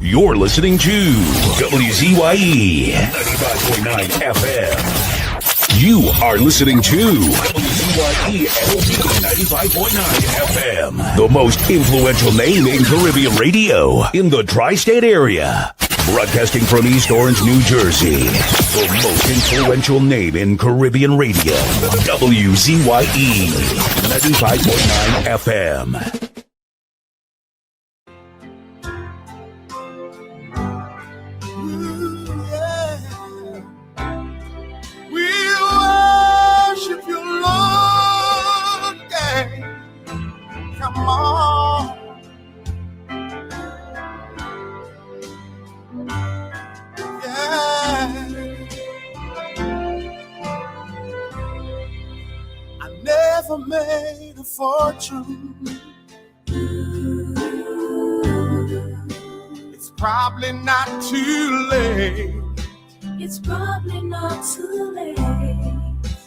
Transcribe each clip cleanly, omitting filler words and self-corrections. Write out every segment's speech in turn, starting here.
You're listening to WZYE 95.9 FM. You are listening to WZYE 95.9 FM. The most influential name in Caribbean radio in the tri-state area. Broadcasting from East Orange, New Jersey. The most influential name in Caribbean radio. WZYE 95.9 FM. Made a fortune. It's probably not too late. It's probably not too late.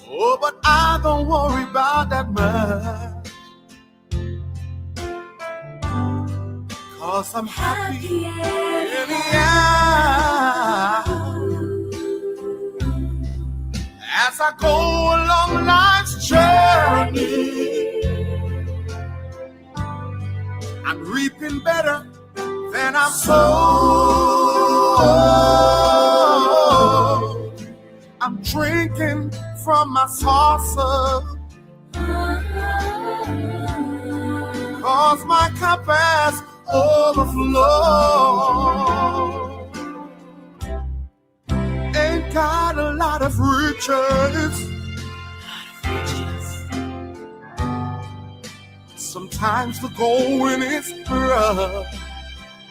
Oh, but I don't worry about that much, 'cause I'm happy anyhow. As I go along life's journey, I'm reaping better than I've sown. I'm drinking from my saucer, 'cause my cup has overflowed. Ain't got a lot of riches. Sometimes the going is rough.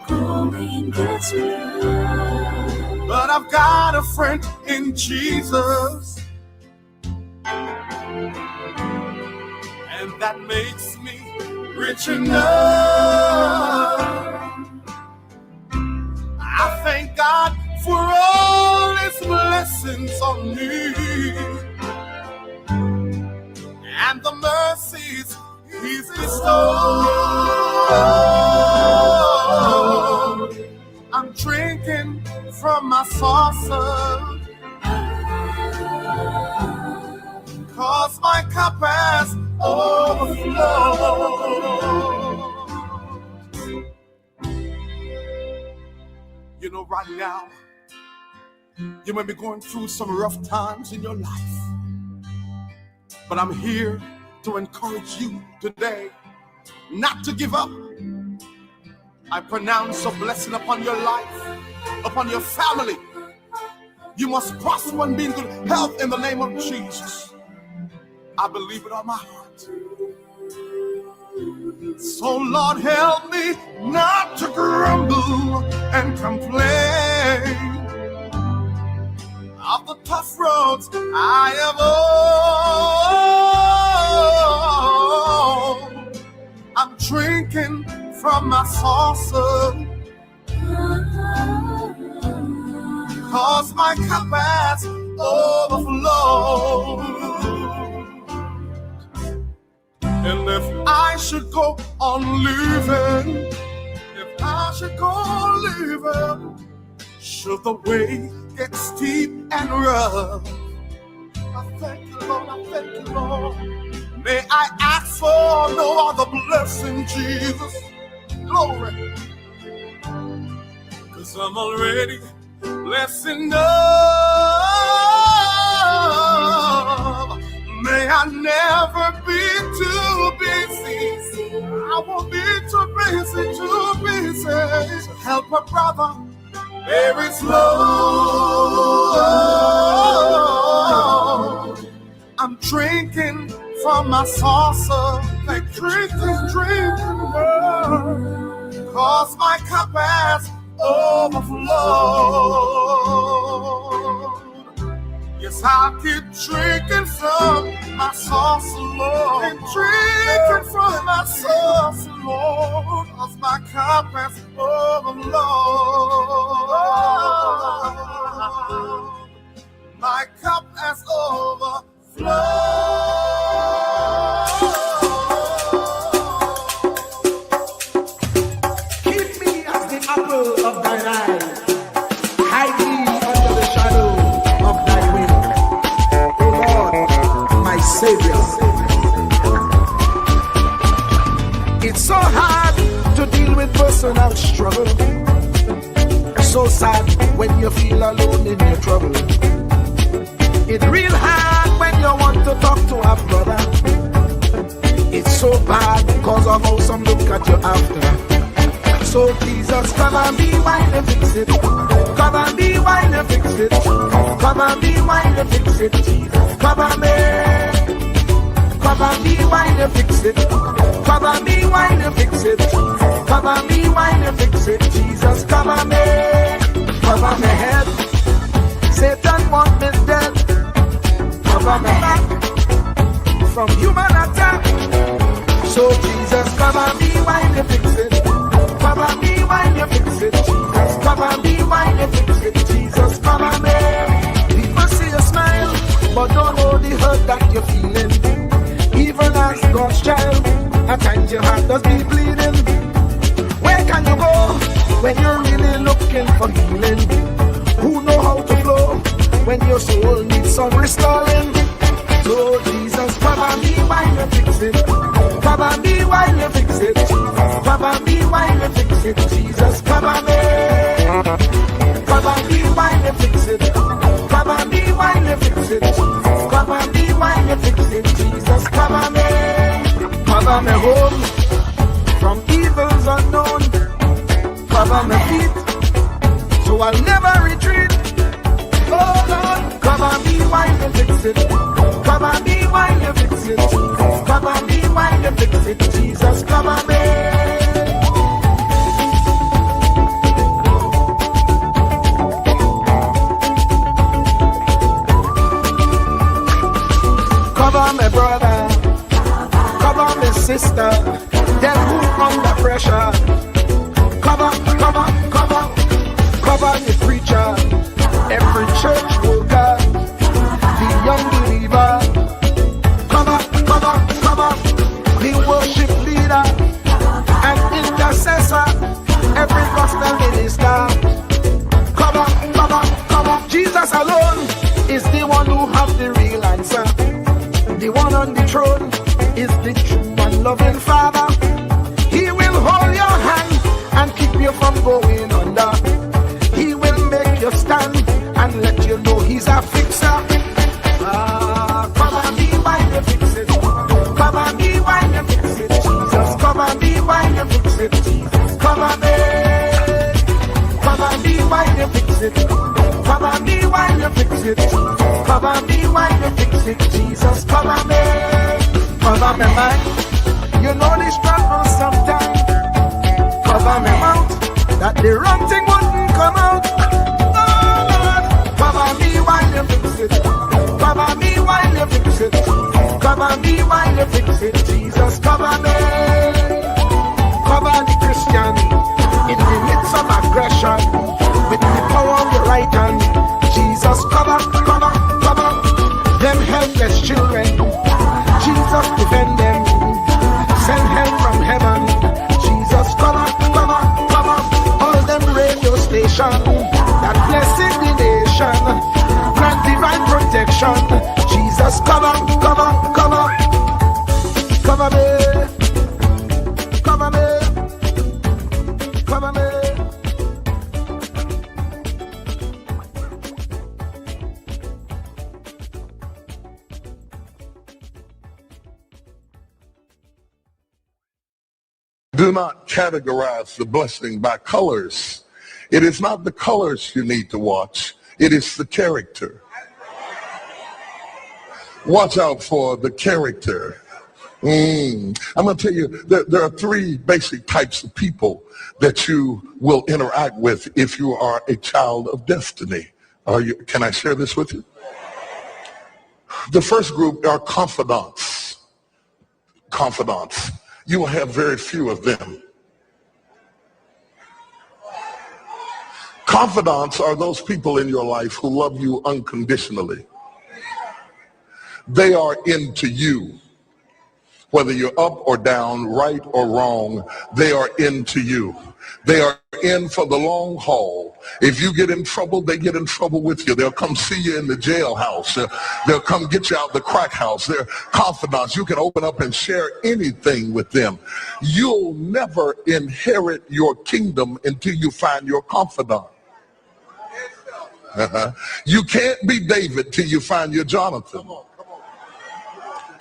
Going gets rough. But I've got a friend in Jesus, and that makes me rich enough. I thank God for all His blessings on me and the mercies He's bestowed. I'm drinking from my saucer, 'cause my cup has overflowed. You know, right now, you may be going through some rough times in your life, but I'm here to encourage you today not to give up. I pronounce a blessing upon your life, upon your family. You must prosper and be in good health in the name of Jesus. I believe it on my heart. So Lord, help me not to grumble and complain of the tough roads I have owned. I'm drinking from my saucer, 'cause my cup has overflowed. And if I should go on living, should the way get steep and rough, I thank you, Lord, I thank you, Lord. May I ask for no other blessing, Jesus. Glory. 'Cause I'm already blessed enough. May I never be too busy. I won't be too busy to help a brother very slow. I'm drinking from my saucer, like drinking, 'cause my cup has overflowed. Yes, I'll keep drinking from my saucer, Lord. And drinking from my saucer, Lord, 'cause my cup has overflowed. My cup has overflowed. Keep me as the apple of thy sad when you feel alone in your trouble. It's real hard when you want to talk to a brother. It's so bad because of how some look at you after. So Jesus, come and be while you fix it. Come and be while you fix it. Come and be while you fix it. Jesus, come and be. Come and be while you fix it. Come and be while you fix it. Come and be while you fix it. Jesus, come and be. Cover my head. Satan want me dead. Cover my back from human attack. So Jesus, come and be while you fix it. Come and be while you fix it. Jesus, come and be while you fix it. Jesus, come and be. People see you smile, but don't know the hurt that you're feeling. Even as God's child, at times your heart does be bleeding. Where can you go when you're really looking for healing? Who know how to flow when your soul needs some restoring? So Jesus, come and be while you fix it. Come and be while you fix it. Come and be while you fix it. Jesus, come and be. Come and be while you fix it. Come and be while you fix it. Come and be while you fix it. Jesus, come and be. Cover me home from evils unknown. Cover my feet so I'll never retreat. Oh Lord, come and be while you fix it. Come and be while you fix it. Come and be while you fix it. Jesus, come and be. Cover my brother, cover my sister, them who under pressure. Cover the preacher, every church worker, the young believer. Cover the worship leader and intercessor, every gospel minister. Cover. Jesus alone is the one who has the real answer. The one on the throne is the true and loving Father. He will hold your hand and keep you from going under. He will make you stand and let you know he's a fixer. Come and be while you fix it. Come and be while you fix it. Jesus, come and be while you fix it. Jesus, come and be. Come and be while you fix it. Come and be while you fix it. Come and be while you fix it. Jesus, come and be. Cover my mind. You know the struggle sometimes. Cover my mouth, that the wrong thing wouldn't come out. Oh Lord, cover me while you fix it. Cover me while you fix it. Cover me while you fix it. Jesus, cover me. Cover the Christian in the midst of aggression with the power of the right hand. Jesus, cover them helpless children. Jesus, defend them. Send help from heaven. Jesus, cover all them radio station that blessing the nation. Grant divine protection. Jesus, cover me. Cover me. Do not categorize the blessing by colors. It is not the colors you need to watch. It is the character. Watch out for the character. I'm going to tell you, there are three basic types of people that you will interact with if you are a child of destiny. Can I share this with you? The first group are confidants. Confidants. You will have very few of them. Confidants are those people in your life who love you unconditionally. They are into you. Whether you're up or down, right or wrong, they are into you. They are in for the long haul. If you get in trouble, they get in trouble with you. They'll come see you in the jailhouse. They'll come get you out the crack house. They're confidants. You can open up and share anything with them. You'll never inherit your kingdom until you find your confidant. You can't be David till you find your Jonathan.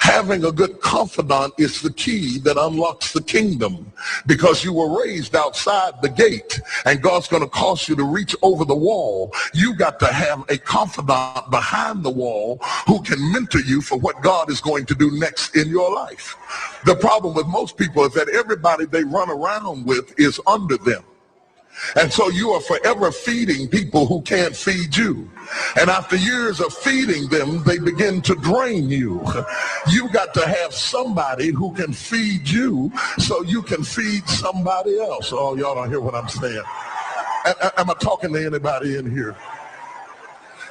Having a good confidant is the key that unlocks the kingdom, because you were raised outside the gate and God's going to cause you to reach over the wall. You got to have a confidant behind the wall who can mentor you for what God is going to do next in your life. The problem with most people is that everybody they run around with is under them. And so you are forever feeding people who can't feed you. And after years of feeding them, they begin to drain you. You got to have somebody who can feed you so you can feed somebody else. Oh, y'all don't hear what I'm saying. Am I talking to anybody in here?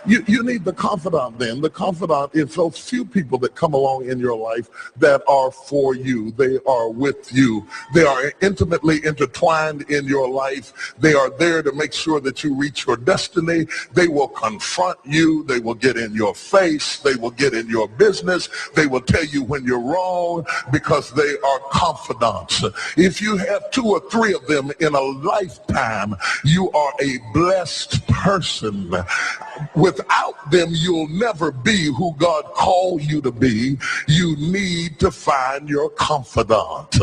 You need the confidant then. The confidant is those few people that come along in your life that are for you. They are with you. They are intimately intertwined in your life. They are there to make sure that you reach your destiny. They will confront you. They will get in your face. They will get in your business. They will tell you when you're wrong, because they are confidants. If you have 2 or 3 of them in a lifetime, you are a blessed person. Without them, you'll never be who God called you to be. You need to find your confidant.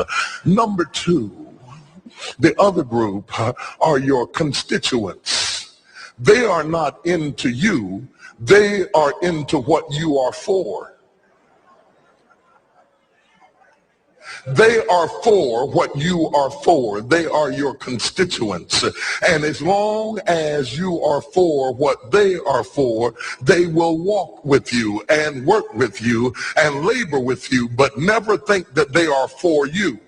Number 2, the other group are your constituents. They are not into you. They are into what you are for. They are for what you are for. They are your constituents. And as long as you are for what they are for, they will walk with you and work with you and labor with you, but never think that they are for you.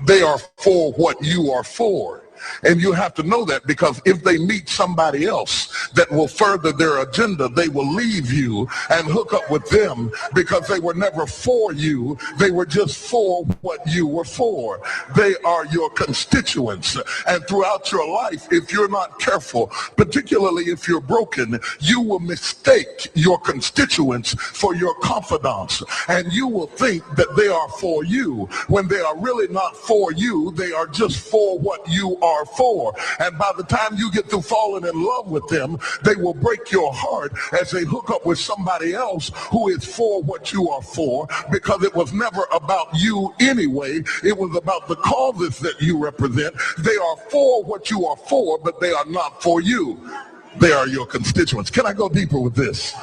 They are for what you are for. And you have to know that, because if they meet somebody else that will further their agenda, they will leave you and hook up with them, because they were never for you. They were just for what you were for. They are your constituents. And throughout your life, if you're not careful, particularly if you're broken, you will mistake your constituents for your confidants. And you will think that they are for you when they are really not for you. They are just for what you are for. And by the time you get through falling in love with them, they will break your heart as they hook up with somebody else who is for what you are for, because it was never about you anyway. It was about the causes that you represent. They are for what you are for, but they are not for you. They are your constituents. Can I go deeper with this?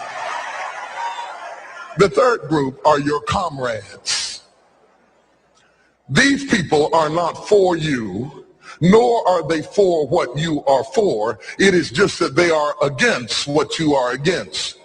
The third group are your comrades. These people are not for you, nor are they for what you are for. It is just that they are against what you are against.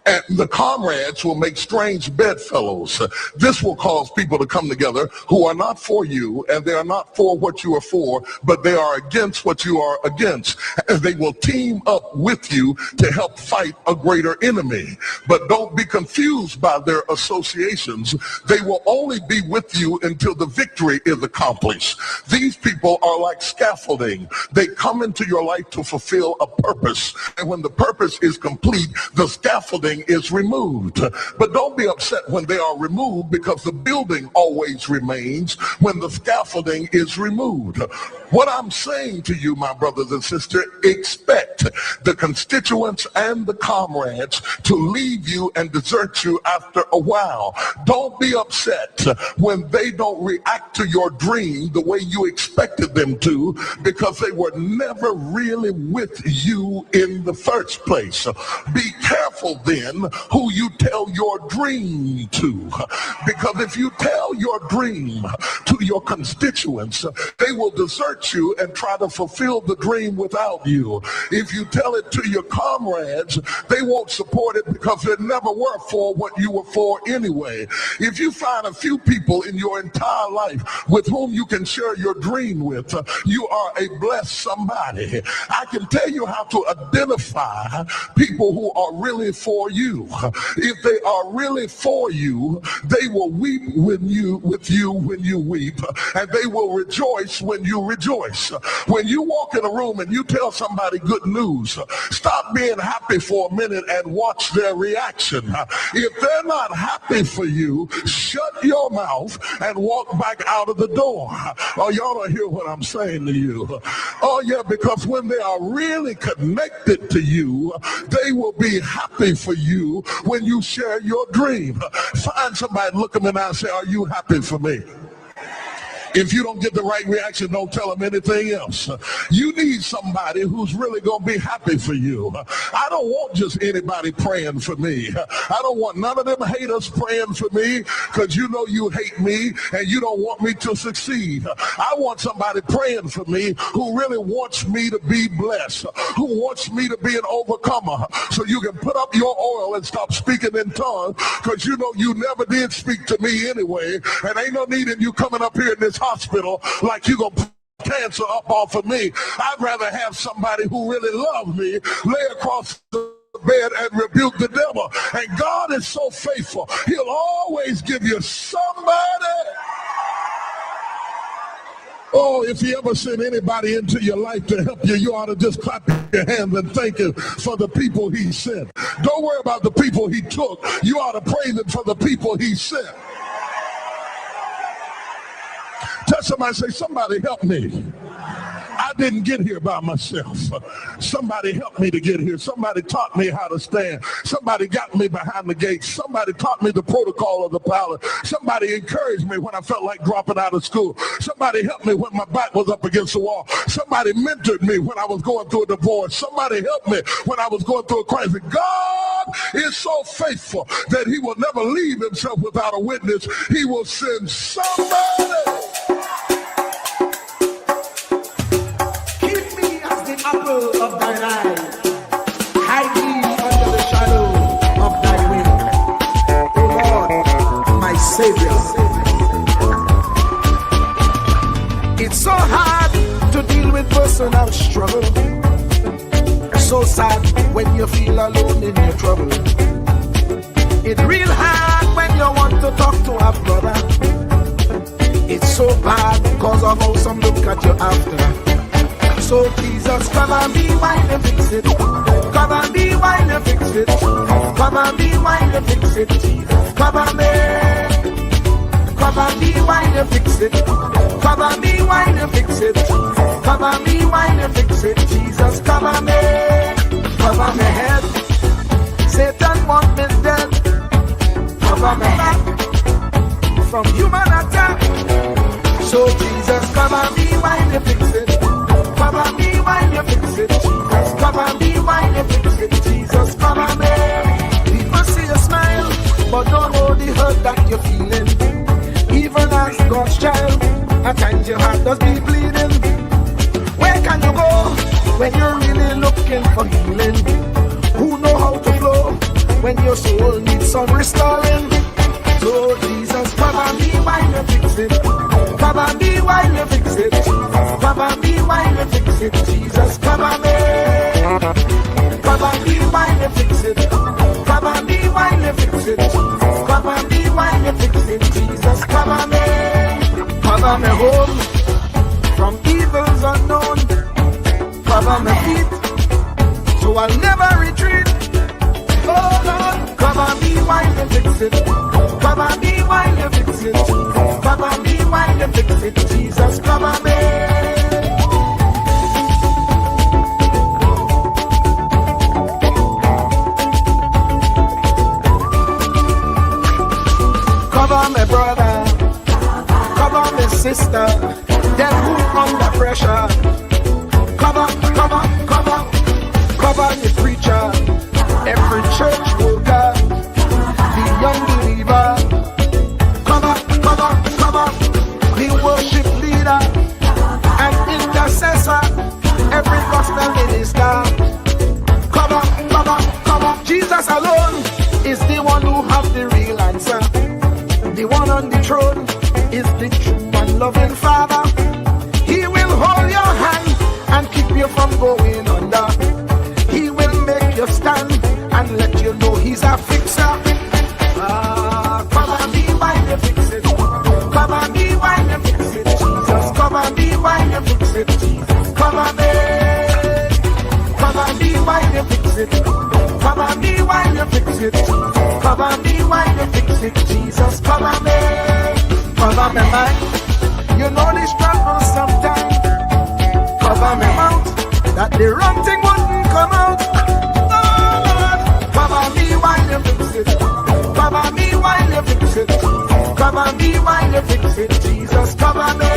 And the comrades will make strange bedfellows. This will cause people to come together who are not for you, and they are not for what you are for, but they are against what you are against. And they will team up with you to help fight a greater enemy. But don't be confused by their associations. They will only be with you until the victory is accomplished. These people are like scaffolding. They come into your life to fulfill a purpose. And when the purpose is complete, the scaffolding is removed. But don't be upset when they are removed, because the building always remains when the scaffolding is removed. What I'm saying to you, my brothers and sisters, expect the constituents and the comrades to leave you and desert you after a while. Don't be upset when they don't react to your dream the way you expected them to, because they were never really with you in the first place. Be careful then who you tell your dream to, because if you tell your dream to your constituents, they will desert you and try to fulfill the dream without you. If you tell it to your comrades, they won't support it, because they never were for what you were for anyway. If you find a few people in your entire life with whom you can share your dream with, you are a blessed somebody. I can tell you how to identify people who are really for for you. If they are really for you, they will weep with you when you weep, and they will rejoice when you rejoice. When you walk in a room and you tell somebody good news, stop being happy for a minute and watch their reaction. If they're not happy for you, shut your mouth and walk back out of the door. Oh, y'all don't hear what I'm saying to you. Oh, yeah, because when they are really connected to you, they will be happy for you when you share your dream. Find somebody, look them in the eye and say, are you happy for me? If you don't get the right reaction, don't tell them anything else. You need somebody who's really going to be happy for you. I don't want just anybody praying for me. I don't want none of them haters praying for me, because you know you hate me and you don't want me to succeed. I want somebody praying for me who really wants me to be blessed, who wants me to be an overcomer, so you can put up your oil and stop speaking in tongues, because you know you never did speak to me anyway, and ain't no need in you coming up here in this hospital like you gonna put cancer up off of me. I'd rather have somebody who really loves me lay across the bed and rebuke the devil. And God is so faithful, he'll always give you somebody. Oh, if he ever sent anybody into your life to help you, you ought to just clap your hands and thank him for the people he sent. Don't worry about the people he took. You ought to praise him for the people he sent. Tell somebody, say, somebody help me. I didn't get here by myself. Somebody helped me to get here. Somebody taught me how to stand. Somebody got me behind the gate. Somebody taught me the protocol of the palace. Somebody encouraged me when I felt like dropping out of school. Somebody helped me when my back was up against the wall. Somebody mentored me when I was going through a divorce. Somebody helped me when I was going through a crisis. God is so faithful that he will never leave himself without a witness. He will send somebody. Apple of thine eye, hide me under the shadow of thy wing. O Lord, my Savior. It's so hard to deal with personal struggle. So sad when you feel alone in your trouble. It's real hard when you want to talk to a brother. It's so bad because of how some look at you after. So Jesus, come and be while you fix it. Come and be while you fix it. Come and be while you fix it. Jesus, come and be. Come and be while you fix it. Come and be while you fix it. Come and be while you fix it. Jesus, come and be. Cover my head. Satan want me dead. Cover my back from human attack. So Jesus, come and be while you fix it. Come and be while you fix it, Jesus. Come and be while you fix it, Jesus. Come and be. People see you smile, but don't know the hurt that you're feeling. Even as God's child, at times your heart does be bleeding. Where can you go when you're really looking for healing? Who know how to flow when your soul needs some restoring? So Jesus, come and be while you fix it. Come and be while you fix it, Jesus. Come and be while you fix it, Jesus. Come and be. Come and be while you fix it. Come and be while you fix it, Jesus. Come and be while you fix it, Jesus. Come and be. Cover me home from evils unknown. Cover my feet so I'll never retreat. Oh Lord, come and be while you fix it. Come and be while you fix it, Jesus. Come and be while you fix it, Jesus. Come and be. Cover my brother, cover my sister, them who under pressure. Cover the preacher, every church worker, the young believer. Cover the worship leader and intercessor, every gospel minister. Cover. Jesus alone is the one who has the real answer. The one on the throne is the true and loving Father. He will hold your hand and keep you from going under. He will make you stand and let you know he's fix it. Cover me while you fix it. Jesus, cover me. Cover me mind. You know the struggle sometimes. Cover me mouth. That the wrong thing wouldn't come out. Oh Lord, cover me while you fix it. Cover me while you fix it. Cover me while you fix it. Jesus, cover me.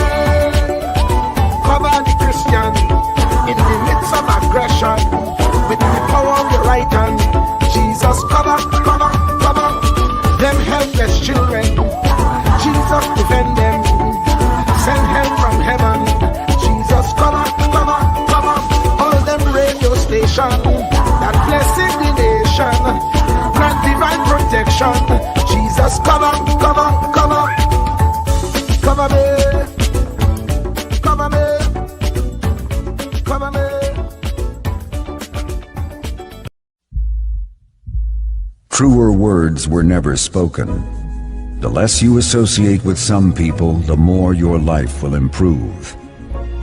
Cover the Christian in the midst of aggression with the power of your right hand. Jesus, cover, cover, cover them helpless children. Jesus, defend them. Send help from heaven. Jesus, cover, cover, cover all them radio stations that blessing the nation. Grant divine protection. Jesus, cover, cover, cover, cover me, cover me, cover me. Truer words were never spoken. The less you associate with some people, the more your life will improve.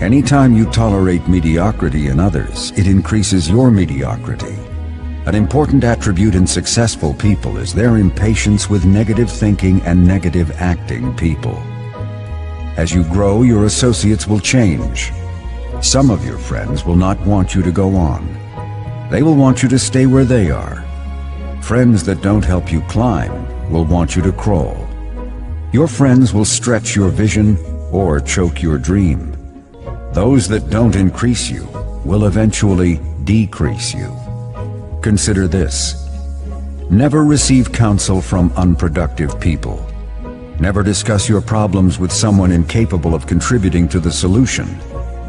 Anytime you tolerate mediocrity in others, it increases your mediocrity. An important attribute in successful people is their impatience with negative thinking and negative acting people. As you grow, your associates will change. Some of your friends will not want you to go on. They will want you to stay where they are. Friends that don't help you climb will want you to crawl. Your friends will stretch your vision or choke your dream. Those that don't increase you will eventually decrease you. Consider this. Never receive counsel from unproductive people. Never discuss your problems with someone incapable of contributing to the solution,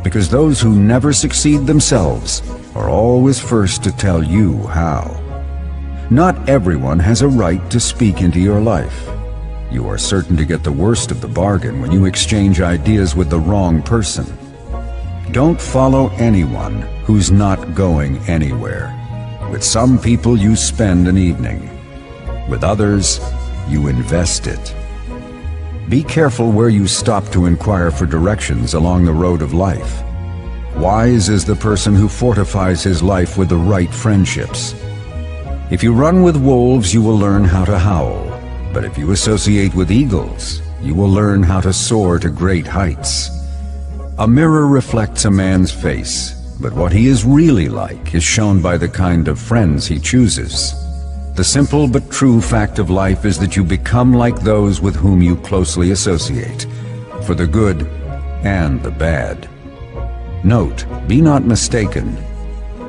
because those who never succeed themselves are always first to tell you how. Not everyone has a right to speak into your life. You are certain to get the worst of the bargain when you exchange ideas with the wrong person. Don't follow anyone who's not going anywhere. With some people you spend an evening. With others, you invest it. Be careful where you stop to inquire for directions along the road of life. Wise is the person who fortifies his life with the right friendships. If you run with wolves, you will learn how to howl. But if you associate with eagles, you will learn how to soar to great heights. A mirror reflects a man's face, but what he is really like is shown by the kind of friends he chooses. The simple but true fact of life is that you become like those with whom you closely associate, for the good and the bad. Note, be not mistaken.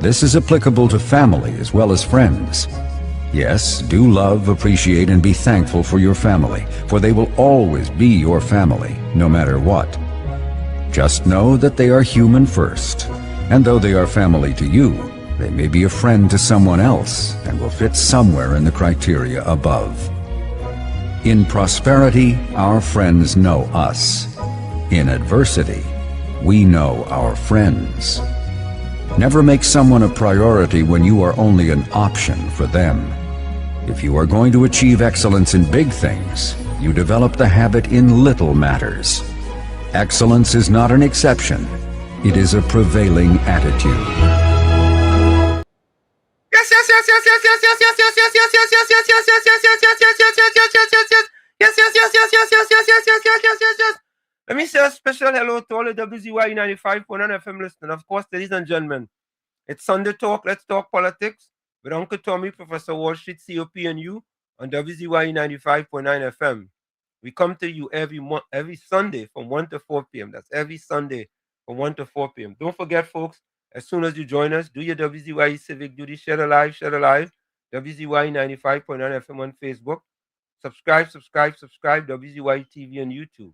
This is applicable to family as well as friends. Yes, do love, appreciate, and be thankful for your family, for they will always be your family, no matter what. Just know that they are human first, and though they are family to you, they may be a friend to someone else and will fit somewhere in the criteria above. In prosperity, our friends know us. In adversity, we know our friends. Never make someone a priority when you are only an option for them. If you are going to achieve excellence in big things, you develop the habit in little matters. Excellence is not an exception. It is a prevailing attitude. Let me say a special hello to all the WZYE 95.9 FM listeners. Of course, ladies and gentlemen, it's Sunday Talk. Let's talk politics with Uncle Tommy, Professor Wall Street, COP, and you on WZYE 95.9 FM. We come to you every Sunday from 1 to 4 p.m. That's every Sunday from 1 to 4 p.m. Don't forget, folks, as soon as you join us, do your WZYE civic duty. Share the live. WZYE 95.9 FM on Facebook. Subscribe, WZYE TV on YouTube.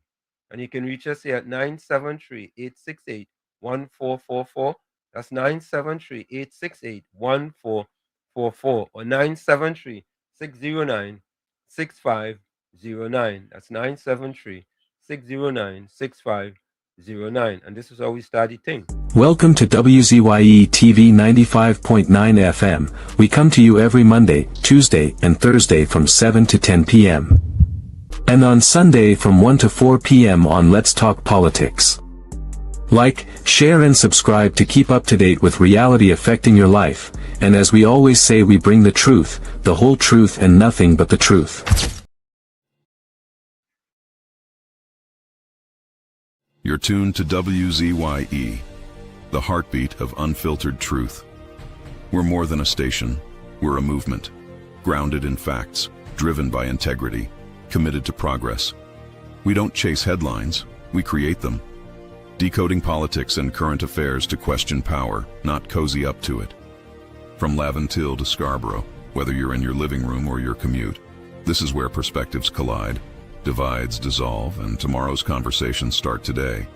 And you can reach us here at 973-868-1444. That's 973-868-1444 or 973-609-6509. That's 973-609-6509. And this is how we start the thing. Welcome to WZYE TV 95.9 FM. We come to you every Monday, Tuesday, and Thursday from 7 to 10 p.m. and on Sunday from 1 to 4 p.m. on Let's Talk Politics. Like, share and subscribe to keep up to date with reality affecting your life, and as we always say, we bring the truth, the whole truth and nothing but the truth. You're tuned to WZYE, the heartbeat of unfiltered truth. We're more than a station, we're a movement, grounded in facts, driven by integrity, committed to progress. We don't chase headlines, we create them. Decoding politics and current affairs to question power, not cozy up to it. From Laventille to Scarborough, whether you're in your living room or your commute, this is where perspectives collide, divides dissolve, and tomorrow's conversations start today.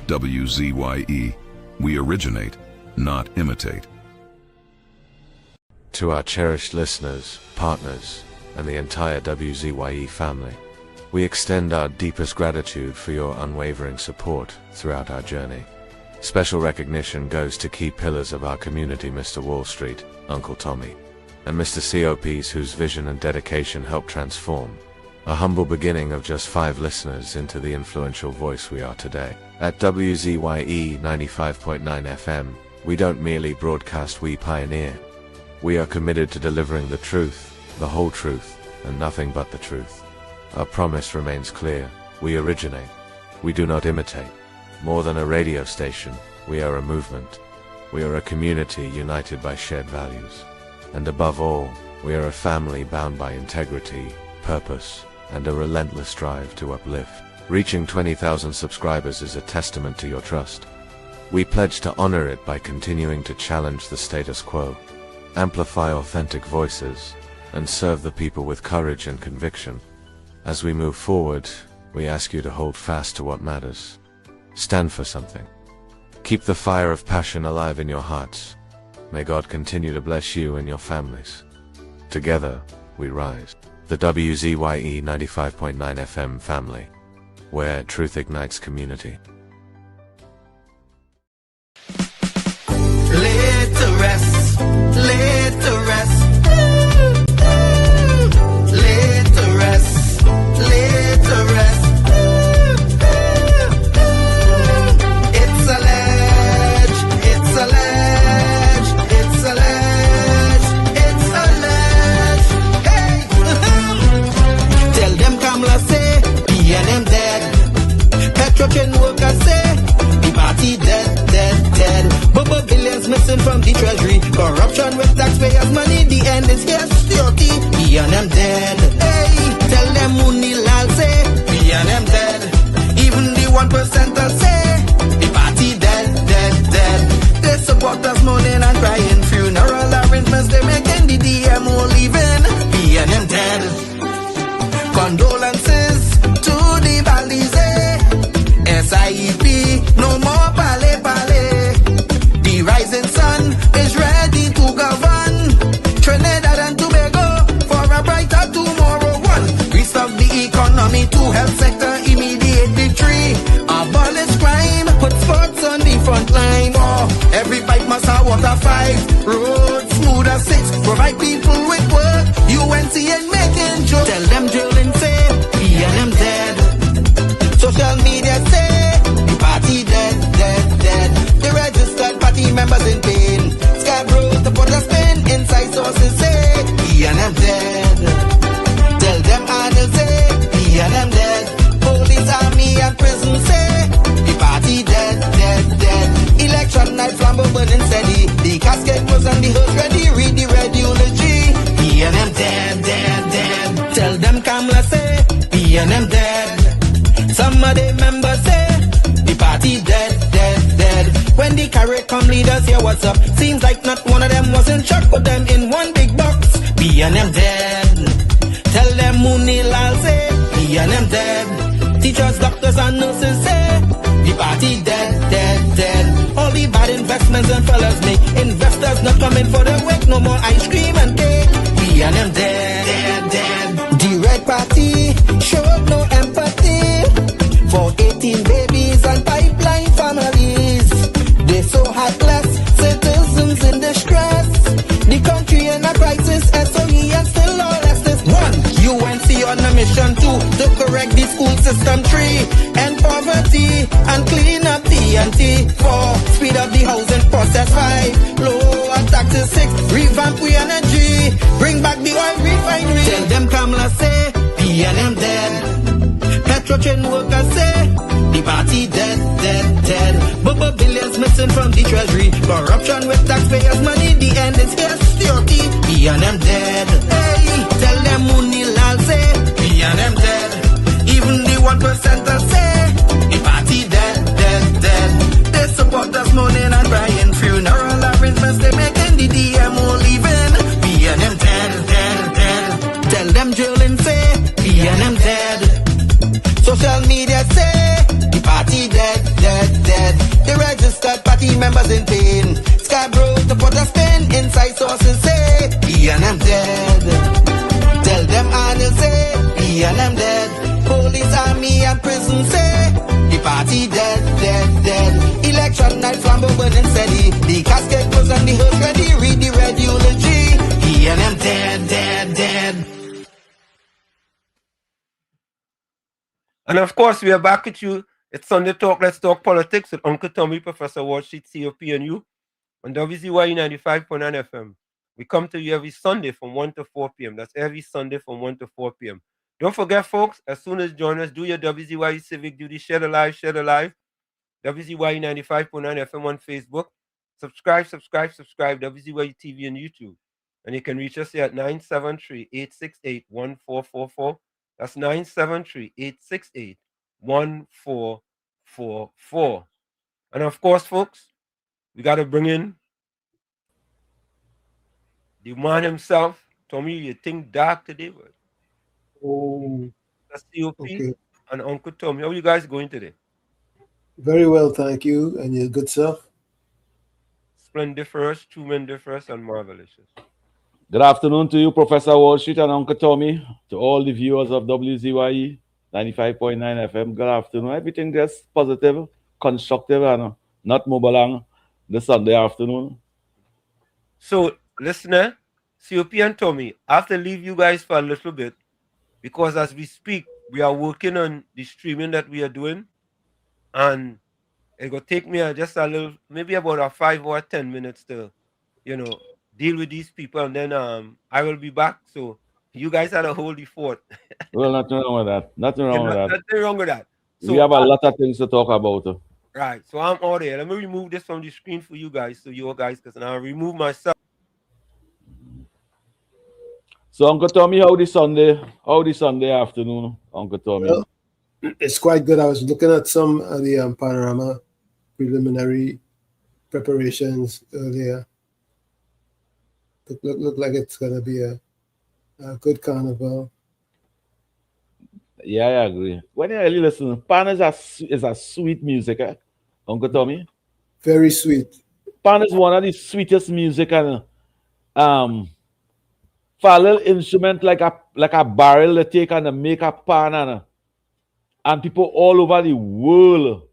WZYE, we originate, not imitate. To our cherished listeners, partners, and the entire WZYE family, we extend our deepest gratitude for your unwavering support throughout our journey. Special recognition goes to key pillars of our community, Mr. Wall Street, Uncle Tommy, and Mr. COPs whose vision and dedication helped transform a humble beginning of just 5 listeners into the influential voice we are today. At WZYE 95.9 FM, we don't merely broadcast, we pioneer. We are committed to delivering the truth, the whole truth, and nothing but the truth. Our promise remains clear. We originate. We do not imitate. More than a radio station, we are a movement. We are a community united by shared values. And above all, we are a family bound by integrity, purpose, and a relentless drive to uplift. Reaching 20,000 subscribers is a testament to your trust. We pledge to honor it by continuing to challenge the status quo, amplify authentic voices, and serve the people with courage and conviction. As we move forward, we ask you to hold fast to what matters. Stand for something. Keep the fire of passion alive in your hearts. May God continue to bless you and your families. Together, we rise. The WZYE 95.9 FM family, where truth ignites community. Laid to rest, laid to rest, laid to rest, laid to rest. It's alleged, it's alleged, it's alleged, it's alleged. Hey, tell them Kamala say, BNM dead. Petrochen workers say, the party dead, dead, dead. Bubble billions missing from the treasury. Corruption with taxpayers' money. The end is here, security. BNM dead. Hey, tell them Munilal say, BNM dead. Even the 1%ers say, the party dead, dead, dead. They support us mourning and crying. Funeral arrangements they making. The DMO leaving. BNM dead. Condolences to the Balize. SIEP, no more pale pale. The rising sun is ready to govern Trinidad and Tobago for a brighter tomorrow. One, restart the economy, 2, health sector, immediate victory. Abolish crime, put sports on the front line. 4, every bite must have water. 5, roads smooth as 6, provide people with work. UNC ain't making jokes. Tell them drilling say, BNM dead. Social media say, the party dead, dead, dead. The registered party members in pain. Scarborough, the put a spin. Inside sources say, BNM dead. Tell them Arnold say, BNM dead. Police, army and prison say, the party dead, dead, dead. Election night, flambeau burning steady. The casket was on the hearse ready. Read the red eulogy. BNM dead, dead, dead. Tell them Kamala say, BNM dead. Some of the members say, the party dead, dead, dead. When the CARICOM leaders hear what's up, seems like not one of them was in shock. Put them in one big box, BNM dead. Tell them Munilal say, BNM dead. Teachers, doctors and nurses say, the party dead, dead, dead. All the bad investments and fellas make. Investors not coming for the wake, no more ice cream and cake. BNM dead, dead, dead. The Red Party showed no empathy for 18 babies and pipeline families. They so heartless, citizens in distress. The country in a crisis, SOE and still lawlessness. 1, UNC on a mission. 2, to correct the school system. 3, end poverty and clean up the TNT 4, speed up the housing process 5, lower taxes 6, revamp we energy, bring back the oil refinery. Tell them Kamala say, PNM dead. Petro train workers say, the party dead, dead, dead. Bubba billions missing from the treasury. Corruption with taxpayers' money, the end is here, security. PNM dead. Hey, tell them Munilal say, PNM dead. Even the 1%ers say, the party dead, dead, dead. They support us mourning and crying. Funeral arrangements they making, the DMO leaving. PNM dead, dead, dead. Tell them drilling say, PNM dead. Social media say, the party dead, dead, dead. The registered party members in pain. Scarborough to put a spin, inside sources say, PNM dead. Tell them Arnold say, PNM dead. Police, army and prison say, the party dead, dead, dead. Election night flambeau burning steady. The casket goes on the hearse ready, read the red eulogy. PNM dead, dead, dead. And of course, we are back with you. It's Sunday Talk, Let's Talk Politics with Uncle Tommy, Professor Wall Street, COPNU, on WZYE 95.9 FM. We come to you every Sunday from 1 to 4 p.m. That's every Sunday from 1 to 4 p.m. Don't forget, folks, as soon as you join us, do your WZYE civic duty. Share the live, share the live. WZYE 95.9 FM on Facebook. Subscribe, WZYE TV on YouTube. And you can reach us here at 973-868-1444. That's 973-868-1444. And of course, folks, we got to bring in the man himself. Tommy, you think dark today, but that's COP Okay. and Uncle Tommy. How are you guys going today? Very well, thank you. And your good self? Splendiferous, tremendous, and marvelous. Good afternoon to you, Professor Wall Street and Uncle Tommy, to all the viewers of WZYE 95.9 FM. Good afternoon. Everything just positive, constructive, and not mobile this Sunday afternoon. So, listener, COP and Tommy, I have to leave you guys for a little bit because as we speak, we are working on the streaming that we are doing, and it will take me just a little, maybe about a 5 or 10 minutes to, deal with these people, and then I will be back. So you guys had to hold the fort. Well, nothing wrong with that. Nothing wrong with that. Nothing wrong with that. So we have a lot of things to talk about. Right. So I'm out there. Let me remove this from the screen for you guys, so you guys can remove myself. So Uncle Tommy, how the Sunday afternoon, Uncle Tommy? Well, it's quite good. I was looking at some of the panorama preliminary preparations earlier. Look like it's gonna be a good carnival. Yeah, I agree. When you really listen, Pan is a sweet music, Uncle Tommy. Very sweet. Pan is one of the sweetest music, and for a little instrument like a barrel they take and they make a pan, and people all over the world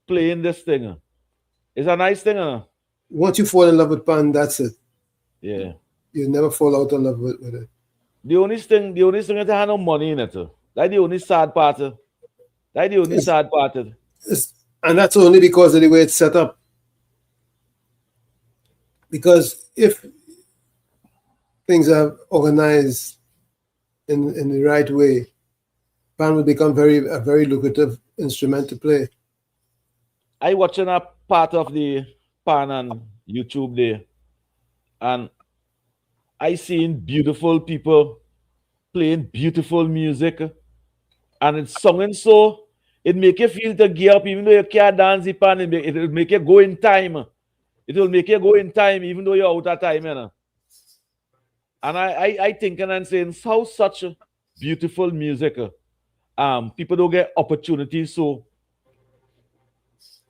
playing this thing. It's a nice thing. Once you fall in love with pan, that's it. Yeah. You never fall out of love with it. The only thing is to have no money in it. That's the only sad part. And that's only because of the way it's set up. Because if things are organized in the right way, pan will become a very lucrative instrument to play. I watching a part of the pan on YouTube there, and I seen beautiful people playing beautiful music, and it's singing so it make you feel to gear up, even though you can't dance the pan. It will make you go in time. It will make you go in time, even though you're out of time, And I thinking and saying how such beautiful music. People don't get opportunities so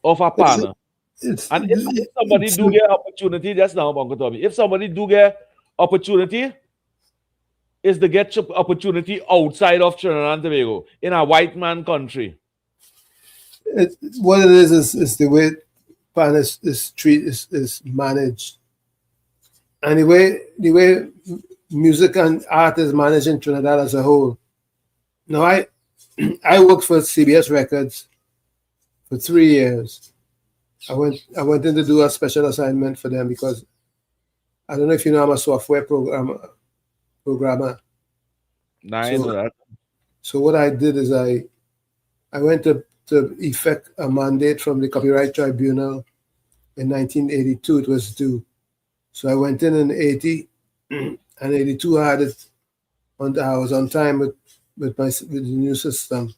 of a pan. And if somebody do get opportunity, just now, Uncle Tommy, if somebody do get opportunity, is to get opportunity outside of Trinidad and Tobago in a white man country. What it is the way pan is managed, and the way music and art is managed in Trinidad as a whole. Now I worked for CBS Records for 3 years, I went in to do a special assignment for them because I don't know if you know I'm a software programmer. Nah, I know that. So what I did is I went to effect a mandate from the Copyright Tribunal in 1982. It was due. So I went in 80 and 82 I had it I was on time with the new system.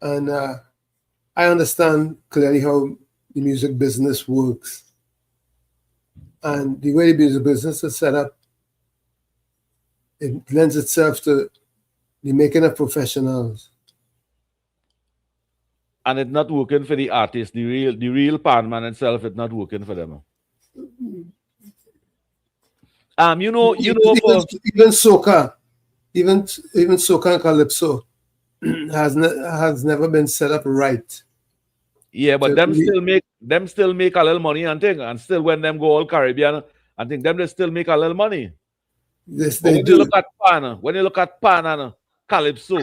And I understand clearly how the music business works. And the way the music business is set up, it lends itself to the making of professionals. And it's not working for the artist, the real pan man itself, it's not working for them. Even soca, even soca and calypso has never been set up right. Yeah, but them still make a little money and thing, and still when them go all Caribbean and think them they still make a little money. Yes, but they when do. You look at pan and calypso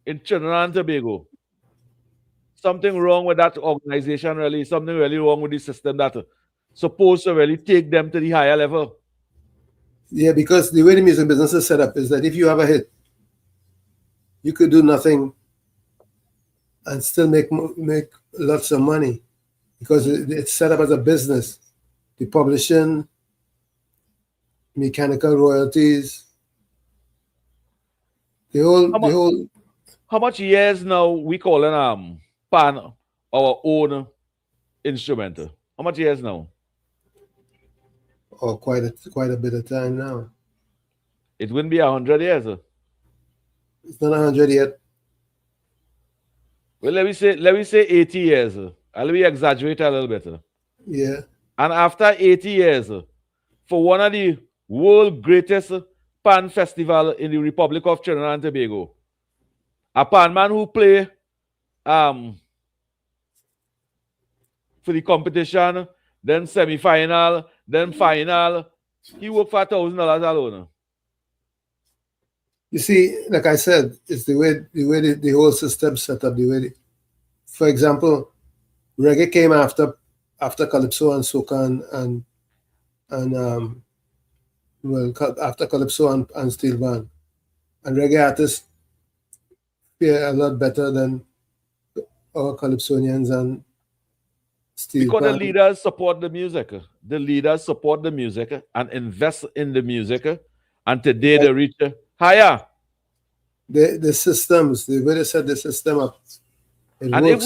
in Trinidad and Tobago, something wrong with that organization. Really, something really wrong with the system that supposed to really take them to the higher level. Yeah, because the way the music business is set up is that if you have a hit, you could do nothing and still make lots of money because it's set up as a business. The publishing, mechanical royalties, How much years now we calling pan our own instrument? How much years now? Oh, quite a bit of time now. It wouldn't be 100 years. It's not 100 yet. Well, let me say 80 years. Let me exaggerate a little bit. Yeah. And after 80 years, for one of the world greatest pan festival in the Republic of Trinidad and Tobago, a pan man who play for the competition, then semi-final, then final, he worked for $1,000 alone. You see, like I said, it's the way the whole system set up. For example, reggae came after calypso and soca and after calypso and steel band, and reggae artists fare a lot better than our calypsonians and steel because band. the leaders support the music. The leaders support the music and invest in the music, and today they reach higher. The systems, the way they set the system up, it and works.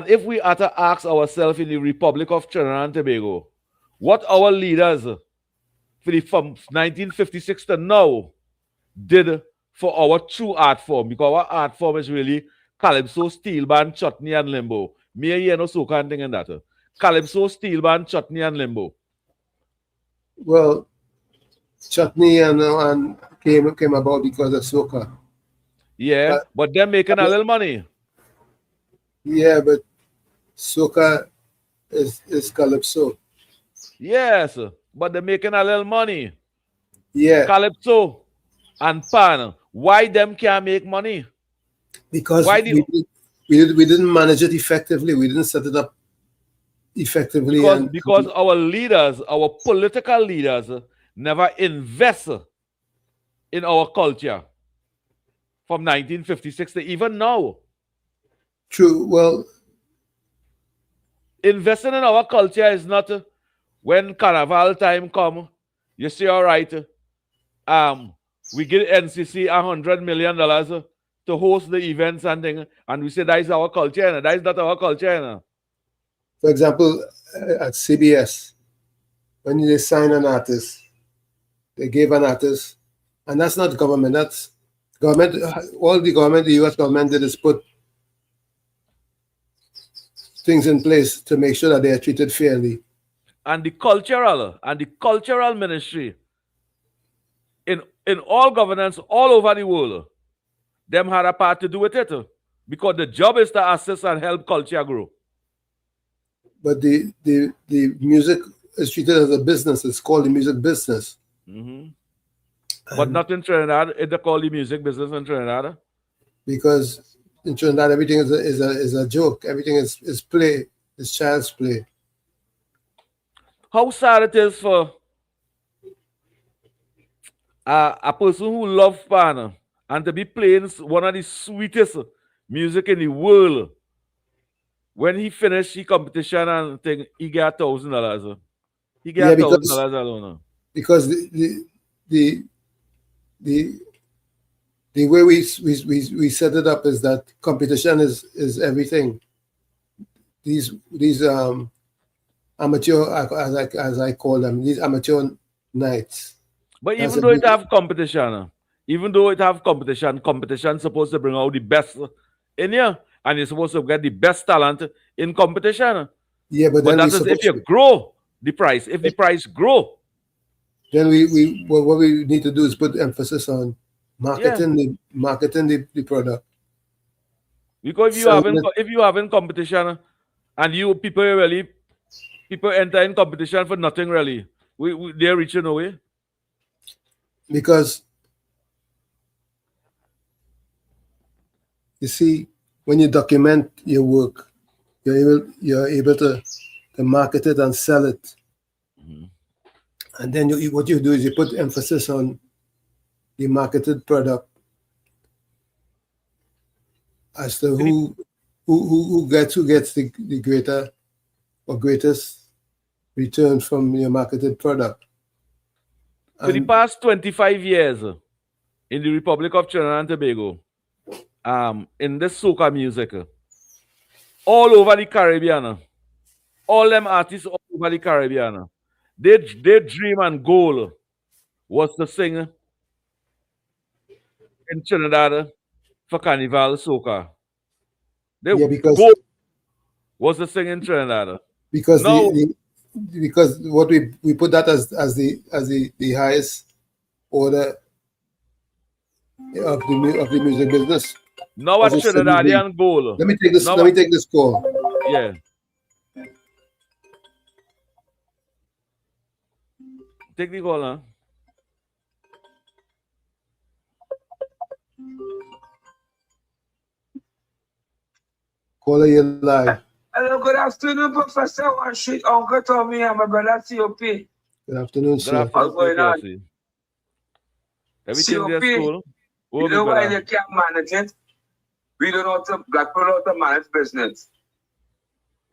if we are to ask ourselves in the Republic of Trinidad and Tobago, what our leaders from 1956 to now did for our true art form, because our art form is really calypso, steel band, chutney, and limbo. Me no soca and thing in that. Calypso, steel band, chutney, and limbo. Well, chutney and came about because of soca. Yeah, but they're making a little money. Yeah, but soca is calypso. Yes, but they're making a little money. Yeah. Calypso and pan. Why them can't make money? Because we didn't manage it effectively. We didn't set it up effectively. Because our leaders, our political leaders, never invest in our culture from 1956 to even now. True. Well, investing in our culture is not when carnival time come, you say, all right, we give NCC $100 million to host the events and things, and we say that is our culture, and that is not our culture. For example, at CBS, when they sign an artist, they gave an artist, and that's not government, that's government. All the government, the US government did is put things in place to make sure that they are treated fairly. And the cultural ministry in all governance all over the world, them had a part to do with it, because the job is to assist and help culture grow. But the music is treated as a business. It's called the music business. Mm-hmm. But not in Trinidad. It's called the music business in Trinidad. Because in Trinidad, everything is a joke. Everything is play. It's child's play. How sad it is for a person who loves pan and to be playing one of the sweetest music in the world. When he finished the competition and thing, he get $1,000. He get $1,000 alone. Because the way we set it up is that competition is everything. These amateur, as I call them, these amateur nights. But even though it have competition, competition supposed to bring out the best in you, and you're supposed to get the best talent in competition. Yeah, but then that is if you grow the price. If the price grow, then what we need to do is put emphasis on marketing the product. Because if you having competition and people enter in competition for nothing really, they're reaching away. Because you see, when you document your work, you're able to market it and sell it. Mm-hmm. And then what you do is you put emphasis on the marketed product as to who gets the greater or greatest return from your marketed product. For the past 25 years in the Republic of Trinidad and Tobago, in this soca music, all over the Caribbean, all them artists all over the Caribbean, their dream and goal was to sing in Trinidad for Carnival soca. Their goal was to sing in Trinidad. Because because what we put that as the highest order of the music business. Now a Trinidadian goal. Let me take this call. Yeah. Take the call, huh? Caller, you're live. Hello, good afternoon, Professor Warshit, Uncle Tommy, and my brother COP. Good afternoon, sir. What's going on? Everything COP, is cool. You know why they can't manage it? We don't know how to, black people know how to manage business.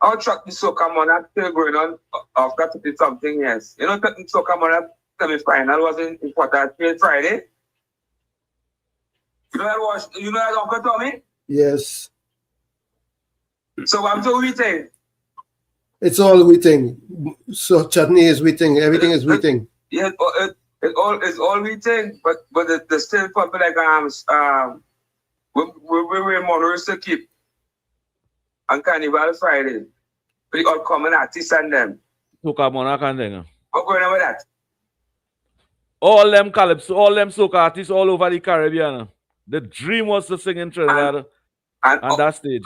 Our truck the soca money still going on after 50 something years. You know, the soca money semi-final was in quarter Friday. You know that Uncle Tommy? Yes. So I'm so waiting. It's all waiting. So chutney is waiting. Everything is waiting. Yeah, it's all waiting. But the still people like we Monroe to keep on Carnival Friday. We all common artists and them. Soca Monarch and them. What going on with that? All them calypso, all them soca artists all over the Caribbean. The dream was to sing in Trinidad and that stage.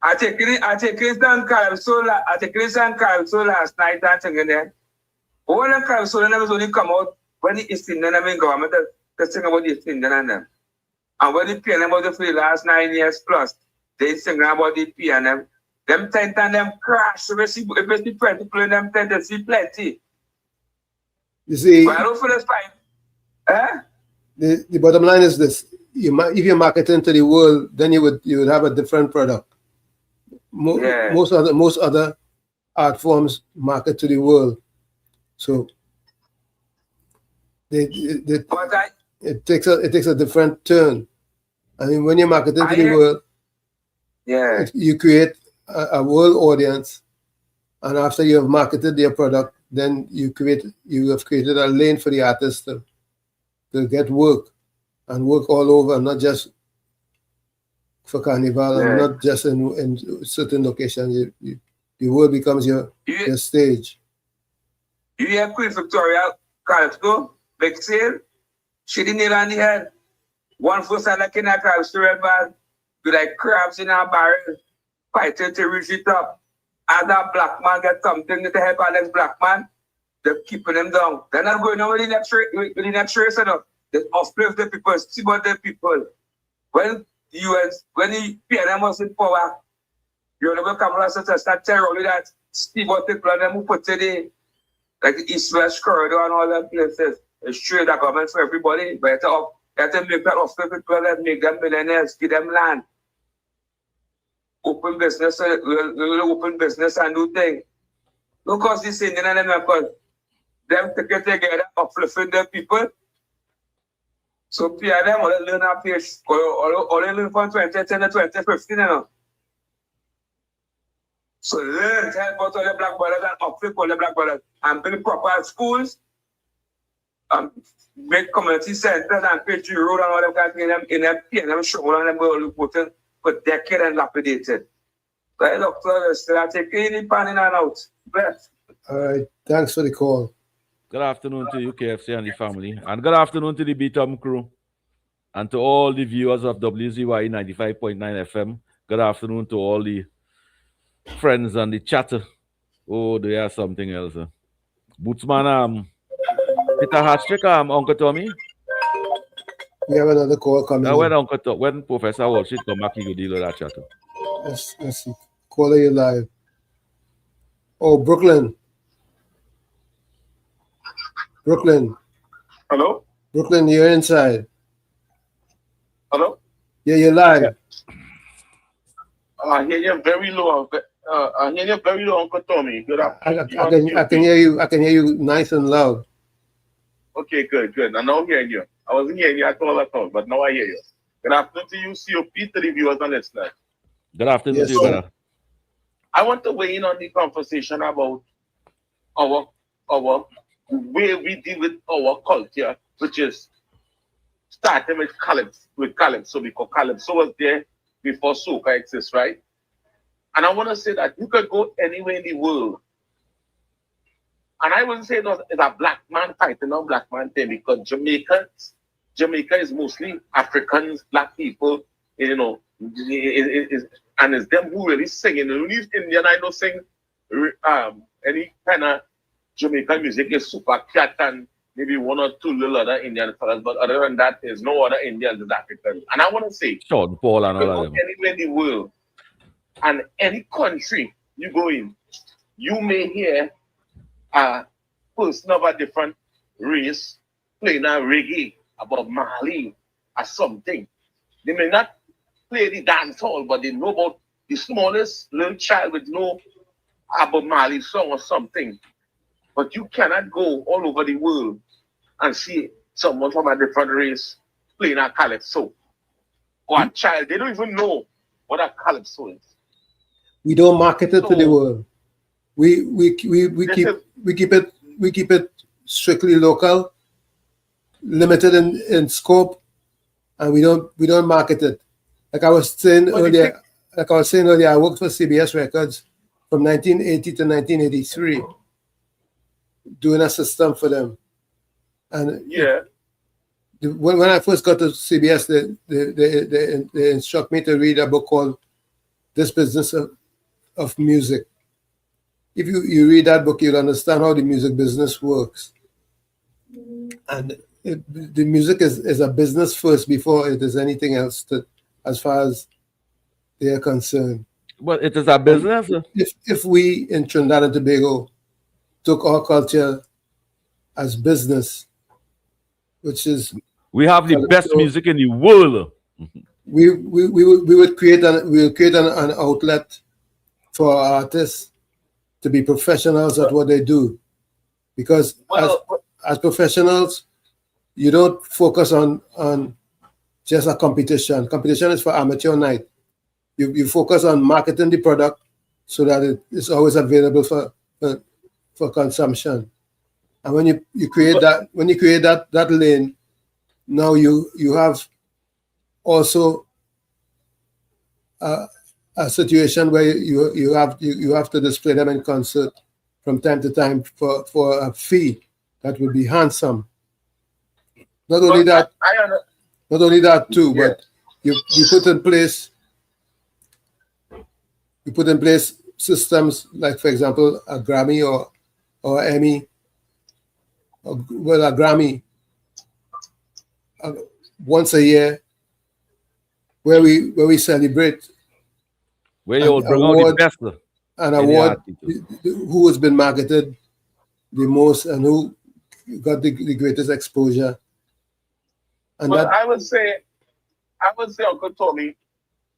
I take Chris and Calypso last night and singing there. All the Calypso never only come out when the East Indian government to sing about the East Indian and them. And when they pay them about the last 9 years plus, they sing about the PNM. Them tent and them crash. If you see 20 people in them tent, they see plenty. You see, but I don't feel this fine. The bottom line is this: if you're marketing to the world, then you would have a different product. Most other art forms market to the world, so it takes a different turn. I mean, when you're marketing to the world, you create a world audience, and after you have marketed your product, then you have created a lane for the artist to get work and work all over, not just for Carnival and not just in certain locations. The world becomes your stage. You hear Queen Victoria Calypso, big sale, she didn't nail on the head. One foot side like in a Calypso red bag, with like crabs in a barrel, fighting to reach it up. As that black man get something to help our next black man, they're keeping them down. They're not going on with the next race enough. They uplift the people, see about the people. When US, when the PNM was in power, you never come around such a start telling that Steve was the plan them who put today, like the East West corridor and all that places. It's true that government for everybody, but it's up. You have to make that of people that make them millionaires, give them land. Open business, open business and do things. Don't cause this Indian and them because them take it together, uplifting the people. So PRM all learn a page, all learn from 2010 to 2015, you know. So learn, help out all the black brothers and uplift all the black brothers and build proper schools, make community centers and page road and all them kind of things in them PNM show and them will put in for decades and lapidated. So I look to the still taking any pan in and out. Bless. All right. Thanks for the call. Good afternoon to you, KFC and the family. And good afternoon to the BTOM crew. And to all the viewers of WZYE 95.9 FM. Good afternoon to all the friends and the chatter. Oh, they are something else. Bootsman, Peter Hatchtrick, Uncle Tommy. We have another call coming. When Professor Walsh come back, he will deal with that chatter. Let's see. Caller, you live. Oh, Brooklyn. Hello? Brooklyn, you're inside. Hello? Yeah, you're live. Yeah. I hear you very low. I hear you very low, Uncle Tommy. Good afternoon. I can hear you. I can hear you nice and loud. Okay, good. I now hearing you. I wasn't hearing you at all, but now I hear you. Good afternoon to you, COP, to the viewers and listeners. Good afternoon to you, brother. I want to weigh in on the conversation about our way we deal with our culture, which is starting with Calypso, because Calypso was there before soca exists, right? And I want to say that you could go anywhere in the world, and I wouldn't say it's a black man fighting on black man thing, because Jamaica is mostly Africans, black people, you know, and it's them who really sing. And when Indian, I don't sing any kind of Jamaican music is super cat and maybe one or two little other Indian fellas, but other than that, there's no other Indians as Africans. And I want to say, Sean Paul and all of them. Anywhere in the world, and any country you go in, you may hear a person of a different race playing a reggae about Mali or something. They may not play the dance hall, but they know about the smallest little child would know about Mali song or something. But you cannot go all over the world and see someone from a different race playing a calypso. Or a child, they don't even know what a calypso is. We don't market it to the world. We keep it strictly local, limited in scope, and we don't market it. Like I was saying earlier, I worked for CBS Records from 1980 to 1983, doing a system for them. And yeah, when I first got to CBS, they instruct me to read a book called This Business of Music. If you read that book, you'll understand how the music business works. And the music is a business first before it is anything else as far as they are concerned. Well, it is a business. If we in Trinidad and Tobago took our culture as business, which is we have the best music in the world. We would create an outlet for our artists to be professionals at what they do, because as professionals, you don't focus on just a competition. Competition is for amateur night. You focus on marketing the product so that it is always available for consumption. And when you create that lane, now you have also a situation where you have to display them in concert from time to time for a fee that would be handsome. Not only that too, but you put in place systems like, for example, a Grammy or Emmy, a Grammy once a year, where we celebrate. Where you bring out the best. An award who has been marketed the most and who got the greatest exposure. And but I would say, Uncle Tommy,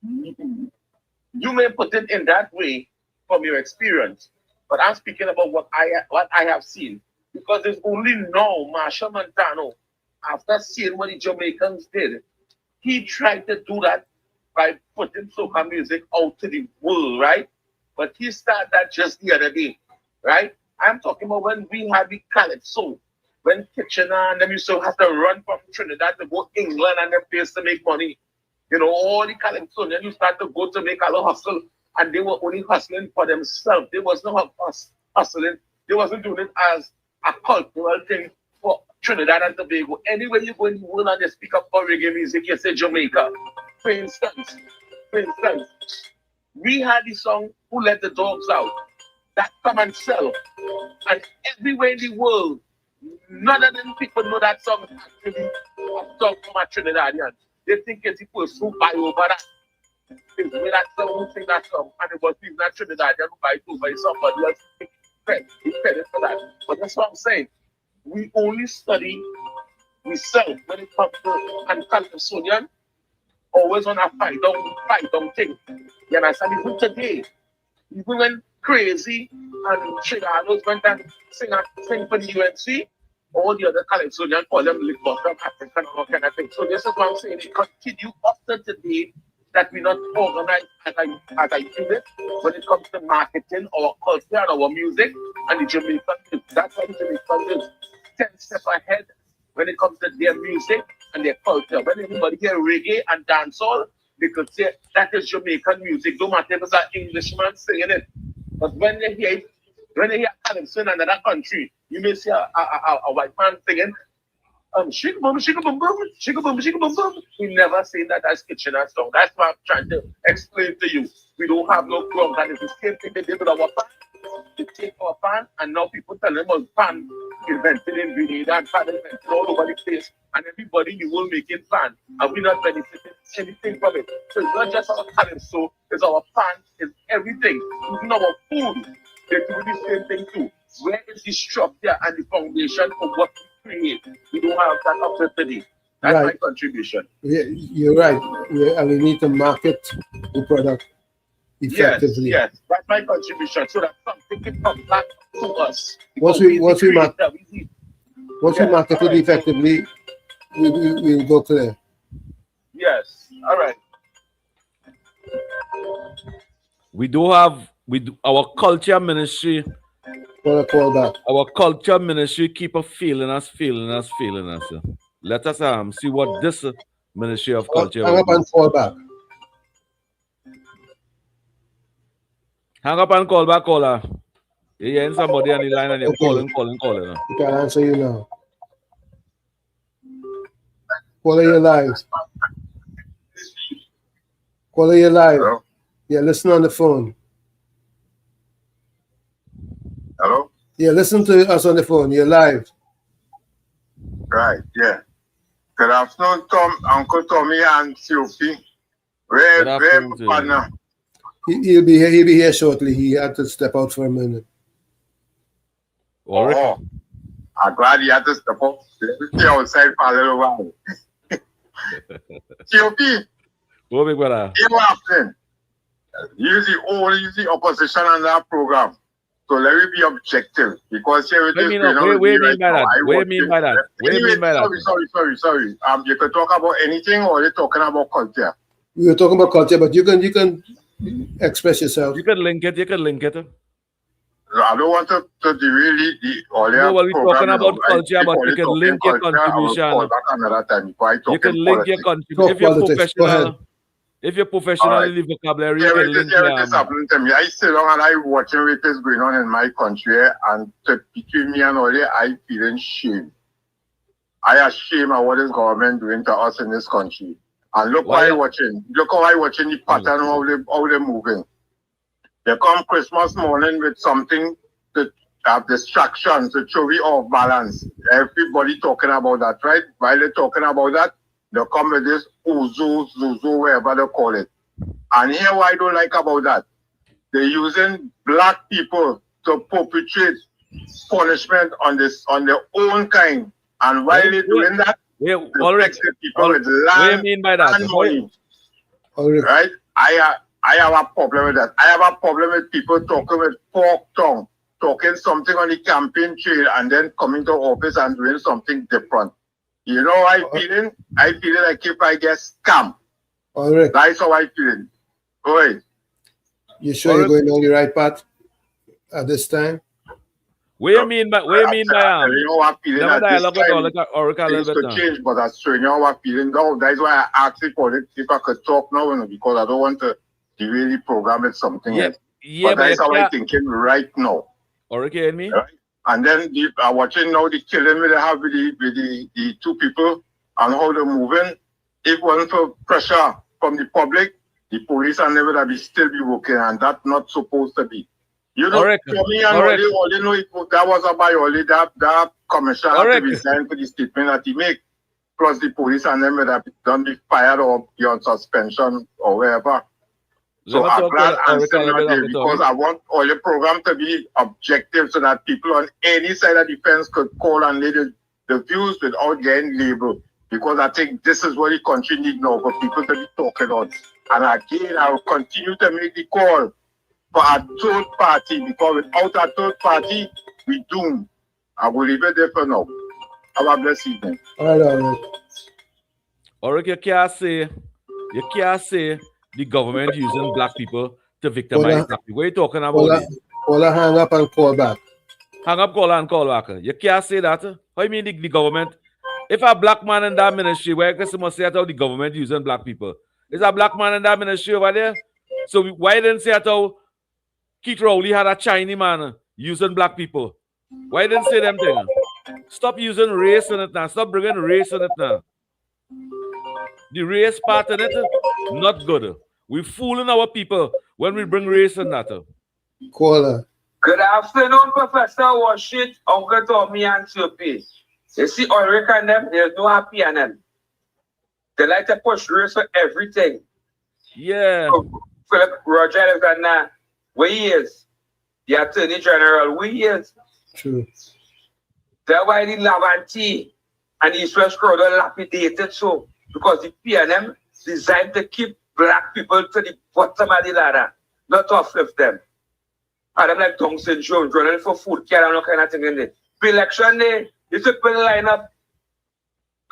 you may put it in that way from your experience, but I'm speaking about what I have seen, because it's only now Marshall Montano, after seeing what the Jamaicans did, he tried to do that by putting soca music out to the world, right? But he started that just the other day, right? I'm talking about when we had the Calypso, when Kitchener and them used to have to run from Trinidad to go England and them place to make money. You know, all the Calypso, and then you start to go to make a little hustle, and they were only hustling for themselves. They was not hustling. They wasn't doing it as a cultural thing for Trinidad and Tobago. Anywhere you go in the world and they speak up for reggae music, you say Jamaica. For instance, we had the song Who Let the Dogs Out, that come and sell. And everywhere in the world, none of them people know that song is actually a song from a Trinidadian. They think it's people who buy over that. It's where that song, who sing that song, and it was not Trinidadian who buy it over, it's somebody else. He credit for that. But that's what I'm saying. We only study ourselves when it comes to and Calypsonian, always on a fight down thing. You understand? Even today, even when Crazy and Chiganos went and sing for the UNC, all the other Calypsonian call them lick bottom African or kind of thing. So this is what I'm saying. It continue after today that we're not organized as a unit when it comes to marketing our culture and our music and the Jamaican. That's why the Jamaicans is 10 steps ahead when it comes to their music and their culture. When everybody hear reggae and dancehall, they could say that is Jamaican music. No matter if it's an Englishman singing it. But when they hear Calypso in another country, you may see a white man singing shake boom, shake boom boom, shake boom, shake boom boom. We never say that as Kitchener song. That's what I'm trying to explain to you. We don't have no ground, and it's the same thing they did with our pan. They take our pan, and now people tell them about pan invented in Grenada and pan invented all over the place, and everybody in the world making pan, and we're not benefiting anything from it. So it's not just our Calypso, it's our pan, it's everything. Even our food, they do the same thing too. Where is the structure and the foundation for what we create? We don't have that up today. That's my contribution. Yeah, you're right. And we need to market the product effectively. Yes, that's my contribution, so that something can come back to us. Once we market it effectively, we'll go clear. Yes, all right. We do have our culture ministry. Our culture ministry keep a feeling us. Let us see what this ministry of culture. Hang up and call back. Hang up and call back, caller. You're hearing somebody on the line and you're calling. You can answer you now. Caller, you're live. Caller, you're live. Hello? Yeah, listen on the phone. Hello? Yeah, listen to us on the phone. You're live. Right, yeah. Good afternoon, Uncle Tommy and COP. Where partner? He'll be here shortly. He had to step out for a minute. Oh, I'm glad he had to step out. Stay outside for a little while. COP. What big brother? What happened? Use the opposition on that program. So let me be objective because everything is going on. What do you mean by that? Sorry. You can talk about anything, or you're talking about culture. We were talking about culture, but you can express yourself. You can link it. I don't want to derail the audio. No, we're talking about culture, but you can link your contribution. You can link your contribution. If you're professional in the vocabulary, you can link it. Happening to me. I sit down and I watching what is going on in my country, and between me and Ole, I feeling shame. I ashamed of what this government doing to us in this country. And look how I watching the pattern of how they're moving. They come Christmas morning with something to have distractions to show we off balance. Everybody talking about that, right? While they're talking about that, They come with this Uzu, Zuzu, whatever they call it. And here what I don't like about that. They're using black people to perpetrate punishment on their own kind. And while they're doing that, they protect the people with land what do you mean by that? and money. Right? I have a problem with that. I have a problem with people talking with fork tongue, talking something on the campaign trail and then coming to office and doing something different. You know how I feeling? I feeling like if I get scammed. That's how I feeling. Go ahead. You sure you're going on the right path at this time? What do you mean by you know what feeling at this time things could change, but that's true. You know what feeling now. That's why I asked you for it if I could talk now, because I don't want to derail the program with something else. But that's how I'm thinking right now. Okay, me. Right? And then watching now the killing they have with the two people and how they're moving. If it wasn't for pressure from the public, the police and them would still be working, and that's not supposed to be. You know, for me and only know if that was about only that commissioner had to resign for the statement that he make. Plus the police and them would have done the fired or be on suspension or wherever. So I'm glad answer there because I want all the program to be objective so that people on any side of the fence could call and lay the views without getting labeled. Because I think this is what the country needs now for people to be talking on. And again, I will continue to make the call for a third party because without a third party, we doomed. I will leave it there for now. Have a blessed evening. All right. Or you can't say the government using black people to victimize black people. What are you talking about? Hang up and call back. Hang up, call and call back. You can't say that. How you mean the government? If a black man in that ministry, where can someone say how the government using black people? Is a black man in that ministry over there? So why didn't say how Keith Rowley had a Chinese man using black people? Why didn't say them things? Stop using race in it now. Stop bringing race in it now. The race part in it, not good. We're fooling our people when we bring race in that. Caller. Good afternoon, Professor Washit, Uncle Tommy and Sophie. You see, Ulrich and them, there's no happy in them. They like to push race for everything. Yeah. So, Philip Roger Alexander, where he is? The Attorney General, where he is? True. That's why the Lavanti and the East-West crowd are lapidated so. Because the PNM designed to keep black people to the bottom of the ladder, not to uplift them. And them like Tungsten Jones running for food, care and all kind of thing in there. Pre-election day, you took the line up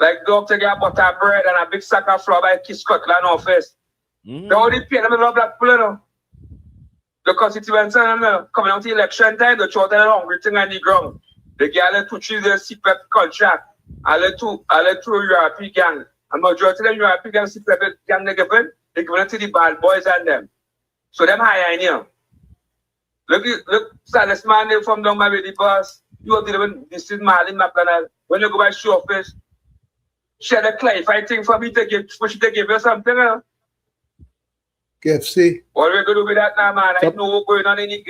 like dog to get a butter bread and a big sack of flour by Kiss Scotland office. The only PNM is not black people, you know. The constituency coming out to election time, the children are hungry thing on the ground. They get a 2-3 days CPEP contract, a little European gang. And majority of them European gang CPEP gang they give it to the bad boys and them. So them higher in here. Look, Salis man from down by the bus. You have to this is Marlin McDonald. When you go by show office, share the clarify thing for me to give you something. KFC. What we going to do with that now, man? I know what's going on in the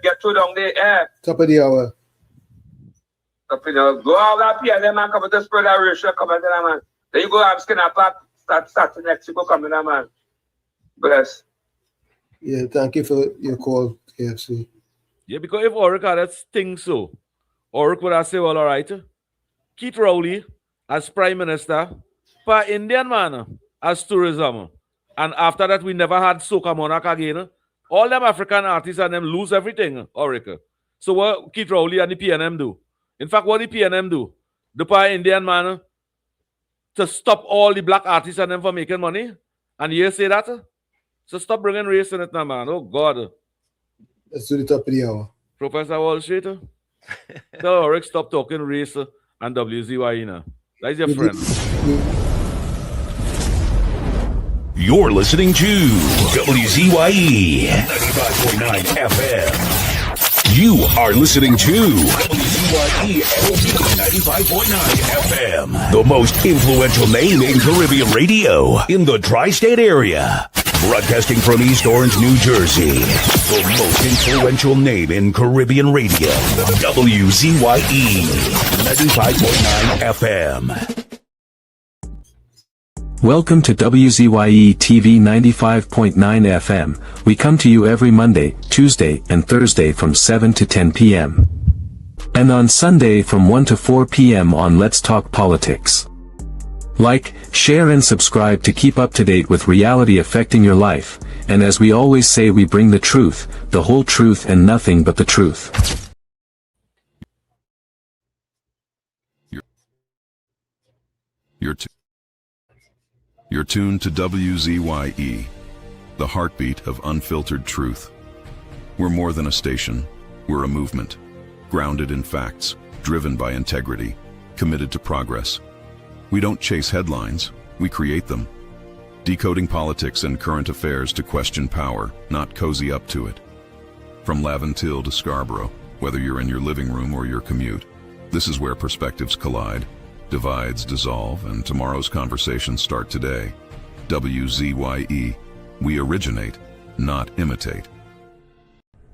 get too down there. Top of the hour. Top of the hour. Go out that here, then man come to spread that ratio, come in there, man. Then you go have skin up, start next, you go come in there, man. Bless. Yeah, thank you for your call, KFC. Yeah, because if Oric had that thing so, Oric would have said, well, all right, Keith Rowley as Prime Minister, for Indian man as tourism. And after that, we never had Soca Monarch again. All them African artists and them lose everything, Oric. So what Keith Rowley and the PNM do? In fact, what the PNM do? The poor Indian man to stop all the black artists and them from making money? And you say that? So stop bringing race in it now, man. Oh, God. Let's do the top of the hour. Professor Wall Street, tell Oric stop talking race and WZYE now. That's your friend. You're listening to WZYE 95.9 FM. You are listening to WZYE 95.9 FM, the most influential name in Caribbean radio in the tri-state area. Broadcasting from East Orange, New Jersey, the most influential name in Caribbean radio, WZYE 95.9 FM. Welcome to WZYE TV 95.9 FM. We come to you every Monday, Tuesday, and Thursday from 7 to 10 p.m. And on Sunday from 1 to 4 p.m. on Let's Talk Politics. Like, share and subscribe to keep up to date with reality affecting your life, and as we always say, we bring the truth, the whole truth and nothing but the truth. You're tuned to WZYE, the heartbeat of unfiltered truth. We're more than a station, we're a movement, grounded in facts, driven by integrity, committed to progress. We don't chase headlines, we create them. Decoding politics and current affairs to question power, not cozy up to it. From Laventille to Scarborough, whether you're in your living room or your commute, this is where perspectives collide, divides dissolve, and tomorrow's conversations start today. WZYE, we originate, not imitate.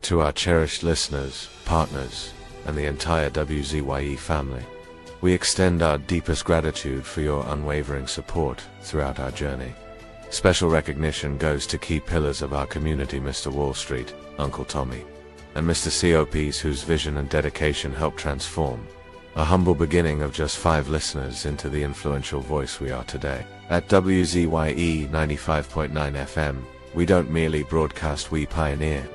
To our cherished listeners, partners, and the entire WZYE family, we extend our deepest gratitude for your unwavering support throughout our journey. Special recognition goes to key pillars of our community, Mr. Wall Street, Uncle Tommy, and Mr. COPs whose vision and dedication helped transform a humble beginning of just 5 listeners into the influential voice we are today. At WZYE 95.9 FM, we don't merely broadcast, we pioneer.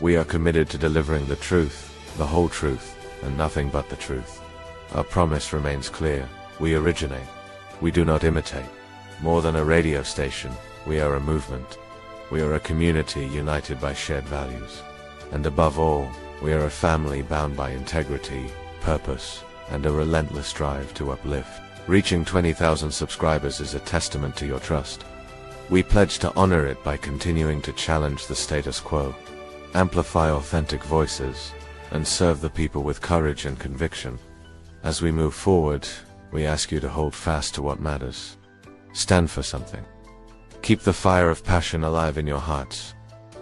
We are committed to delivering the truth, the whole truth, and nothing but the truth. Our promise remains clear. We originate. We do not imitate. More than a radio station, we are a movement. We are a community united by shared values. And above all, we are a family bound by integrity, purpose, and a relentless drive to uplift. Reaching 20,000 subscribers is a testament to your trust. We pledge to honor it by continuing to challenge the status quo, amplify authentic voices, and serve the people with courage and conviction. As we move forward, we ask you to hold fast to what matters. Stand for something. Keep the fire of passion alive in your hearts.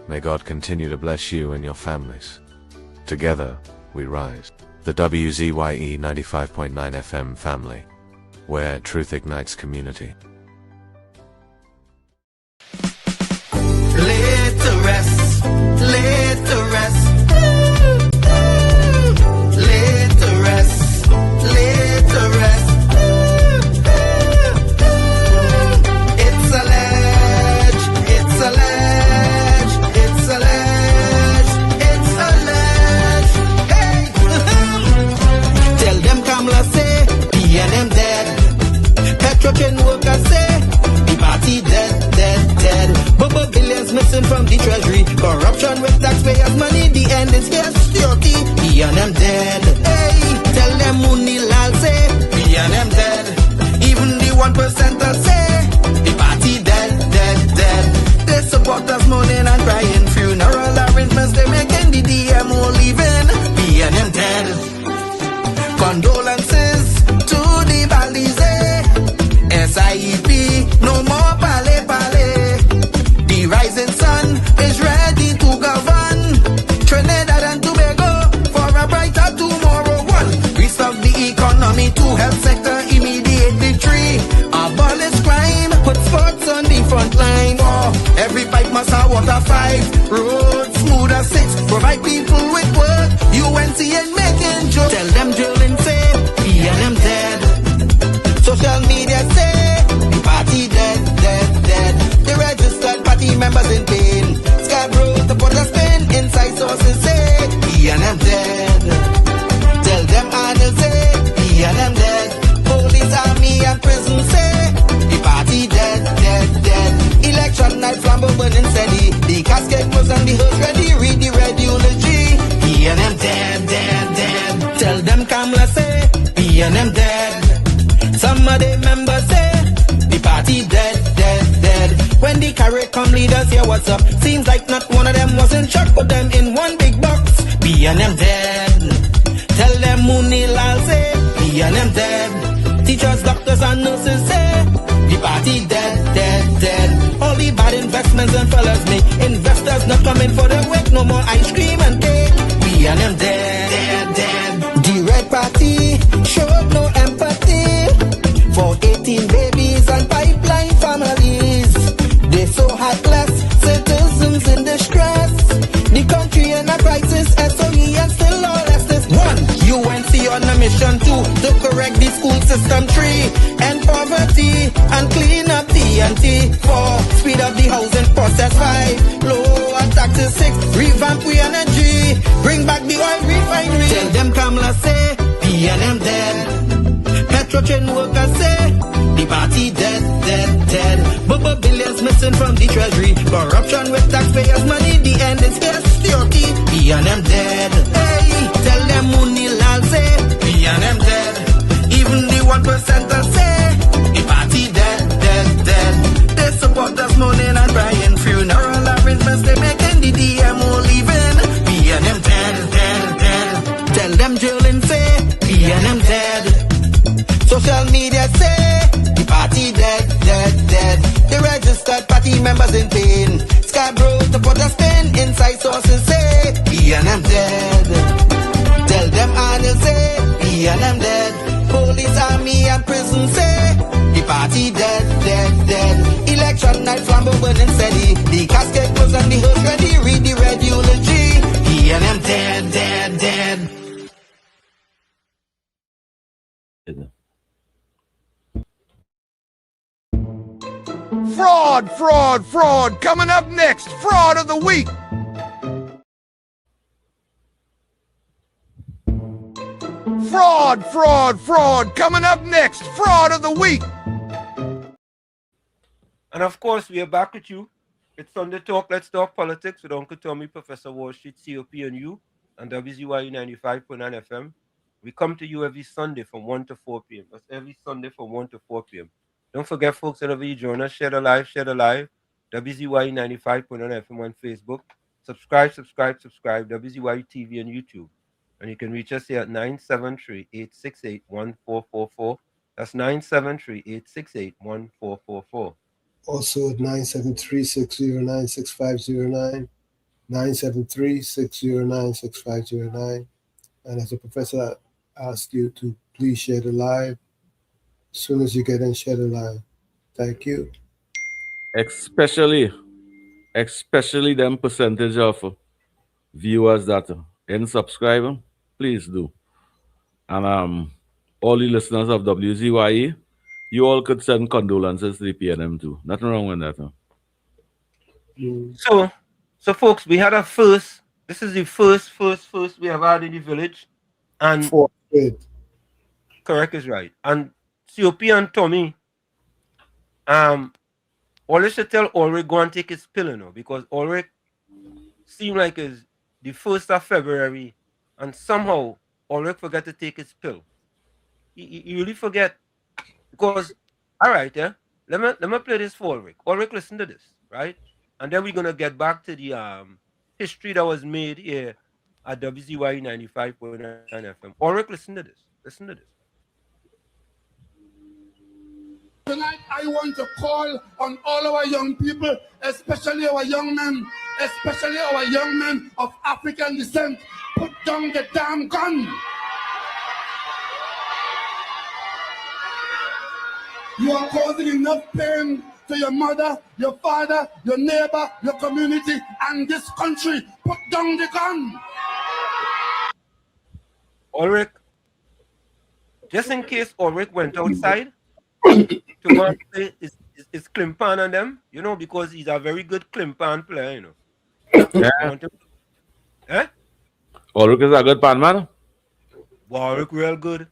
May God continue to bless you and your families. Together, we rise. The WZYE 95.9 FM family, where truth ignites community. Laid to rest, laid to rest, laid to rest, laid to rest. It's alleged, it's alleged, it's alleged, it's alleged. Hey, tell them Kamala say, PNM dead. Petrocan workers say, the party dead, dead, dead. Bubble billions missing from the treasury. Corruption with taxpayers' money, the end is here, security. PNM dead. Hey, tell them Munilal say, PNM dead. Even the 1% say, the party dead, dead, dead. They support us mourning and crying. Funeral arrangements they making, the DMO leaving. PNM dead. Condolences to the Balize. SIEP, no more pale pale. The rising sun is ready to govern Trinidad and Tobago for a brighter tomorrow. 1. Restart the economy, 2. Health sector, immediate victory. Abolish crime, put sports on the front line. 4. Every pipe must have water. 5. Roads smooth as 6. Provide people with work. UNC and making jokes. Tell them drilling say, PNM dead. Social media say, the party dead, dead, dead. The registered party members in pain. Scarborough, the Porter Spain, inside sources say, PNM dead. Tell them Arnold say, PNM dead. Police, army and prison say, the party dead, dead, dead. Election night, flambeau burning steady. The casket was on the hearse ready. Read the red eulogy. PNM dead, dead, dead. Tell them Kamala say, PNM dead. Some of the members say, the party dead, dead, dead. When the carrot come leaders hear what's up. Seems like not one of them was in shock. Put them in one big box. PNM dead. Tell them Munilal say, PNM dead. Teachers, doctors and nurses say, the party dead, dead, dead. All the bad investments and fellas make. Investors not coming for the work. No more ice cream and cake. PNM dead, dead, dead. The red party showed no empathy for 18 babies and pipeline correct the school system 3, end poverty, and clean up TNT 4, speed up the housing process 5, lower taxes 6, revamp we energy, bring back the oil refinery. Tell them Kamala say, PNM dead. Petro train workers say, the party dead, dead, dead. But billions missing from the treasury. Corruption with taxpayers' money, the end is here, security. PNM dead. Hey, tell them Munilal say, PNM dead. Even the 1%ers say, the party dead, dead, dead. They support us mourning and crying. Funeral arrangements they making, the DMO leaving. PNM dead, dead, dead. Tell them drilling say, PNM dead. Social media say, the party dead, dead, dead. The registered party members in pain. Scarborough to put a spin, inside sources say, PNM dead. Tell them Arnold say, PNM dead. Police, army and prison say, the party dead, dead, dead. Election night, flambeau burning steady. The casket closed and the hearse ready. Read the red eulogy. PNM dead, dead, dead. Fraud, fraud, fraud. Coming up next, fraud of the week. Fraud, fraud, fraud. Coming up next, fraud of the week. And of course, we are back with you. It's Sunday Talk, Let's Talk Politics with Uncle Tommy, Professor Wall Street, COP and you, and WZYE 95.9 FM. We come to you every Sunday from 1 to 4 p.m. That's every Sunday from 1 to 4 p.m. Don't forget, folks, whenever you join us, share the live, WZYE 95.9 FM on Facebook. Subscribe, WZYE TV on YouTube. And you can reach us here at 973-868-1444. That's 973-868-1444. Also at 973-609-6509, 973-609-6509. And as the professor asked you to please share the live, as soon as you get in, share the live. Thank you. Especially them percentage of viewers that ain't subscribing, please do. And all the listeners of WZYE, you all could send condolences to the PNM too. Nothing wrong with that. Huh? So folks, we had a first. This is the first we have had in the village. And correct is right. And COP and Tommy, always should tell Ulrich go and take his pill, you know, because Ulrich seemed like it's the 1st of February, and somehow Ulrich forgot to take his pill. He really forget. Because, all right, yeah, let me play this for Ulrich. Ulrich, listen to this, right? And then we're gonna get back to the history that was made here at WZYE 95.9 FM. Ulrich, listen to this. Listen to this. Tonight, I want to call on all our young people, especially our young men of African descent. Put down the damn gun. You are causing enough pain to your mother, your father, your neighbor, your community, and this country. Put down the gun. Ulrich, just in case Ulrich went outside to go and play his Klimpan on them, you know, because he's a very good Klimpan player, you know. Yeah. Ulrich is a good pan man. Ulrich real good.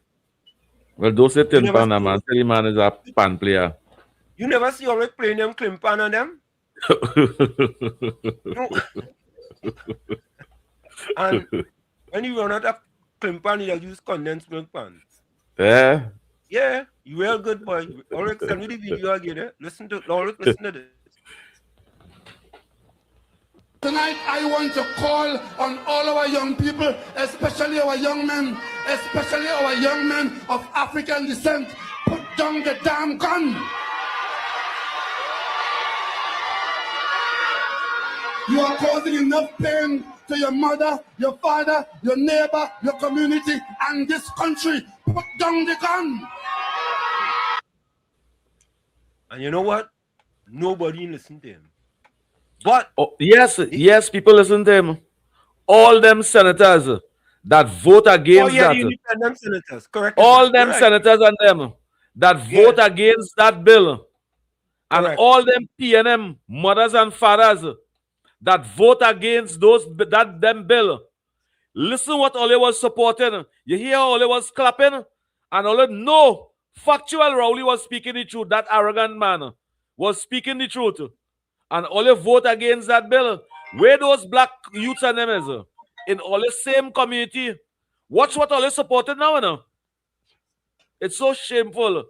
Well, don't say tin pan, man. Tell man is a pan player. You never see Ulrich playing them Klimpan on them? And when you run out of Klimpan, you use condensed milk pan. Yeah. Yeah, you real good boy. Ulrich, send me the video again. Eh? Listen to Ulrich, listen to this. Tonight, I want to call on all our young people, especially our young men of African descent. Put down the damn gun. You are causing enough pain to your mother, your father, your neighbor, your community, and this country. Put down the gun. And you know what? Nobody listened to him. But yes, people listen to him. All them senators, that vote against the that. independent senators, correct? All them senators and them that vote against that bill. And all them PNM mothers and fathers that vote against them bill. Listen what Ole was supporting. You hear Ole was clapping? And Ole, no, factual Rowley was speaking the truth. That arrogant man was speaking the truth. And Ole vote against that bill. Where those black youths and them is? In Ole's same community. Watch what Ole supported now, you know? It's so shameful.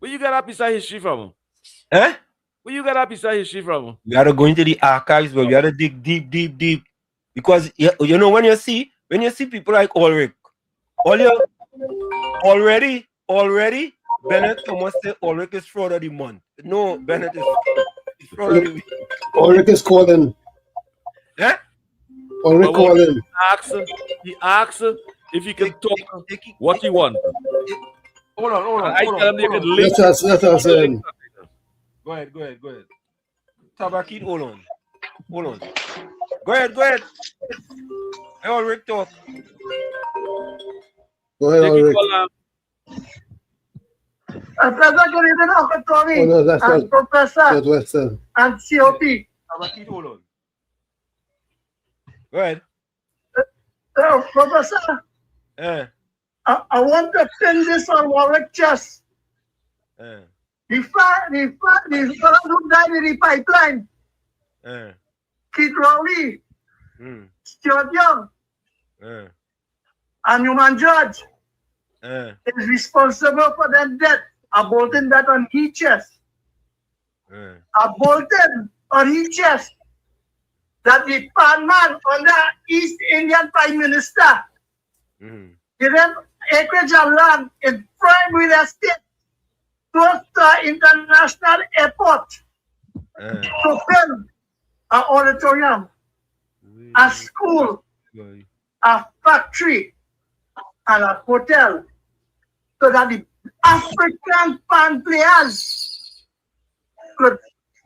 Where you get that piece of history from? Eh? Where you get that piece of history from? We gotta go into the archives, but we gotta dig deep. Because you know when you see people like Ulrich, already Bennett Thomas say Ulrich is fraud of the month. No, Bennett is fraud of the week. Ulrich is calling. Yeah? Ulrich calling. He asks if he can talk what he wants. Hold on. I tell him they can link. Let us Go ahead. Tabakit, hold on. Go ahead. Hey, Ulrich, talk. Go ahead, Ulrich. Professor, good evening, Uncle Tommy. Oh, no, that's and not Professor Western. and COP. Tabakit, hold on. Go ahead. Professor, I want to pin this on Warwick chest. The fellow who died in the pipeline, Keith Rowley, Stuart Young, and Newman George is responsible for that death. I bolted that on his chest. I bolted on his chest that the pan man under East Indian Prime Minister give them acreage of land in prime real estate close to international airport to build an auditorium, a school, a factory, and a hotel, so that the African pan players could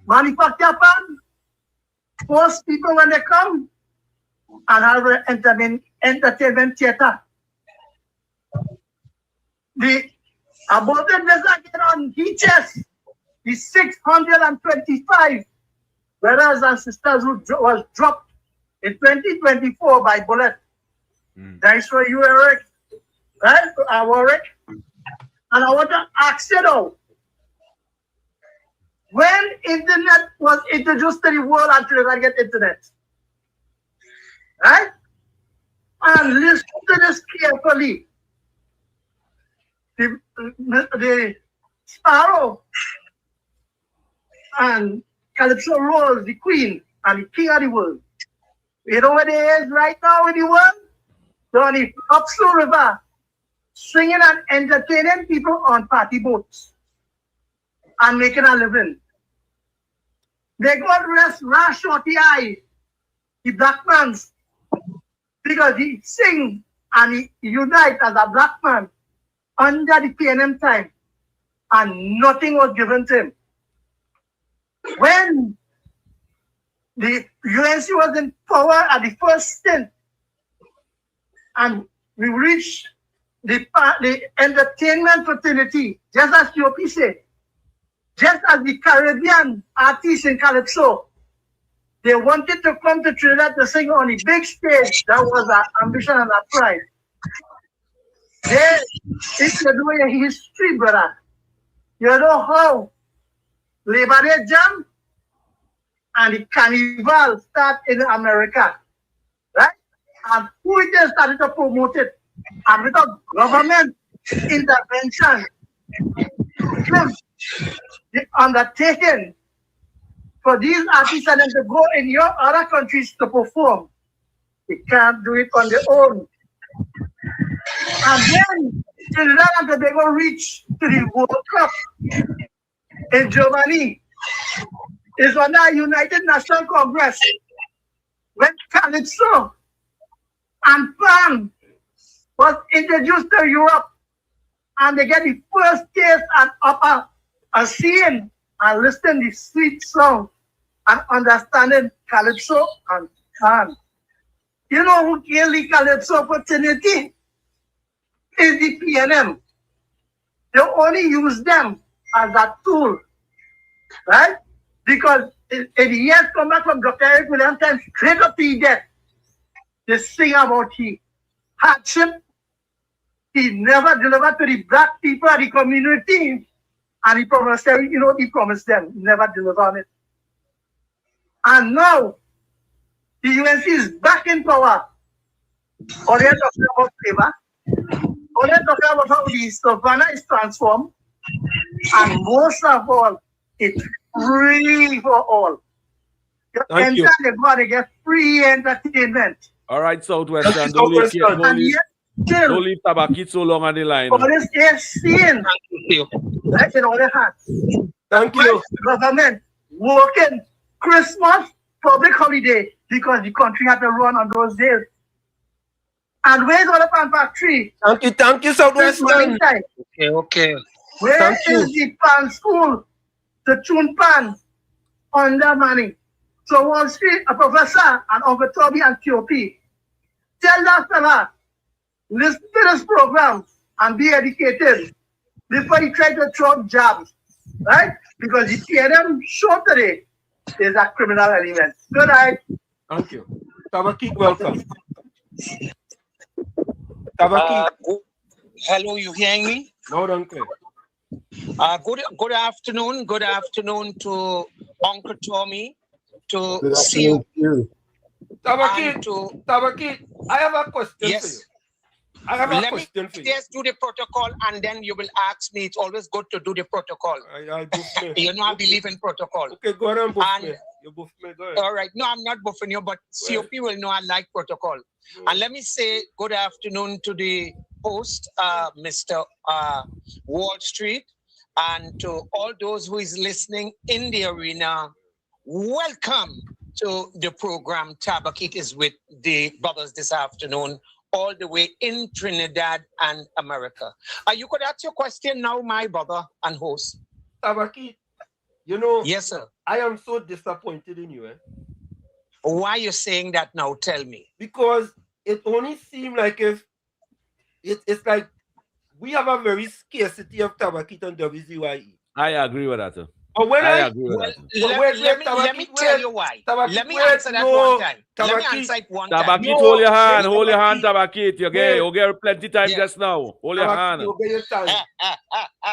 manufacture pan, host people when they come, and have an entertainment theater. I bolted this again on HS, the 625 brothers and sisters who was dropped in 2024 by bullet. Thanks for you, Eric. Right? Warwick. And I want to ask you though, when internet was introduced to the world and children get internet, right? And listen to this carefully. The Sparrow and Calypso Rose, the queen and the king of the world. You know where they is right now in the world? Down the Upslow River, singing and entertaining people on party boats and making a living. They got rest Rash Shorty Eye, the black man's, because he sing and he unite as a black man under the PNM time, and nothing was given to him. When the UNC was in power at the first stint, and we reached the entertainment fraternity, just as UOP said, just as the Caribbean artists in Calypso, they wanted to come to Trinidad to sing on the big stage. That was our ambition and our pride. If you're doing a history, brother, you know how Labor Day Jam and the Carnival start in America, right? And who it is started to promote it? And without government intervention, the undertaking for these artists and them to go in your other countries to perform, they can't do it on their own. And then Trinidad and Tobago reach to the World Cup in Germany. It's on the United Nations Congress when Calypso and Pan was introduced to Europe, and they get the first taste and upper seeing and listening the sweet song and understanding Calypso and Pan. You know who gave the Calypso opportunity? Is the PNM. They only use them as a tool, right? Because in the years come back from Dr. Eric Williams time straight up to his death, they sing about his hardship. He never delivered to the black people of the community. And he promised them, he promised them, never deliver on it. And now, the UNC is back in power. All they're talking about favor. All they're talking about how the savannah is transformed. And most of all, it's free for all. Thank you. They go and get free entertainment. All right, Southwestern, don't leave Tabakit so long on the line. All this is seen. That's in all their hands. Thank you. Government working Christmas, public holiday, because the country had to run on those days. And where's all the pan factory? Thank you, Southwestern. Okay. Where is the pan school? The tune pan under money. So Wall Street, a professor, and Uncle Toby and TOP. Tell that fella, listen to this program and be educated before you try to throw jobs, right? Because the PNM show today is a criminal element. Good night. Thank you. Tabakit, welcome. Tabakit. Hello, you hearing me? No, don't clear. Good afternoon. Good afternoon to Uncle Tommy, to Good see you. afternoon. Tabakit, I have a question for you. I have a question for you. Let's do the protocol and then you will ask me. It's always good to do the protocol. I I believe in protocol. Okay, go ahead and buff me. You buff me, go ahead. All right. No, I'm not buffing you, but COP will know I like protocol. And let me say good afternoon to the host, Mr. Wall Street, and to all those who is listening in the arena. Welcome to the program. Tabakit is with the brothers this afternoon, all the way in Trinidad and America. You could ask your question now, my brother and host. Tabakit, yes, sir. I am so disappointed in you. Why are you saying that now? Tell me. Because it only seems like if it's like we have a very scarcity of Tabakit on WZYE. I agree with that, sir. When I agree with that. Let me tell you why. Let me answer that one time. Let me answer it one time. Tabakit, hold your hand, Tabakit. You get plenty time just now. Hold your hand.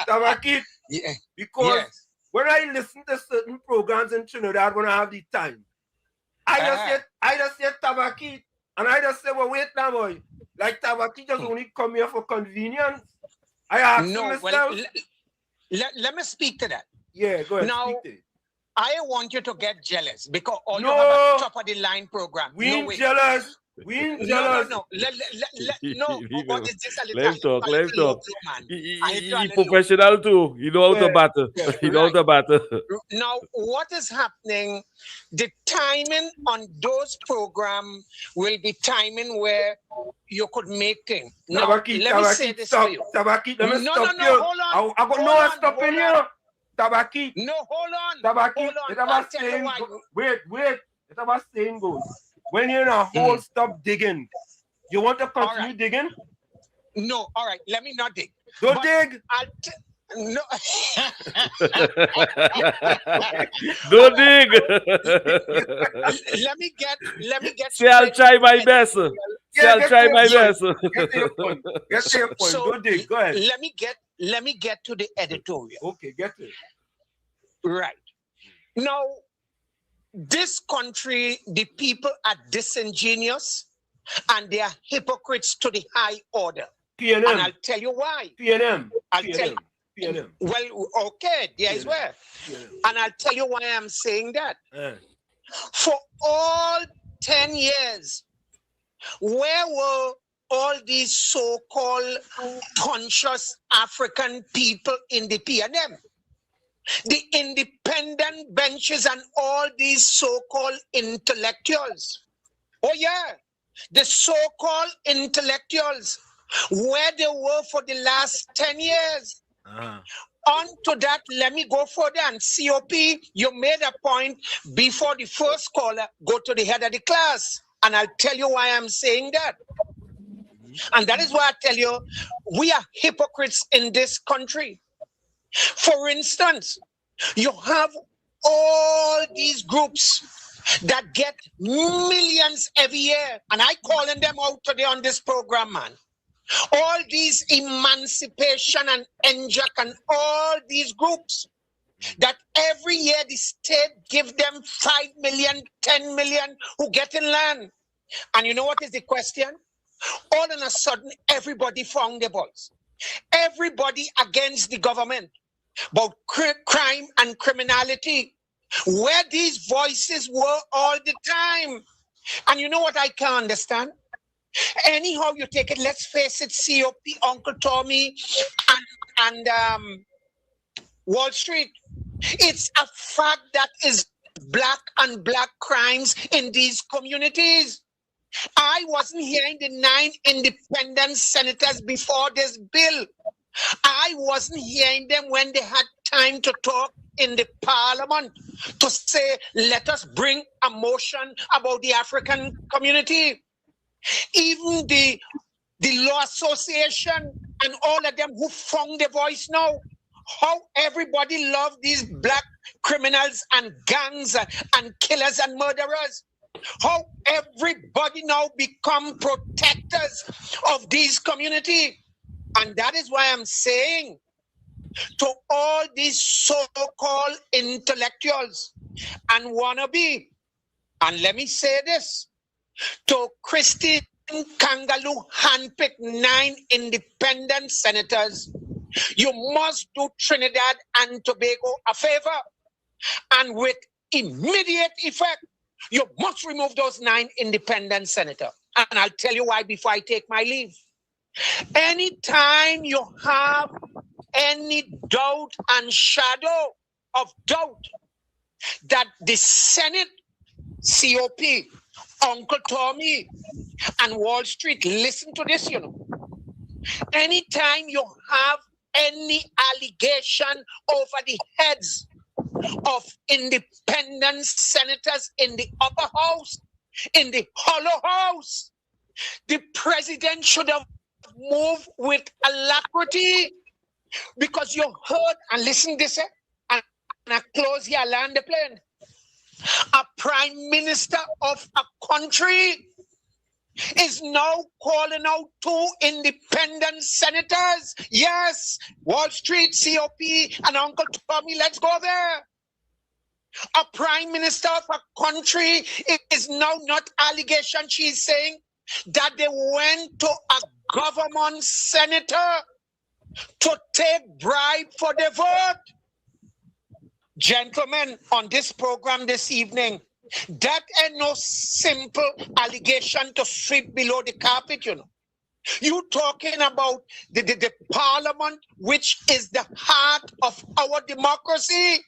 Tabakit, because when I listen to certain programs in Trinidad when I have the time, I just say Tabakit, and I just say, well, wait now, boy. Like Tabakit just only come here for convenience. I ask myself. Let me speak to that. Yeah, go ahead. Now, I want you to get jealous because all you have a top of the line program. We ain't jealous. We ain't jealous. No. What is this a little? Let's talk. He's professional too. You know how to battle. You know how to battle. Now, what is happening? The timing on those programs will be timing where you could make things. Now, let me say this for you. Tabakit, let me stop you. Hold on. I got no stopping you. Tabakit. No, hold on. Tabakit. It about saying, wait. It about saying goes. When you're in a hole, stop digging. You want to continue digging? No, all right. Let me not dig. Don't dig. No. Don't dig. Let me get. See, I'll try my best. I'll try my best. Get to your point. So, don't dig. Go ahead. Let me get to the editorial. Okay, get it. Right. Now, this country, the people are disingenuous and they are hypocrites to the high order. PNM. And I'll tell you why. PNM. PNM. Well, okay, there is where. And I'll tell you why I'm saying that. For all 10 years, where were all these so-called conscious African people in the PNM? The independent benches and all these so-called intellectuals. Oh yeah, the so-called intellectuals, where they were for the last 10 years. On to that, let me go further. And COP, you made a point before the first caller, go to the head of the class. And I'll tell you why I'm saying that. And that is why I tell you, we are hypocrites in this country. For instance, you have all these groups that get millions every year, and I calling them out today on this program, man. All these emancipation and NJAC and all these groups that every year the state give them 5 million, 10 million who get in land. And you know what is the question? All of a sudden, everybody found their voice. Everybody against the government about crime and criminality, where these voices were all the time. And you know what I can't understand? Anyhow you take it, let's face it, COP, Uncle Tommy, and Wall Street. It's a fact that is black on black crimes in these communities. I wasn't hearing the 9 independent senators before this bill. I wasn't hearing them when they had time to talk in the parliament to say, let us bring a motion about the African community. Even the Law Association and all of them who found their voice now, how everybody loved these black criminals and gangs and killers and murderers. How everybody now become protectors of these communities. And that is why I'm saying to all these so-called intellectuals and wannabe, and let me say this, to Christine Kangaloo handpicked 9 independent senators, you must do Trinidad and Tobago a favor, and with immediate effect, you must remove those 9 independent senators. And I'll tell you why before I take my leave. Anytime you have any doubt and shadow of doubt that the Senate, COP, Uncle Tommy, and Wall Street, listen to this, you know. Anytime you have any allegation over the heads of independent senators in the upper house, in the hollow house, the president should have moved with alacrity, because you heard, and listen this, and I close here, land the plane. A prime minister of a country is now calling out 2 independent senators. Yes, Wall Street, COP, and Uncle Tommy, let's go there. A prime minister of a country is now not allegation. She's saying that they went to a government senator to take bribe for the vote. Gentlemen, on this program this evening, that ain't no simple allegation to sweep below the carpet, you know. You talking about the parliament, which is the heart of our democracy,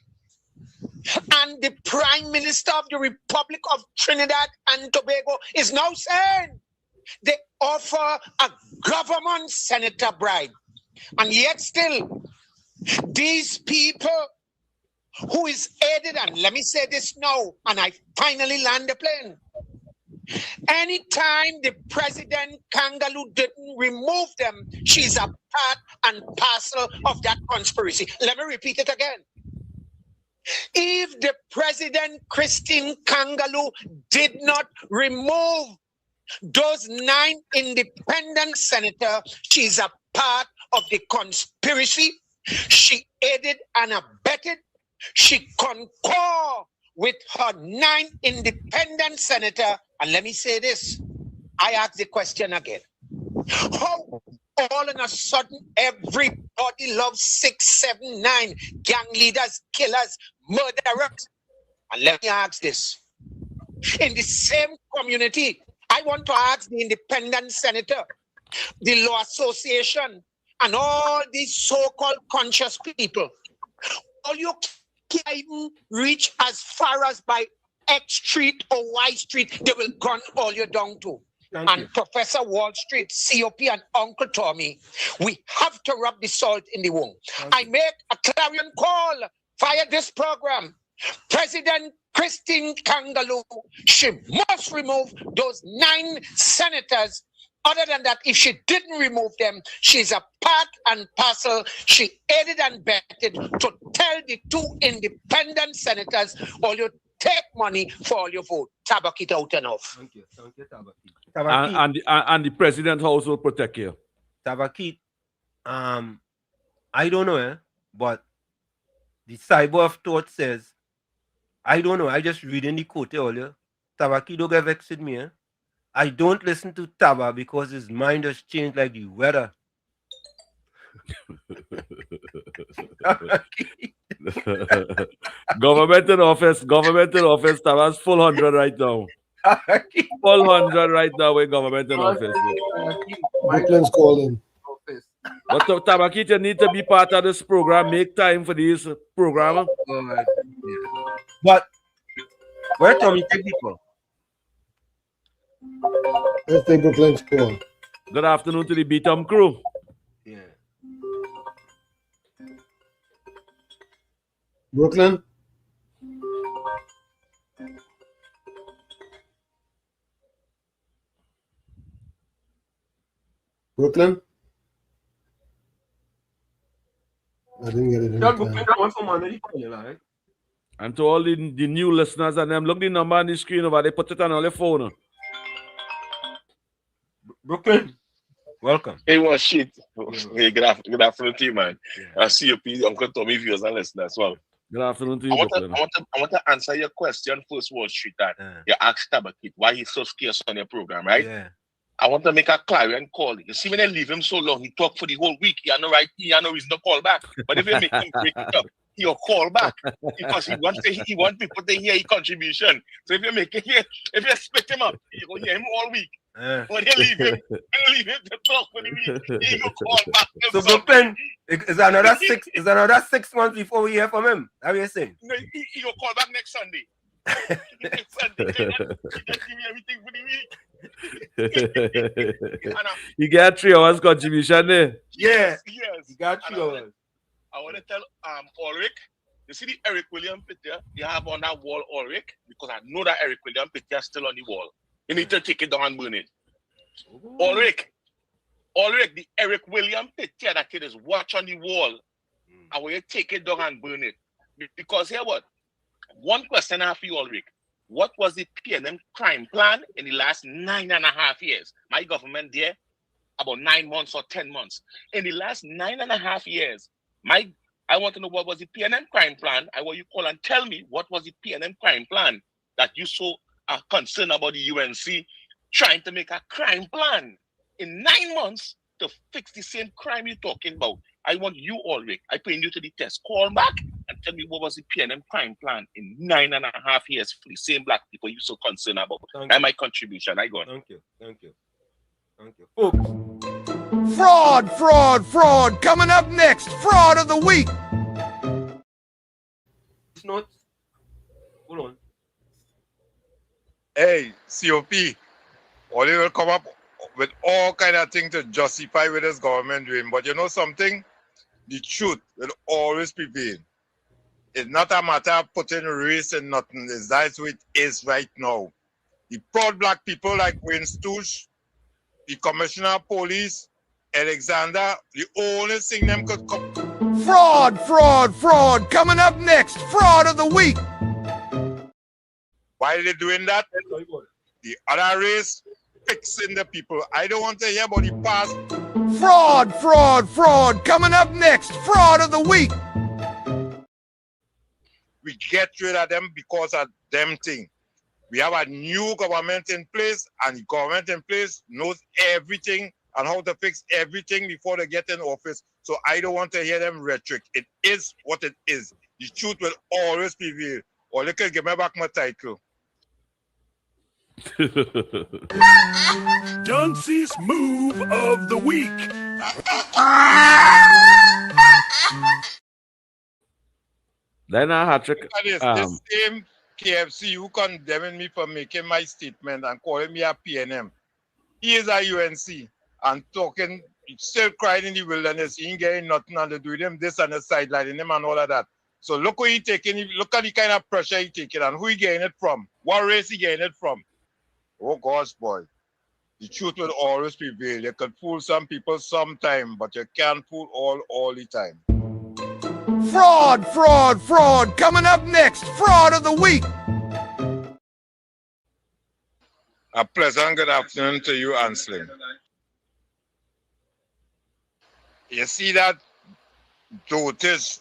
and the Prime Minister of the Republic of Trinidad and Tobago is now saying they offer a government senator bribe. And yet still, these people who is aided, and let me say this now, and I finally land the plane. Anytime the President Kangaloo didn't remove them, she's a part and parcel of that conspiracy. Let me repeat it again. If the President Christine Kangaloo did not remove those 9 independent senators, she's a part of the conspiracy. She aided and abetted. She concurred with her 9 independent senators. And let me say this. I ask the question again. How all of a sudden everybody loves 6, 7, 9 gang leaders, killers, murderers? And let me ask this. In the same community, I want to ask the independent senator, the Law Association, and all these so-called conscious people, all you can't even reach as far as by X Street or Y Street, they will gun all you down to. Thank and you. Professor Wall Street, COP, and Uncle Tommy, we have to rub the salt in the wound. I make a clarion call via this program President Christine Kangaloo, she must remove those 9 senators. Other than that, if she didn't remove them, she's a part and parcel. She aided and abetted to tell the 2 independent senators, all you take money for all your vote. Tabak it out enough. Thank you, Tabakit. And the president house will protect you. Tabakit, I don't know, but the cyber of thought says, I don't know, I just reading the quote earlier. Tabakit don't get vexed with me, I don't listen to Taba because his mind has changed like the weather. Government in office, Taba's full 100 right now. Full 100 right now with government in office. Brooklyn's calling. But Tabakit, you need to be part of this program. Make time for this program. But where Tommy take people? Let's take Brooklyn's call. Good afternoon to the BTOM crew. Yeah. Brooklyn? Brooklyn? I didn't get it. And to all the new listeners and them, look the number on the screen over there, put it on your phone. Brooklyn, welcome. Hey, what shit? Hey, good afternoon to you, man. I see you, Uncle Tommy, viewers and listeners as well. Good afternoon to you, I want to answer your question first, Wall Street, that you asked Tabakit why he's so scarce on your program, right? Yeah. I want to make a clarion call. You see, when they leave him so long, he talked for the whole week. He had no reason to call back. But if you make him break it up, he'll call back because he wants people to hear his contribution. So if you split him up, you go hear him all week. When you leave him to talk for the week, he will call back. So Brooklyn, is another 6 months before we hear from him. How are you saying? No, he will call back next Sunday. Next Sunday, he just give me everything for the week. You get 3 hours contribution there. Yes. You got 3 hours. I want to tell Ulrich, you see the Eric William picture you have on that wall, Ulrich, because I know that Eric William picture is still on the wall. You need to take it down and burn it. Ulrich, the Eric William picture that kid is watch on the wall. I want you to take it down and burn it. Because here what? One question I have for you, Ulrich. What was the PNM crime plan in the last 9.5 years? My government there, about 9 months or 10 months. In the last 9.5 years, I want to know what was the PNM crime plan. I want you to call and tell me what was the PNM crime plan that you so are concerned about the UNC trying to make a crime plan in 9 months to fix the same crime you're talking about. I want you, Ulrich, I put you to the test. Call back and tell me what was the PNM crime plan in 9.5 years for the same black people you're so concerned about. That's my contribution. I go on. Thank you. Fraud. Coming up next, fraud of the week. It's not. Hold on. Hey, COP, Oli will come up with all kind of things to justify what this government doing. But you know something? The truth will always prevail. It's not a matter of putting race and nothing. That's what it is right now. The proud black people like Wayne Stoosh, the Commissioner of Police, Alexander, the only thing them could come. Fraud. Coming up next, fraud of the week. Why are they doing that? The other race fixing the people. I don't want to hear about the past. Fraud. Coming up next, fraud of the week. We get rid of them because of them thing. We have a new government in place, and the government in place knows everything and how to fix everything before they get in office. So I don't want to hear them rhetoric. It is what it is. The truth will always prevail. Or they can give me back my title. Dunce's move of the week. Then I had to. This same KFC who condemning me for making my statement and calling me a PNM. He is a UNC and talking, still crying in the wilderness. He ain't getting nothing and they do him this and the sideline him and all of that. So look who he taking. Look at the kind of pressure he taking and who he getting it from. What race he getting it from? Oh gosh, boy. The truth will always prevail. You can fool some people sometime, but you can't fool all the time. Fraud, fraud, fraud. Coming up next, fraud of the week. A pleasant good afternoon to you, Anslin. You see that dotish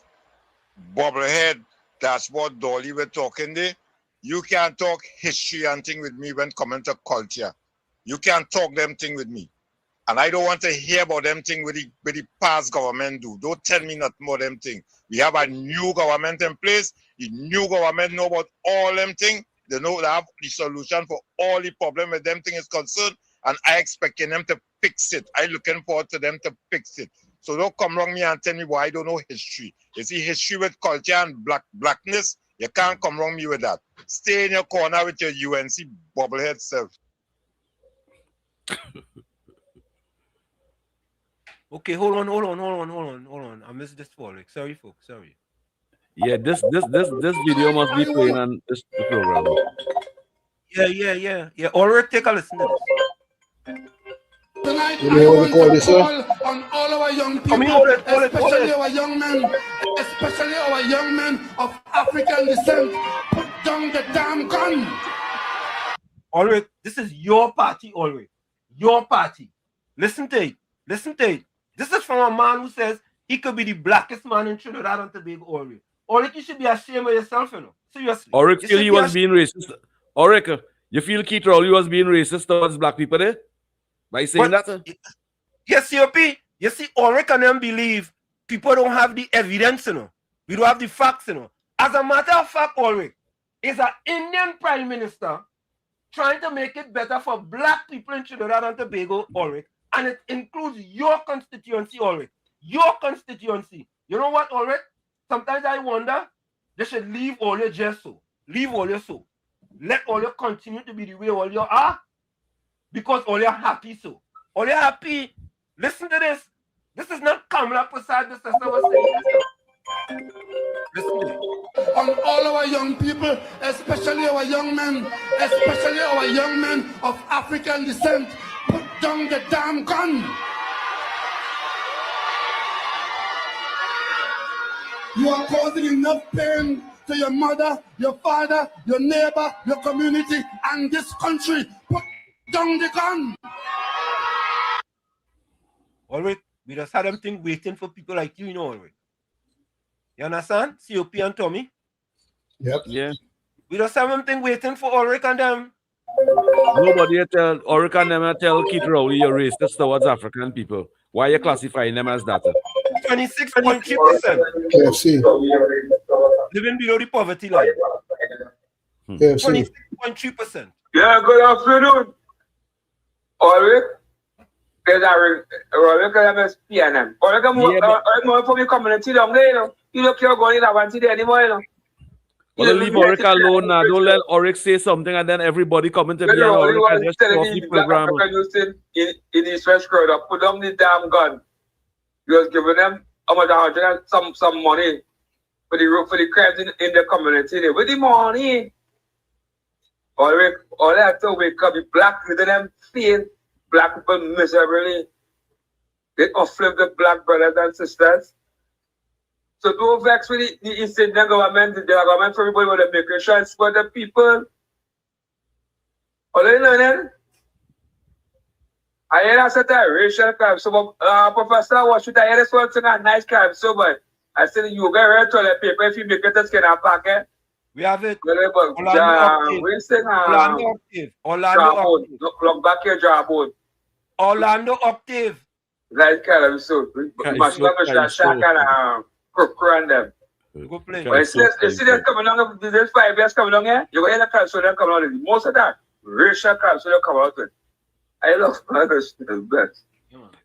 bobblehead dashboard dolly we're talking there? You can't talk history and thing with me when coming to culture. You can't talk them thing with me. And I don't want to hear about them thing with the past government do. Don't tell me nothing about them thing. We have a new government in place. The new government know about all them thing. They know they have the solution for all the problem with them thing is concerned. And I expecting them to fix it. I looking forward to them to fix it. So don't come wrong me and tell me why I don't know history. You see, history with culture and blackness, you can't come wrong me with that. Stay in your corner with your UNC bobblehead self. Okay, hold on. I missed this folks. Sorry, folks. Sorry. Yeah, this video must be playing on this program. Yeah. Ulrich, take a listen to this. Tonight, You know what we call this, sir? on all our young people, especially our young men of African descent, put down the damn gun. Ulrich, this is your party, Ulrich. Your party. Listen to it. This is from a man who says he could be the blackest man in Trinidad and Tobago, Ulrich. Ulrich, you should be ashamed of yourself, you know. Seriously. Ulrich feel he was being racist. Ulrich, you feel Keith Rowley was being racist towards black people there? By saying that? Yes, COP. You see, Ulrich and them believe people don't have the evidence, you know. We don't have the facts, you know. As a matter of fact, Ulrich is an Indian Prime Minister trying to make it better for black people in Trinidad and Tobago, Ulrich. And it includes your constituency, Ulrich. Your constituency. You know what, Ulrich? Sometimes I wonder, they should leave all your just so. Leave all your so. Let all you continue to be the way all you are. Because all you're happy so. All you're happy. Listen to this. This is not Kamala Prasad, the sister was saying. Listen to it. On all our young people, especially our young men of African descent, put down the damn gun. You are causing enough pain to your mother, your father, your neighbor, your community, and this country. Put down the gun. Ulrich, we just had them thing waiting for people like you, you know, Ulrich. You understand? COP and Tommy? Yep. Yeah. We just have them thing waiting for Ulrich and them. Nobody tell Ulrich and them tell Keith Rowley you're racist towards African people. Why are you classifying them as that? 26.3%. KFC. Living below the poverty line. KFC. 26.3%. Yeah, good afternoon. Ulrich. There's a Ulrich and PNM. Ulrich more from the community down there, you know. You don't care going in Avanti there anymore, you know. Well, leave Ulrich alone now. Don't let Ulrich say something and then everybody comment to me and Ulrich and just cross the program. In the stretch crowd, put down the damn gun. You was giving them some money for the crimes in the community there. With the money, Ulrich, all they have to wake up, the black with them fail black people miserably. They uplift the black brothers and sisters. So don't vex with the Eastern government, the government for everybody with the migrations for the people. All you learning? I hear that set a racial crime. So Professor, what should I hear this one thing a nice crime? So but I said you get red toilet paper if you make it skin and packet. We have it. Orlando Octave. Look back here, Jawbone. Orlando Octave. Like kind of so. Must have a shot and crook them. Go play. You see them coming on, this 5 years coming on here, you go in the car, so they're coming on. Most of that, racial crime, so they're coming out with. I love others the best.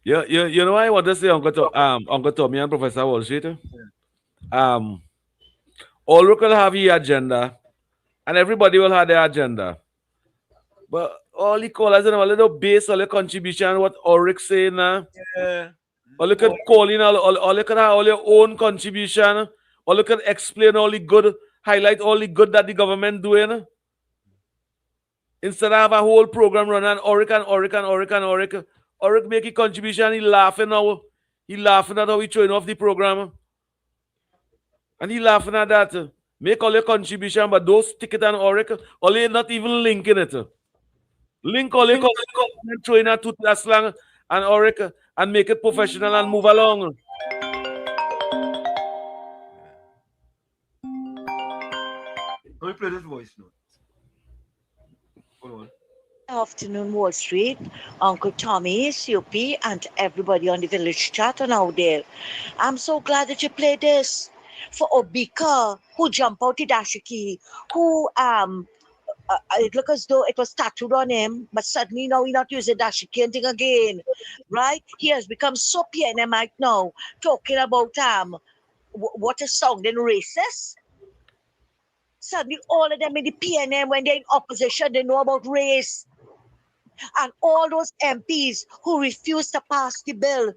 You know what I want to say, Uncle Tommy and Professor Wall Street? Ulrich will have your agenda, and everybody will have their agenda. But all the callers and a little base, all the contribution, what Ulrich saying now. Yeah. All you could call in, all you could have all your own contribution. or you can explain all the good, highlight all the good that the government doing. Instead of have a whole program running Oric make a contribution, he laughing now. He laughing at how he throwing off the program. And he laughing at that. Make all your contribution, but those stick it on Oric, or you not even linking it. Link all your contribution, throwing at two slang and Oric and make it professional and move along. Let me play this voice note. Hold on. Afternoon, Wall Street, Uncle Tommy, COP, and everybody on the village chat and out there. I'm so glad that you played this for Obika, who jumped out the dashiki, who it looked as though it was tattooed on him, but suddenly now he's not using dashiki and thing again, right? He has become so PNMite now, talking about what is sounding racist. Suddenly all of them in the PNM, when they're in opposition, they know about race. And all those MPs who refuse to pass the bill,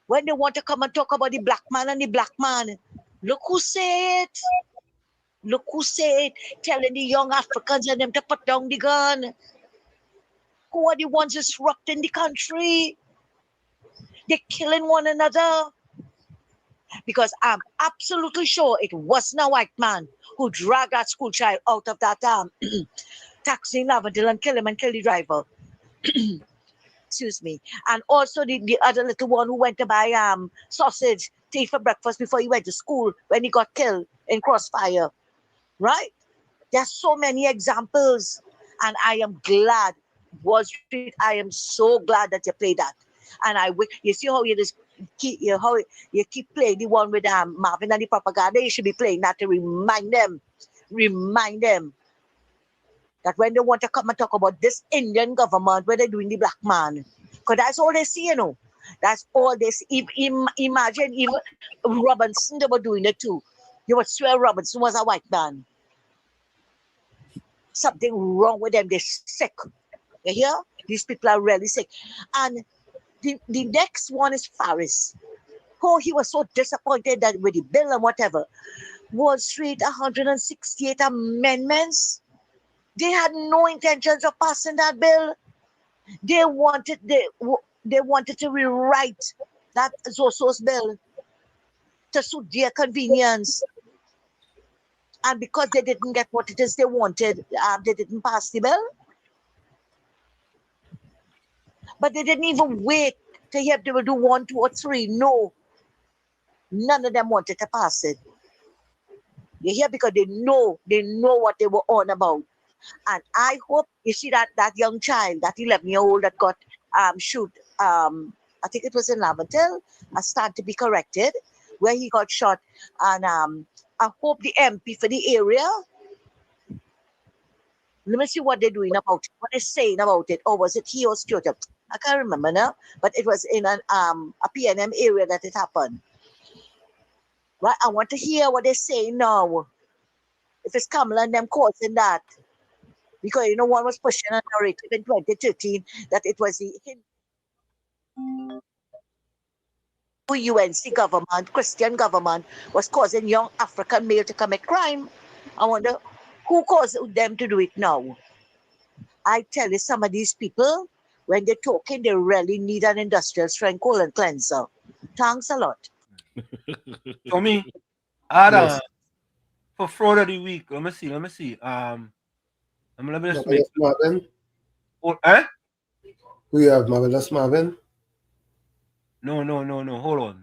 when they want to come and talk about the black man and the black man, look who say it. Look who say it, telling the young Africans and them to put down the gun. Who are the ones disrupting the country? They're killing one another. Because I'm absolutely sure it wasn't a white man who dragged that school child out of that taxi in Lavendale and kill him and kill the driver. Excuse me. And also the other little one who went to buy sausage tea for breakfast before he went to school when he got killed in Crossfire. Right? There's so many examples. And I am glad, Wall Street, I am so glad that you played that. And you see how you just keep playing the one with Marvin and the propaganda. You should be playing that to remind them that when they want to come and talk about this Indian government, what they're doing the black man, because that's all they see, That's all they see. Imagine even Robinson, they were doing it too. You would swear Robinson was a white man. Something wrong with them. They're sick. You hear? These people are really sick. And the next one is Faris. Oh, he was so disappointed that with the bill and whatever. Wall Street, 168 amendments. They had no intentions of passing that bill. They wanted to rewrite that Zoso's bill to suit their convenience. And because they didn't get what it is they wanted, they didn't pass the bill. But they didn't even wait to hear if they would do 1, 2, or 3. No. None of them wanted to pass it. You hear? Because they know what they were on about. And I hope you see that young child, that 11-year-old that got shoot, I think it was in Lavendale, start to be corrected, where he got shot. And I hope the MP for the area, let me see what they're doing about it, what they're saying about it. Or was it he or Stuart? I can't remember now, but it was in a PNM area that it happened. Right? I want to hear what they're saying now. If it's Kamala and them causing that. Because, one was pushing a narrative in 2013 that it was the UNC government, Christian government, was causing young African male to commit crime. I wonder who caused them to do it now. I tell you, some of these people, when they're talking, they really need an industrial strength colon cleanser. Thanks a lot. Tommy, Adam, for fraud of the week, let me see. Let me just make Marvin. Oh, eh? Who you have, Marvin? That's Marvin. No. Hold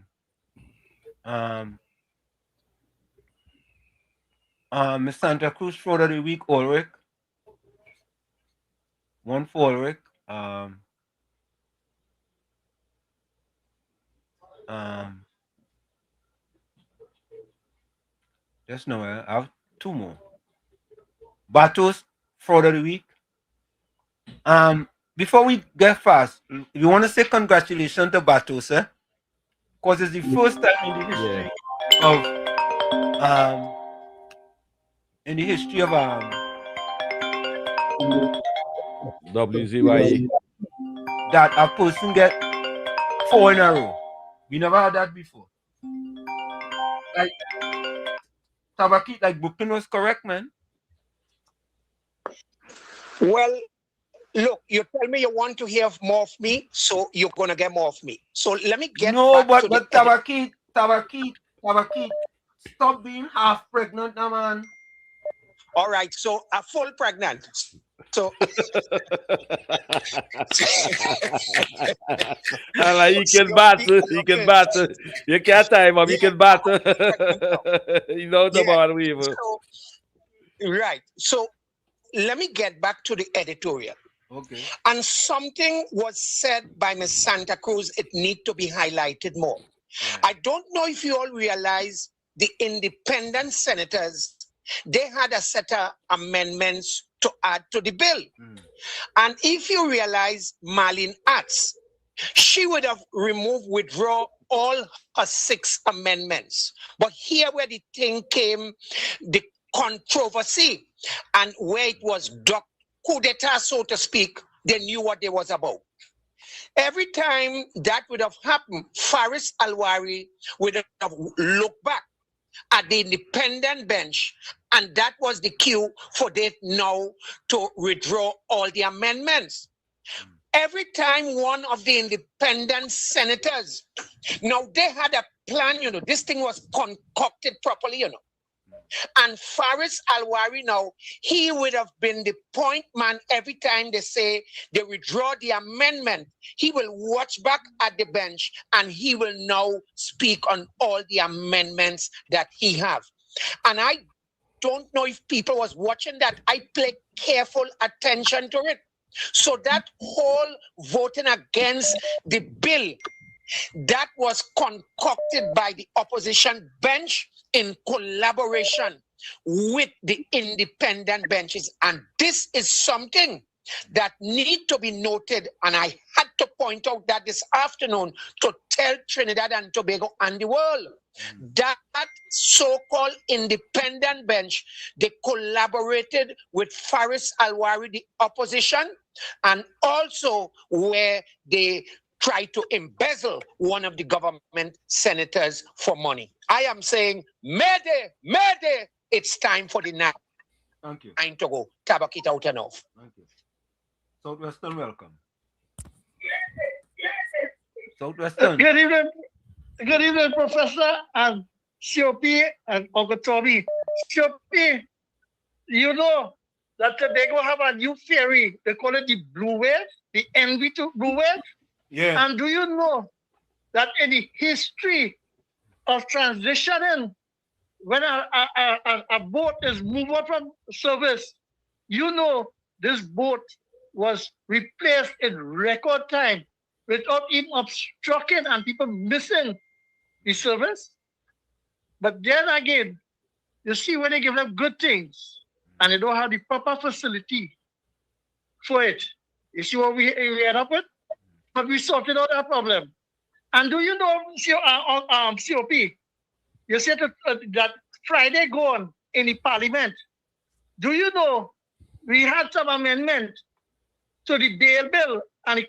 on. Miss Santa Cruz fraud of the week, Ulrich. One for Ulrich. Just no, I have 2 more. Batos fraud of the week. Before we get fast, we want to say congratulations to Batos, because it's the first time in the history of WZYE that a person get 4 in a row. We never had that before. like Tabakit, like Brooklyn was correct, man. Well, look, you tell me you want to hear more of me, so you're gonna get more of me. So let me get No, back to but Tabakit, stop being half pregnant now, man. All right, so a full pregnant. So He can battle. He can battle. You can't time him. He can battle. You know the man weaver. Right. So let me get back to the editorial. Okay. And something was said by Ms. Santa Cruz, it need to be highlighted more. Right. I don't know if you all realize the independent senators, they had a set of amendments to add to the bill. And if you realize Marlene Atz, she would have withdraw all her 6 amendments. But here where the thing came, the controversy, and where it was coup d'etat, so to speak, they knew what they was about. Every time that would have happened, Faris Alwari would have looked back at the independent bench, and that was the cue for them now to withdraw all the amendments. Every time one of the independent senators, now they had a plan, this thing was concocted properly, And Faris Alwari now, he would have been the point man every time they say they withdraw the amendment. He will watch back at the bench and he will now speak on all the amendments that he have. And I don't know if people was watching that. I pay careful attention to it. So that whole voting against the bill, that was concocted by the opposition bench in collaboration with the independent benches. And this is something that need to be noted. And I had to point out that this afternoon to tell Trinidad and Tobago and the world that so-called independent bench, they collaborated with Faris Alwari, the opposition, and also where they try to embezzle one of the government senators for money. I am saying, Mayday, Mayday, it's time for the night. Thank you. Time to go. Tabak it out and off. Thank you. Southwestern, welcome. Southwestern. Good evening, Professor and COP and Uncle Tommy. COP, you know that Tobago have a new ferry. They call it the Blue Wave, the NV2 Blue Wave. Yeah. And do you know that in the history of transitioning, when a boat is moved up from service, you know this boat was replaced in record time without even obstructing and people missing the service. But then again, you see when they give them good things and they don't have the proper facility for it, you see what we end up with? But we sorted out that problem. And do you know, COP, you said that Friday gone in the parliament. Do you know we had some amendment to the bail bill and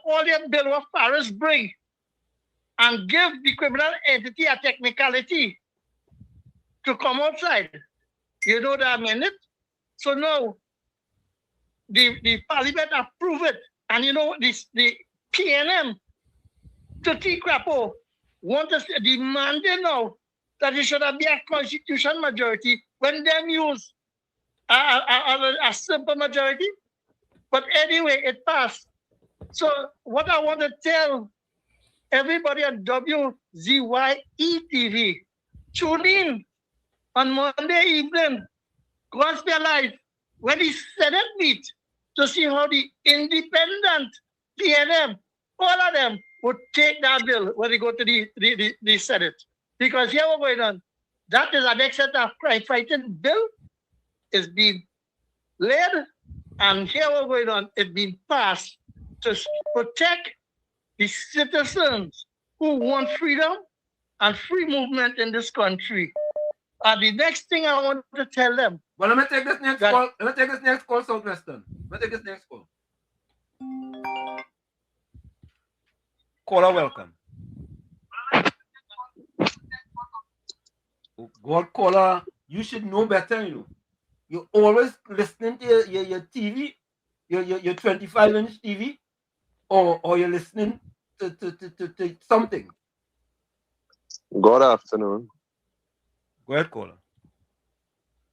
all the bill of Paris bring and give the criminal entity a technicality to come outside? You know the amendment? So now the parliament approved it. And you know the PNM to T-Crapo want us demanding now that it should be a constitution majority when them use a simple majority. But anyway, it passed. So what I want to tell everybody on WZYE TV, tune in on Monday evening, Gospel Live, when the Senate meet to see how the independent PNM, all of them would take that bill when they go to the Senate. Because here we're going on. That is an extent of crime fighting bill is being led, and here we're going on. It's being passed to protect the citizens who want freedom and free movement in this country. And the next thing I want to tell them. Well, let me take this next call. Let me take this next call, Southwestern. Let me take this next call. Caller, welcome. caller, you should know better, you know. You're always listening to your TV, your 25-inch TV, or you're listening to something. Good afternoon. Go ahead, caller.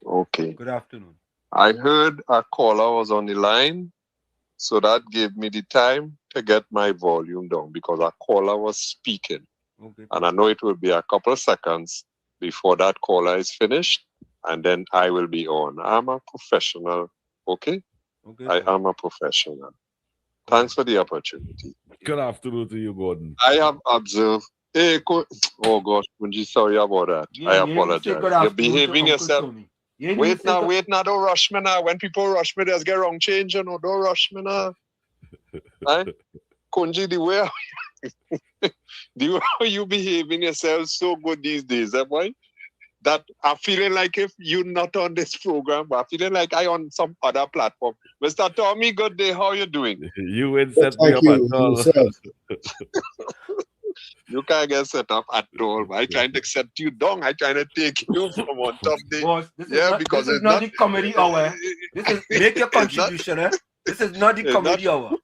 Okay. Good afternoon. I heard a caller was on the line, so that gave me the time to get my volume down because a caller was speaking. Okay. And I know it will be a couple of seconds before that caller is finished, and then I will be on. I'm a professional, okay? I am a professional. Thanks for the opportunity. Good afternoon to you, Gordon. I have observed. Hey, oh gosh, Kunji, sorry about that. Yeah, I you didn't say apologize. good You're afternoon to behaving Uncle yourself. Tommy. You didn't Wait say now, good- wait now, don't rush me now. When people rush me, just get wrong change, you know. Don't rush me now. Right? Kunji, the way you behaving yourself so good these days, boy. That I'm feeling like if you're not on this program, but I'm feeling like I on some other platform. Mr. Tommy, good day. How you doing? You ain't set me up at all. You can't get set up at all. I trying to set you down. I trying to take you from on top there. Boss, this Yeah, is not, because this is it's not the comedy hour. This is make your it's not- contribution, eh? This is not the it's comedy not- hour.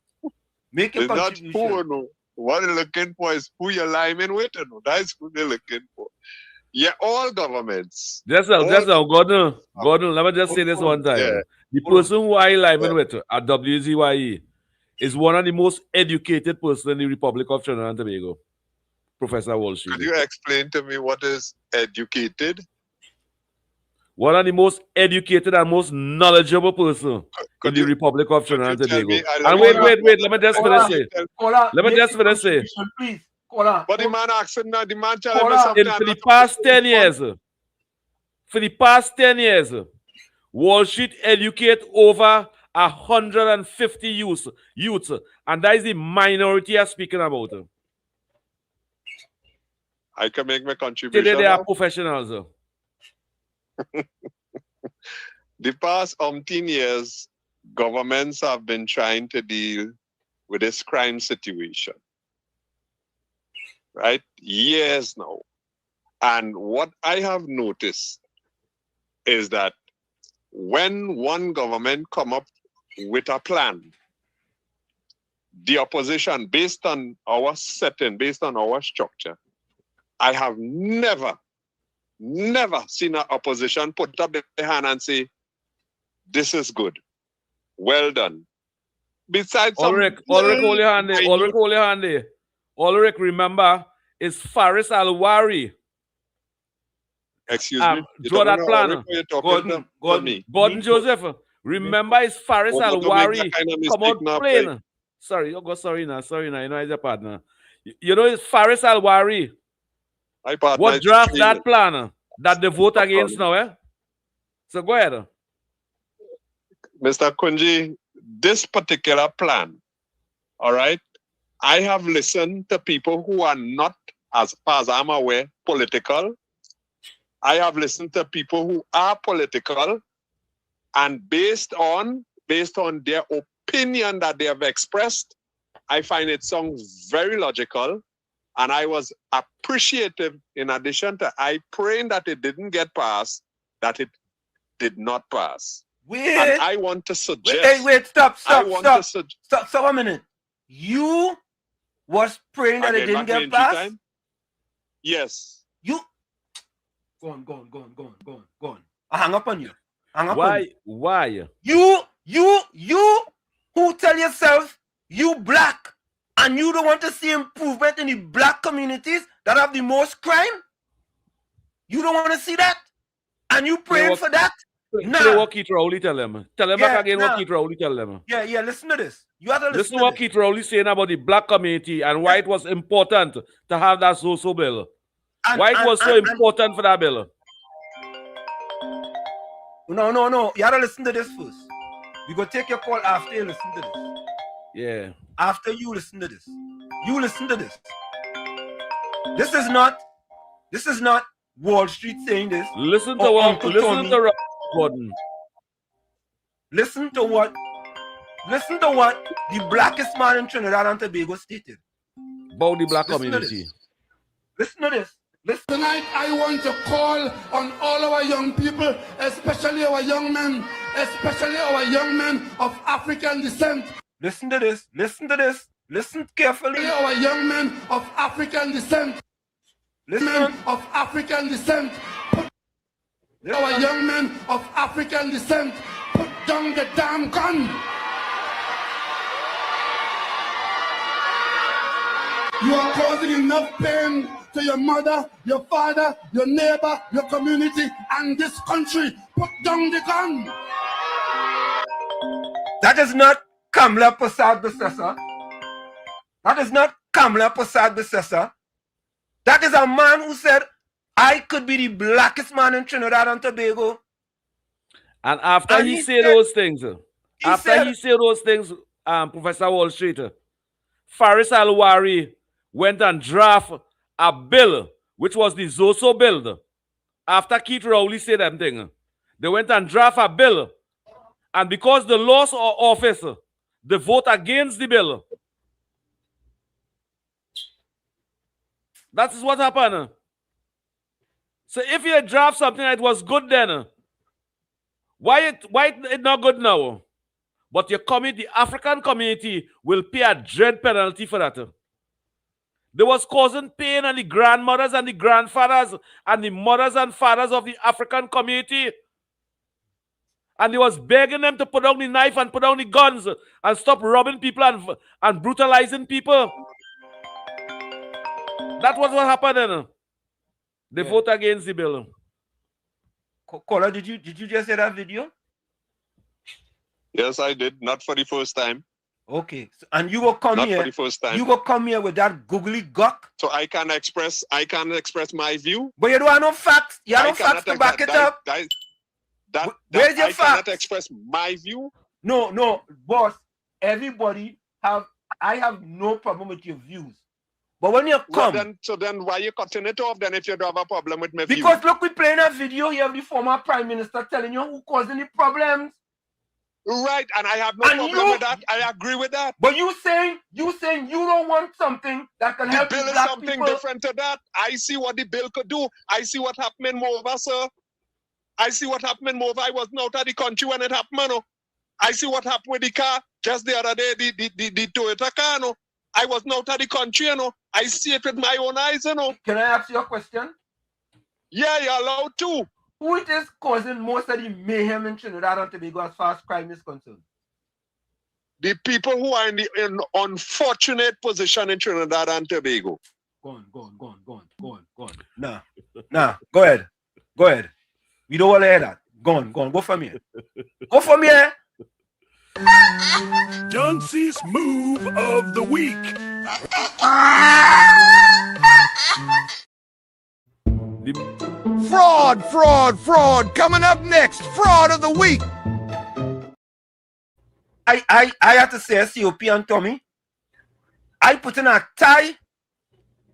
Make your It's not contribution. who, no. What they're looking for is who you're liming with, you know. That's who they're looking for. Yeah, all governments. Gordon, let me just say this one time. Yeah. The person who I live with at WZYE is one of the most educated person in the Republic of Trinidad and Tobago, Professor Wall Street. Could you explain to me what is educated? One of the most educated and most knowledgeable person in the Republic of Trinidad and Tobago. And wait, let me just finish it. Let me just finish it. Please, But the man asking now, the man telling me something. For the past 10 years, Wall Street educate over 150 youths, and that is the minority I'm speaking about. I can make my contribution. Today they are now. professionals. The past 10 years, governments have been trying to deal with this crime situation. Right? Years now. And what I have noticed is that when one government come up with a plan, the opposition, based on our setting, based on our structure, I have never seen an opposition put up their hand and say, this is good. Well done. Besides Ulrich, hold your hand there. Ulrich, hold your hand there. Ulrich, remember, it's Faris Al-Wari. Excuse me? Draw that plan. Gordon Joseph. Remember, it's Faris Al-Wari. Come out plain. Sorry, you go sorry now. You know, he's a partner. You know, it's Faris Al-Wari. What draft that plan that they vote against now, eh? So go ahead. Mr. Kunji, this particular plan, all right, I have listened to people who are not, as far as I'm aware, political. I have listened to people who are political, and based on their opinion that they have expressed, I find it sounds very logical. And I was appreciative, in addition to I praying that it didn't get passed, that it did not pass. Wait. And I want to suggest. Wait, stop a minute. You was praying that it didn't get passed? Yes. You go on. I hang up on you. Why? You who tell yourself you black and you don't want to see improvement in the black communities that have the most crime? You don't want to see that? And you praying for that? Nah. What Keith Rowley tell them? Tell them back again what Keith Rowley tell them. Yeah, listen to this. You have to listen to what Keith Rowley saying about the black community and why it was important to have that so bill. Why it was so important for that bill. No. You have to listen to this first. We go take your call after you listen to this. Yeah. After you listen to this. You listen to this. This is not Wall Street saying this. Listen to what Gordon. Listen to what the blackest man in Trinidad and Tobago stated. About the black community. Listen to this. Tonight, I want to call on all our young people, especially our young men of African descent. Listen to this. Listen to this. Listen carefully. Our young men of African descent. Listen. Of African descent. Our young men of African descent. Put down the damn gun. You are causing enough pain to your mother, your father, your neighbor, your community, and this country. Put down the gun. That is not Kamla Prasad Besessa. That is not Kamla Prasad Besessa. That is a man who said, I could be the blackest man in Trinidad and Tobago. And after he said those things, Professor Wall Street, Faris Al-Wari went and drafted a bill, which was the Zoso bill. After Keith Rowley said that thing, they went and drafted a bill. And because the lost office, they vote against the bill. That is what happened. So if you draft something that was good then, why it not good now? But the African community will pay a dread penalty for that. They was causing pain on the grandmothers and the grandfathers and the mothers and fathers of the African community. And they was begging them to put down the knife and put down the guns and stop robbing people and brutalizing people. That was what happened then. They vote against the bill. Kola, did you just see that video? Yes, I did. Not for the first time. Okay. So, and you will come Not here. for the first time. You will come here with that googly guck. So I can express my view. But you don't have no facts. You have no facts to back it up. Where's your I facts? cannot express my view. No, boss. Everybody I have no problem with your views. But when you come... So then why you cutting it off then if you don't have a problem with my view? Because look, we playing a video here of the former Prime Minister telling you who causing the problems. Right, and I have no problem with that. I agree with that. But you saying you don't want something that can help the bill the is black something people. different to that. I see what the bill could do. I see what happened in Mova, sir. I see what happened in Mova. I wasn't out of the country when it happened, no. I see what happened with the car just the other day, the Toyota car, no. I wasn't out of the country, you know. I see it with my own eyes, you know. Can I ask you a question? Yeah, you're allowed to. Who it is causing most of the mayhem in Trinidad and Tobago as far as crime is concerned? The people who are in the unfortunate position in Trinidad and Tobago. Go on. Nah, go ahead. We don't want to hear that. Go on, go from here. Go from here. Dunce's move of the week. Fraud. Coming up next, fraud of the week. I have to say, COP and Tommy, I put in a tie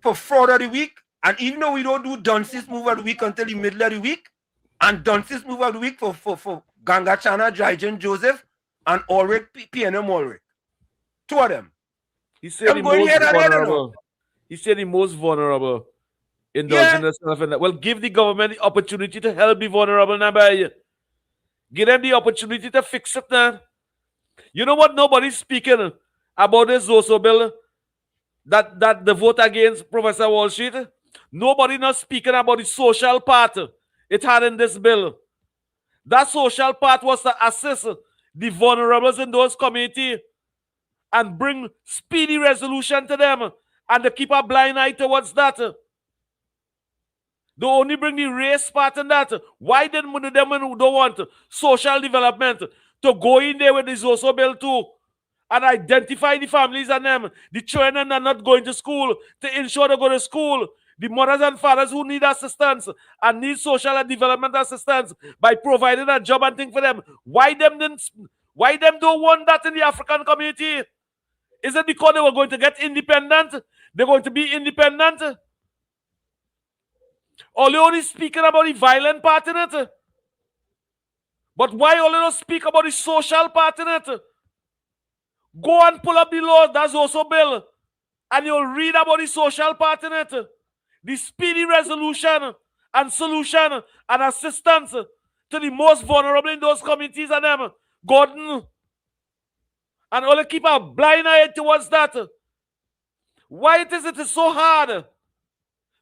for fraud of the week. And even though we don't do Dunce's move of the week until the middle of the week, and Dunce's move of the week for Ganga Chana, Drygen Joseph, and Ulrich, PNM Ulrich. Two of them. He said the most vulnerable. He said the most vulnerable. Indulging themselves in that. Well, give the government the opportunity to help the vulnerable now. Give them the opportunity to fix it now. You know what? Nobody's speaking about this Zoso bill that the vote against Professor Wall Street. Nobody not speaking about the social part it had in this bill. That social part was to assist the vulnerables in those communities and bring speedy resolution to them and to keep a blind eye towards that. They only bring the race part in that. Why didn't them who don't want social development to go in there with the Zoso bill too and identify the families and them, the children are not going to school, to ensure they go to school, the mothers and fathers who need assistance and need social and development assistance by providing a job and thing for them. Why them don't want that in the African community? Is it because they were going to get independent? They're going to be independent? Or they only speaking about the violent part in it? But why only not speak about the social part in it? Go and pull up the law, that's also bill, and you'll read about the social part in it. the speedy resolution and solution and assistance to the most vulnerable in those communities and them, Gordon, and only keep a blind eye towards that. Why it is so hard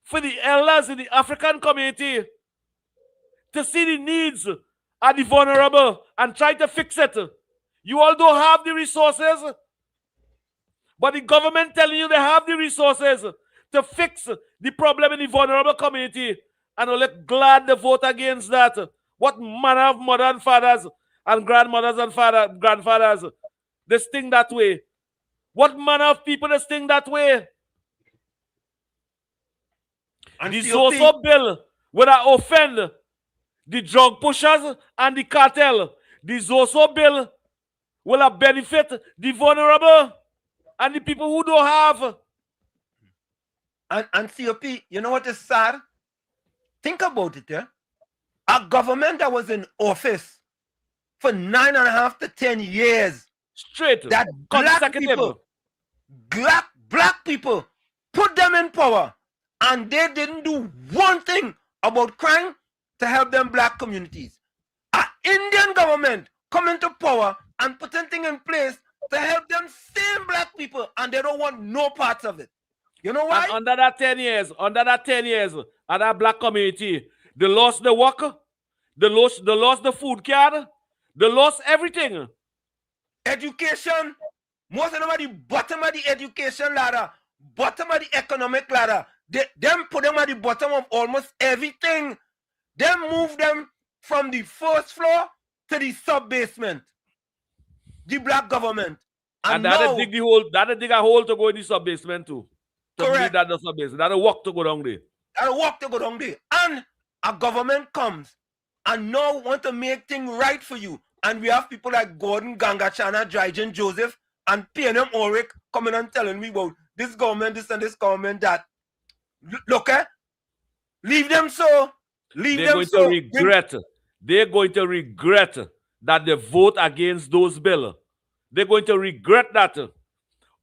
for the elders in the African community to see the needs of the vulnerable and try to fix it? You all don't have the resources, but the government telling you they have the resources to fix the problem in the vulnerable community, and only glad to vote against that. What manner of mother and fathers and grandmothers and grandfathers they think that way? What manner of people they think that way? And this also bill will offend the drug pushers and the cartel. This also bill will benefit the vulnerable and the people who don't have. And COP, you know what is sad? Think about it, yeah? A government that was in office for 9.5 to 10 years. Straight. That black people put them in power, and they didn't do one thing about crime to help them black communities. An Indian government come into power and putting things in place to help them same black people, and they don't want no parts of it. You know why? And under that 10 years, of that black community, they lost the work, they lost the food card, they lost everything. Education, most of them at the bottom of the education ladder, bottom of the economic ladder. Them put them at the bottom of almost everything. Them move them from the first floor to the sub-basement. The black government. And that'll dig a hole to go in the sub-basement too. Correct. That the sub-basement. That'll walk to go down there. And a government comes and now want to make things right for you. And we have people like Gordon, Gangachana, Dryden Joseph, and PNM Ulrich coming and telling me about this government, this and this government, that. Look, leave them so. They're going to regret that they vote against those bills. They're going to regret that.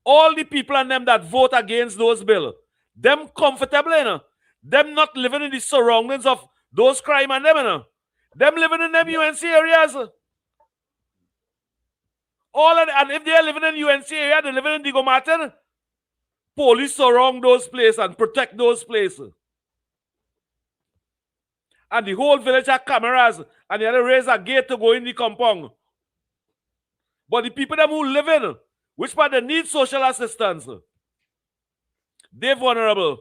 All the people and them that vote against those bills, them comfortable, you know? Them not living in the surroundings of those crime and them, you know? Them living in them UNC areas. And if they're living in UNC area, they're living in Digo Martin. Police surround those places and protect those places. And the whole village have cameras, and they had to raise a gate to go in the compound. But the people them who live in, which part they need social assistance, they're vulnerable.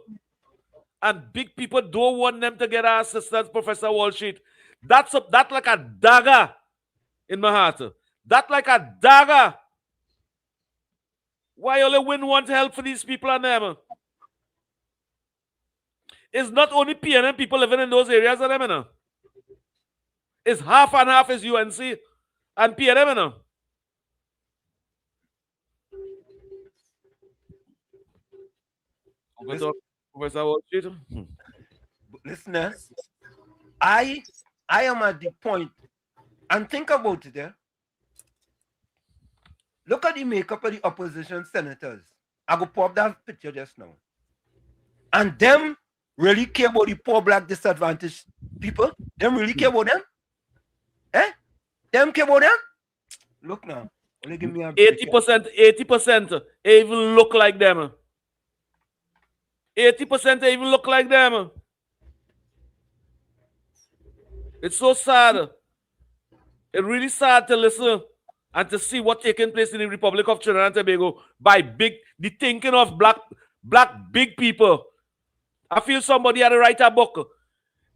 And big people don't want them to get assistance, Professor Walsheet. That's like a dagger in my heart. That like a dagger. Why only win want help for these people and them? It's not only PNM people living in those areas of them, you know? It's half and half is UNC and PNM, you know? Listeners, I am at the point, and think about it, yeah? Look at the makeup of the opposition senators. I go pop that picture just now. And them really care about the poor black disadvantaged people? Them really care about them? Them care about them? Look now. Only give me a 80% even look like them. 80% even look like them. It's so sad. It's really sad to listen and to see what's taking place in the Republic of Trinidad and Tobago by the thinking of black big people. I feel somebody had to write a book.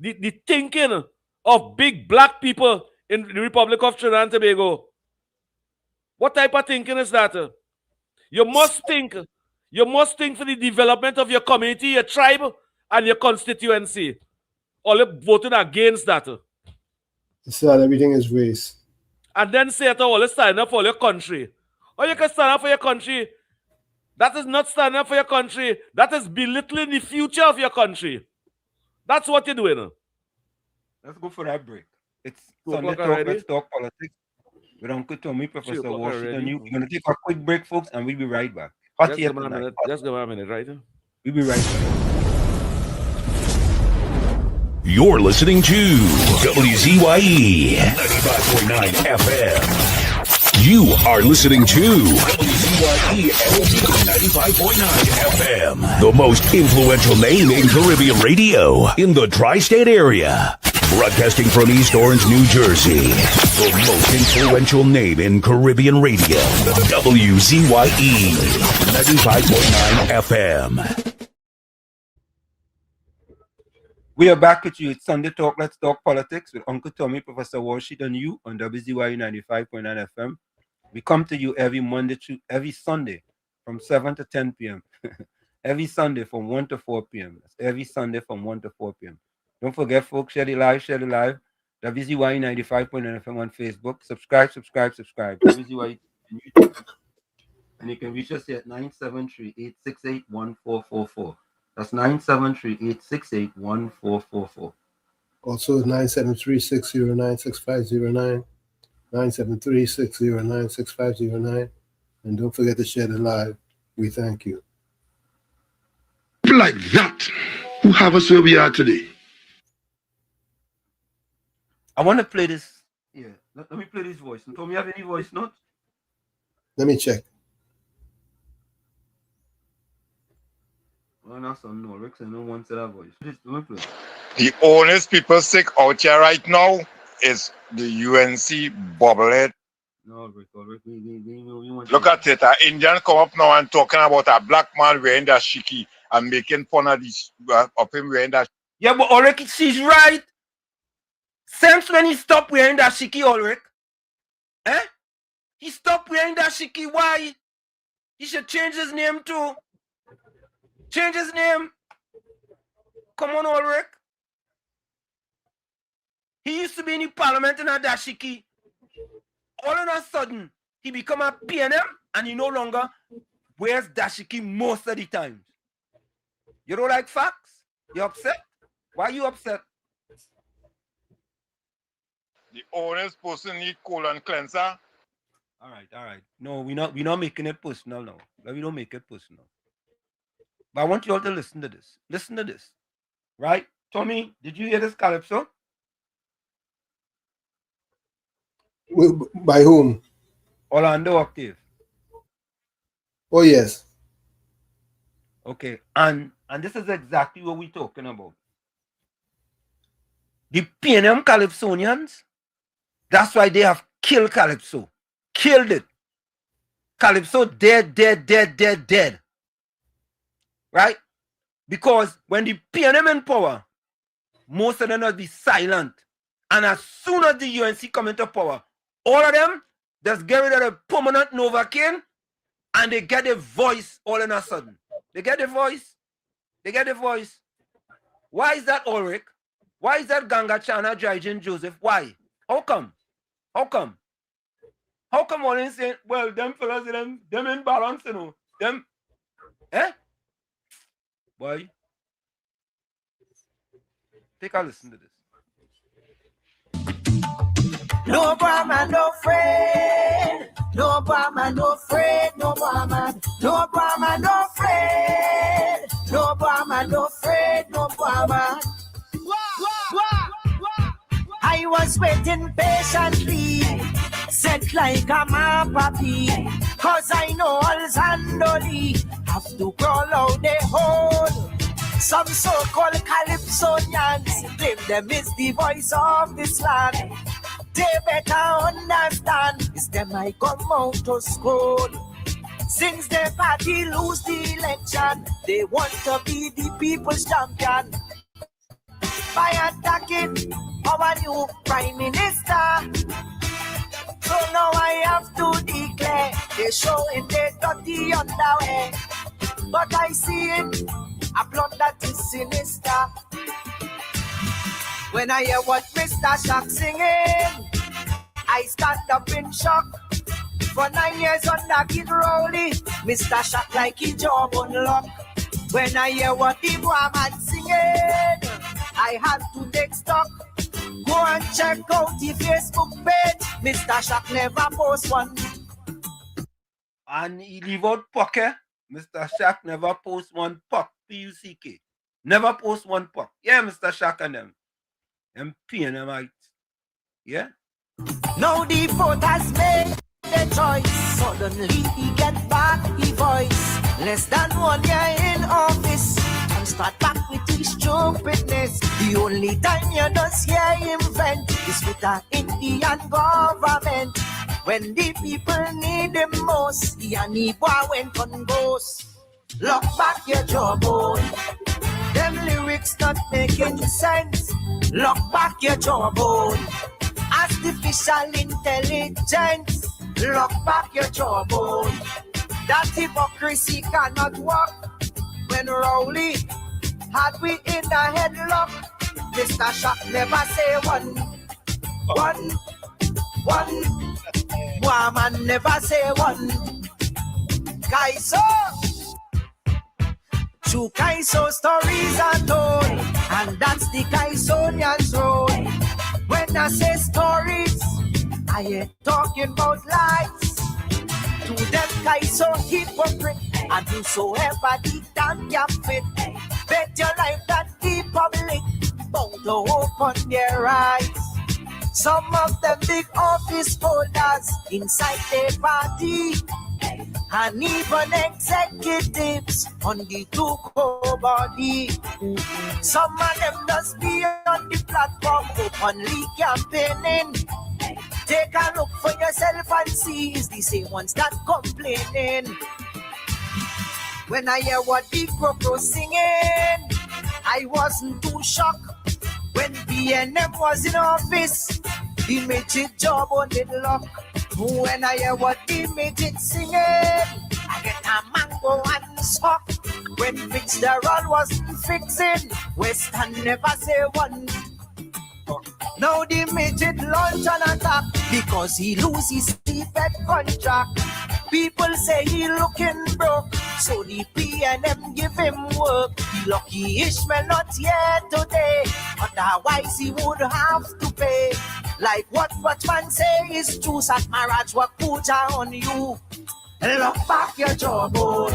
The thinking of big black people in the Republic of Trinidad and Tobago. What type of thinking is that? You must think for the development of your community, your tribe, and your constituency. Or you're voting against that. It's not everything is race. And then say that let's stand up for your country. Or you can stand up for your country. That is not standing up for your country. That is belittling the future of your country. That's what you're doing. Let's go for that break. It's Sunday Talk, Let's Talk Politics with Uncle Tommy, Professor Walsheet, and you. We're going to take a quick break, folks, and we'll be right back. Just give me a minute, right? We'll be right back. You're listening to WZYE 95.9 FM. You are listening to WZYE 95.9 FM. The most influential name in Caribbean radio in the tri-state area. Broadcasting from East Orange, New Jersey. The most influential name in Caribbean radio. WZYE 95.9 FM. We are back with you. It's Sunday Talk. Let's talk politics with Uncle Tommy, Professor Walsheet, and you on WZYE 95.9 FM. We come to you every Sunday from 7 to 10 p.m. Every Sunday from 1 to 4 p.m. That's every Sunday from 1 to 4 p.m. Don't forget, folks, share the live. WZYE 95.9 FM on Facebook. Subscribe. WZYE on YouTube. And you can reach us here at 973-868-1444. That's 973-868-1444. Also 973-609-6509. 973-609-6509. And don't forget to share the live. We thank you. People like that who have us where we are today. I want to play this. Yeah, let me play this voice. Tommy, you have any voice notes? Let me check. Well, that's on no. Rex, I don't want to that voice. Just let me play. The honest people sick out here right now is the UNC bobblehead. No, Rick, we want Look at it. An Indian come up now and talking about a black man wearing that shiki and making fun of this of him wearing that. Yeah, but Ulrich, she's right. Since when he stopped wearing that shiki, Ulrich? He stopped wearing that shiki. Why? He should change his name too. Change his name. Come on, Ulrich. He used to be in the parliament in a dashiki. All of a sudden, he become a PNM and he no longer wears dashiki most of the time. You don't like facts? You upset? Why are you upset? The honest person need colon cleanser. All right. No, we're not making it personal now. We don't make it personal. But I want you all to listen to this. Listen to this. Right? Tommy, did you hear this calypso? By whom? Orlando Octave. Oh, yes. Okay. And this is exactly what we're talking about. The PNM Calypsonians, that's why they have killed Calypso. Killed it. Calypso dead. Right? Because when the PNM in power, most of them will be silent. And as soon as the UNC come into power, all of them just get rid of the permanent Novocaine and they get a voice all in a sudden. They get the voice. Why is that, Ulrich? Why is that Ganga Chana Jaijin Joseph? Why? How come? How come all in saying, well, them fellas, them in balance, you know. Them, Boy. Take a listen to this. No Brahma, no friend. No Brahma, no friend. No Brahma, no Brahma, no friend. No Brahma, no friend. No Brahma. I was waiting patiently, set like a puppy, cause I know all Zandoli have to crawl out the hole. Some so-called Calypsonians claim them is the voice of this land. They better understand, it's them I come out to school. Since the party lose the election, they want to be the people's champion. By attacking our new prime minister. So now I have to declare they show in their dirty underwear. But I see it, a plot that is sinister. When I hear what Mr. Shock singing, I stand up in shock. For 9 years under Kid Rowley, Mr. Shock like he job unlock. When I hear what the Brahman singing, I had to take stock. Go and check out the Facebook page. Mr. Shock never post one. And he leave out Puck. Mr. Shock never post one Puck. P-U-C-K. Never post one Puck. Yeah, Mr. Shock and them. Them pain them out. Yeah? Now the voters made the choice. Suddenly he get back his voice. Less than 1 year in office. And start back with his stupidness. The only time you don't hear him vent is with the Indian government. When the people need him most, he and he boy went on ghost. Lock back your jawbone. Them lyrics not making sense. Lock back your jawbone. Artificial intelligence. Lock back your jawbone. That hypocrisy cannot work. When Rowley had we in the headlock, Mr. Shock never say one. Woman never say one. Kaiso. True Kaiso stories are told, and that's the Kaisonian's role. When I say stories, I ain't talking about lies. To them Kaiso hypocrite, and whosoever the damn you fit. Bet your life that the public bound to open their eyes. Some of them big office holders inside their party, and even executives on the Tuco body. Some of them must be on the platform openly campaigning. Take a look for yourself and see it's the same ones that complaining. When I hear what the Croco singing, I wasn't too shocked. When BNM was in office, he made his job on the lock. When I hear what he made it singing, I get a mango and sock. When Fitzgerald wasn't fixing, Western never say one. Now they made it launch an attack because he lose his seabed contract. People say he looking broke, so the PNM give him work. The lucky Ishmael not here today, otherwise he would have to pay. Like what Watchman say is true, Sat Maraj Wakuja on you. Lock back your jawbone.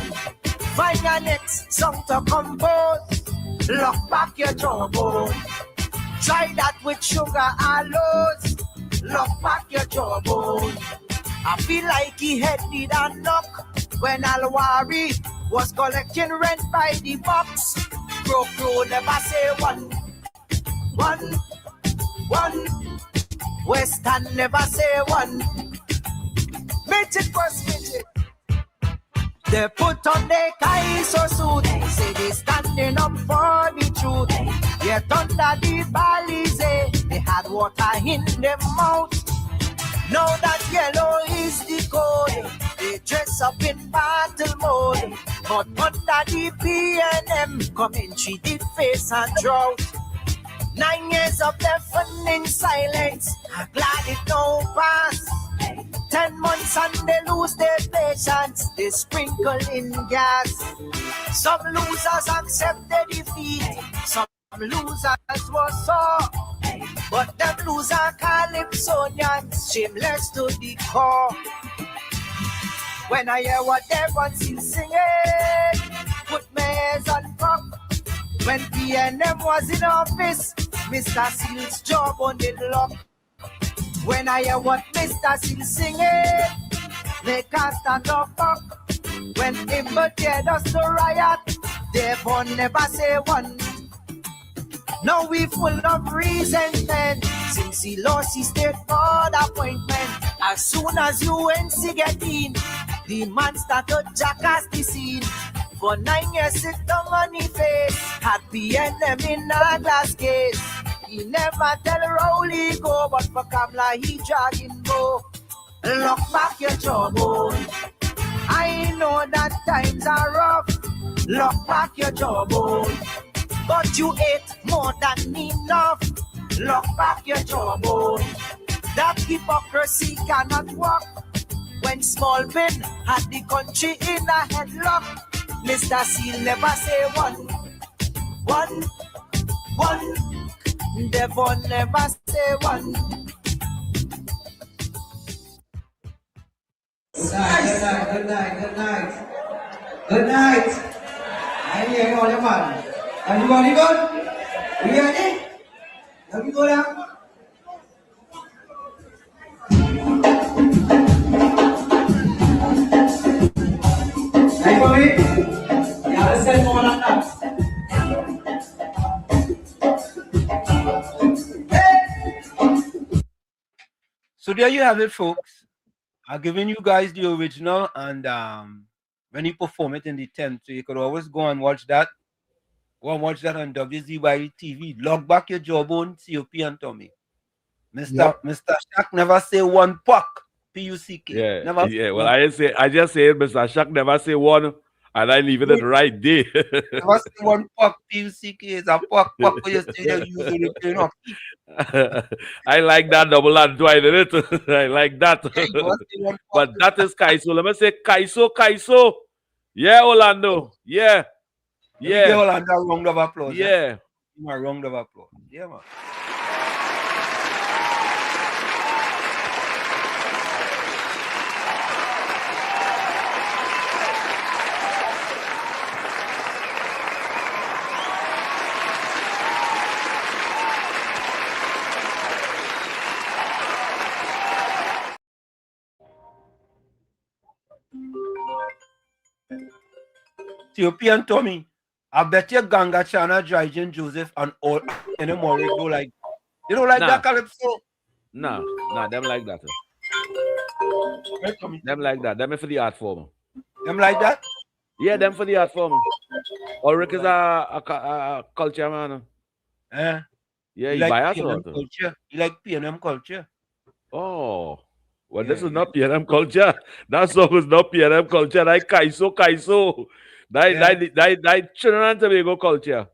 Find your next song to compose. Lock back your jawbone. Try that with sugar aloes. Lock back your jawbone. I feel like he headed a knock when Alwari was collecting rent by the box. Crow never say one. Western never say one. Midget first midget. They put on their Kaiso suit. Say they standing up for the truth. Yet under the Balize, they had water in their mouth. Now that yellow is the code, they dress up in battle mode. But under the PNM, commentary did face and drought. 9 years of deafening silence, I'm glad it don't pass. 10 months and they lose their patience, they sprinkle in gas. Some losers accept their defeat, some losers were sore. But them loser Calypsonians, shameless to the core. When I hear what everyone's singing, put my ears on cock. When PNM was in office, Mr. Seal's job on the lock. When I hear what Mr. Seal singing, they can't stand up fuck. When Timber dared us to riot, therefore never say one. Now we full of resentment since he lost his state board appointment. As soon as UNC get in, the man started jackass the scene. For 9 years sit down on his face, had PNM in a glass case. He never tell Rowley go, but for Kamla he dragging go. Lock back your jawbone. I know that times are rough. Lock back your jawbone. But you ate more than enough. Lock back your jawbone. That hypocrisy cannot work. When Small Ben had the country in a headlock, Mr. Seal never say one. Devon never say one. Good night. I hear all the man. Everybody good? We ready? Have you go down? Hey, mommy. Yeah, let's send more like that. So there you have it, folks. I've given you guys the original, and when you perform it in the 10th, so you could always go and watch that. Go and watch that on WZYE TV. Log back your jawbone, COP and Tommy. Mr. Shaq never say one puck. P-U-C-K. Yeah, Never yeah. Well, one. I just say Mr. Shaq never say one, and I leave it at right there. Never say one puck. P-U-C-K is a puck where you still use it playing hockey. I like that double and twine in it. I like that. But that is Kaiso. Let me say Kaiso. Yeah, Orlando. Yeah. Let me give Orlando a round of applause. Yeah. Give him a round of applause. Yeah, man. Ethiopian Tommy, I bet you Ganga Chana, Drygen Joseph, and all anymore they don't like that calypso. Nah, them like that. Them like that. Them for the art form. Them like that? Yeah, them for the art form. Ulrich is a culture man. Yeah, he like bias PNM culture. He like PNM culture. Oh. Well, this is not PNM culture. That song is not PNM culture. Like Kaiso. That Trinidad and Tobago culture.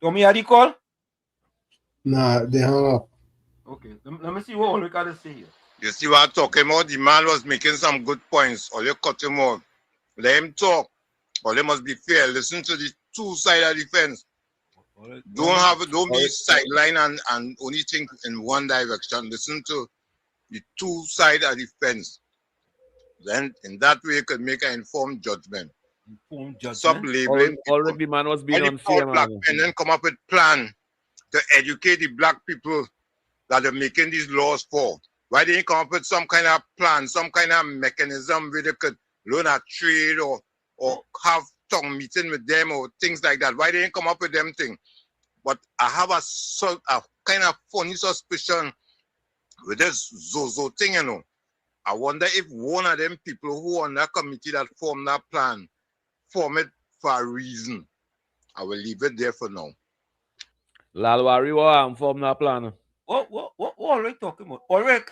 Tommy, how do you call? Nah, they hung up. Okay, let me see what Ulrich got to say here. You see what I'm talking about? The man was making some good points. Or you cut him off. Let him talk. Or they must be fair. Listen to the two sides of the fence. Don't be sideline and only think in one direction. Listen to the two sides of the fence. Then in that way you could make an informed judgment. Stop labeling. Already the man was being unfair, man. And then come up with plan to educate the black people that are making these laws for. Why didn't you come up with some kind of plan, some kind of mechanism where they could learn a trade or have tongue meeting with them or things like that? Why didn't you come up with them things? But I have a kind of funny suspicion with this Zozo thing, you know. I wonder if one of them people who on that committee that formed that plan form it for a reason. I will leave it there for now. Lalwari wa form that plan. What Ulrich talking about? Ulrich,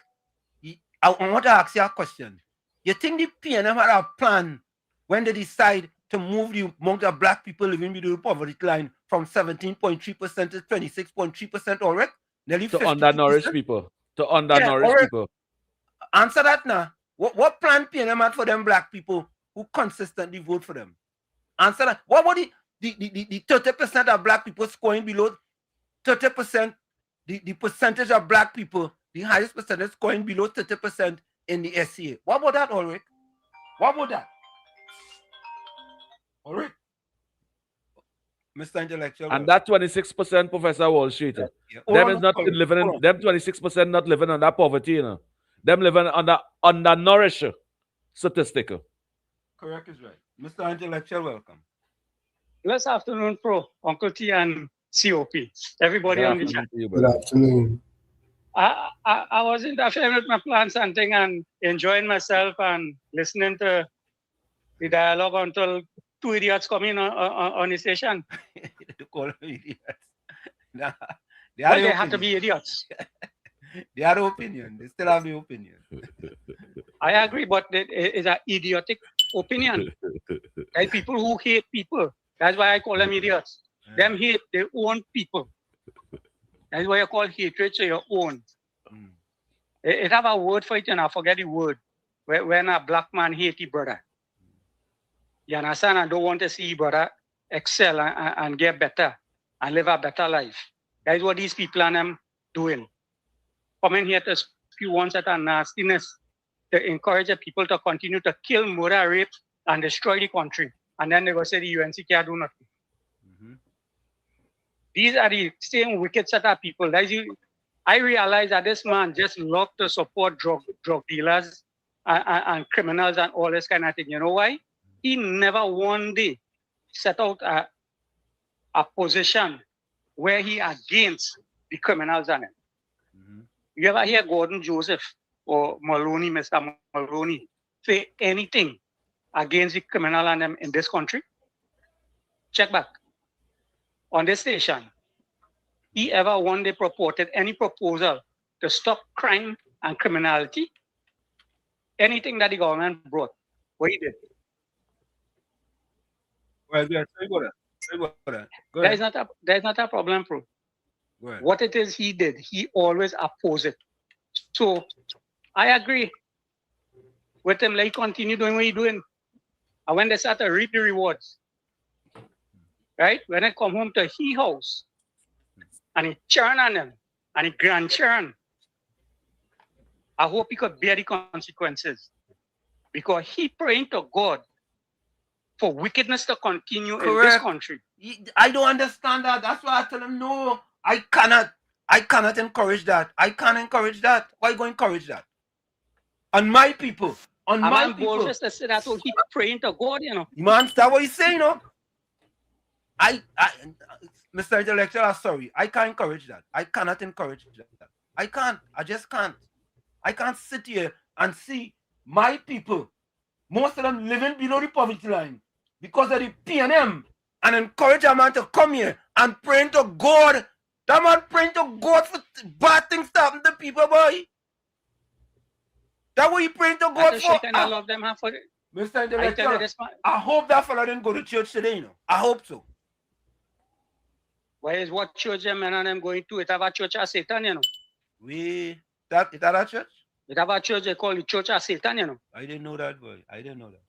I want to ask you a question. You think the PNM had a plan when they decide to move the amount of black people living below the poverty line from 17.3% to 26.3%, Ulrich? Nearly 50%? Undernourished people. To undernourished people. Answer that now. What plan PNM had for them black people who consistently vote for them? Answer that. What were the 30% of black people scoring below 30%? The percentage of black people, the highest percentage scoring below 30% in the SCA. What about that, Ulrich? What about that? Ulrich? Mr. Intellectual. And that 26%, Professor Wall Street, them is not living, them 26% not living on that poverty, you know. Them living on the undernourished statistic. Correct is right. Mr. Intellectual, welcome. Good afternoon, Pro, Uncle T and COP. Everybody on the chat. Good afternoon. I was interfering with my plans and thing and enjoying myself and listening to the dialogue until two idiots come in on the station. To call them idiots. Nah, they have to be idiots. They have the opinion. They still have the opinion. I agree, but it is an idiotic opinion. Like people who hate people. That's why I call them idiots. Them hate their own people. That's why I call hatred to your own. It have a word for it, and I forget the word. When a black man hate his brother. You understand? I don't want to see his brother excel and get better and live a better life. That's what these people and them doing. Coming here to spew one set of nastiness to encourage the people to continue to kill, murder, rape, and destroy the country. And then they go say the UNC can't do nothing. These are the same wicked set of people. That's I realized that this man just loved to support drug dealers and criminals and all this kind of thing. You know why? He never one day set out a position where he against the criminals and it. You ever hear Gordon Joseph or Maloney, Mr. Maloney, say anything against the criminal and them in this country? Check back. On this station, he ever one day purported any proposal to stop crime and criminality? Anything that the government brought, what he did? Well, yeah, go ahead. There's not a problem, bro. What it is he did, he always opposed it. So I agree with him. Like, continue doing what he's doing. And when they start to reap the rewards, right? When I come home to his house and he churn on them and he grand churn, I hope he could bear the consequences. Because he praying to God for wickedness to continue in this country. I don't understand that. That's why I tell him, no, I cannot encourage that. I can't encourage that. Why go encourage that? On my people. On my people. Just to say that he praying to God, you know. You understand what he's saying, you know? Mr. Intellectual, sorry. I can't encourage that. I cannot encourage that. I can't. I just can't. I can't sit here and see my people, most of them living below the poverty line because of the PNM, and encourage a man to come here and praying to God. That man praying to God for bad things to happen to people, boy. That what he praying to God for. I love them for it. Mr. Intellectual, I hope that fellow didn't go to church today, you know. I hope so. Why is what church them and them going to? It have a church of Satan, you know. Is that a church? It have a church they call the Church of Satan, you know. I didn't know that, boy. I didn't know that.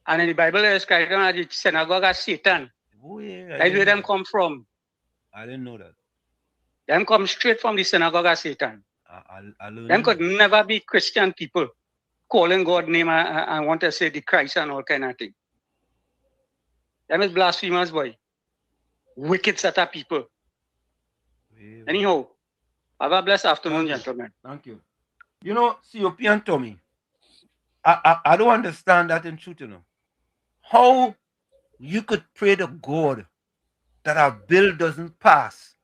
And in the Bible, it's described as the synagogue of Satan. That's where them come from. I didn't know that. Them come straight from the synagogue of Satan. Them could never be Christian people calling God's name and want to say the Christ and all kind of thing. Them is blasphemers, boy. Wicked set of people. Anyhow, have a blessed afternoon, gentlemen. Thank you. You know, COP and Tommy, I don't understand that in truth, you know. How you could pray to God that a bill doesn't pass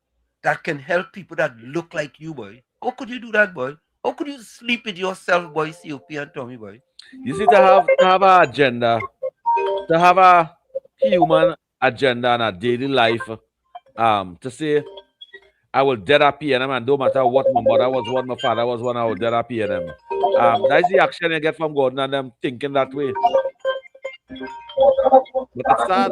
that can help people that look like you, boy. How could you do that, boy? How could you sleep with yourself, boy, COP and Tommy, boy? You see, to have an agenda, to have a human agenda and a daily life, to say, I will dead a PNM, and no matter what my mother was, what my father was, when I will dead a PNM. That's the action you get from God and them thinking that way. But it's sad.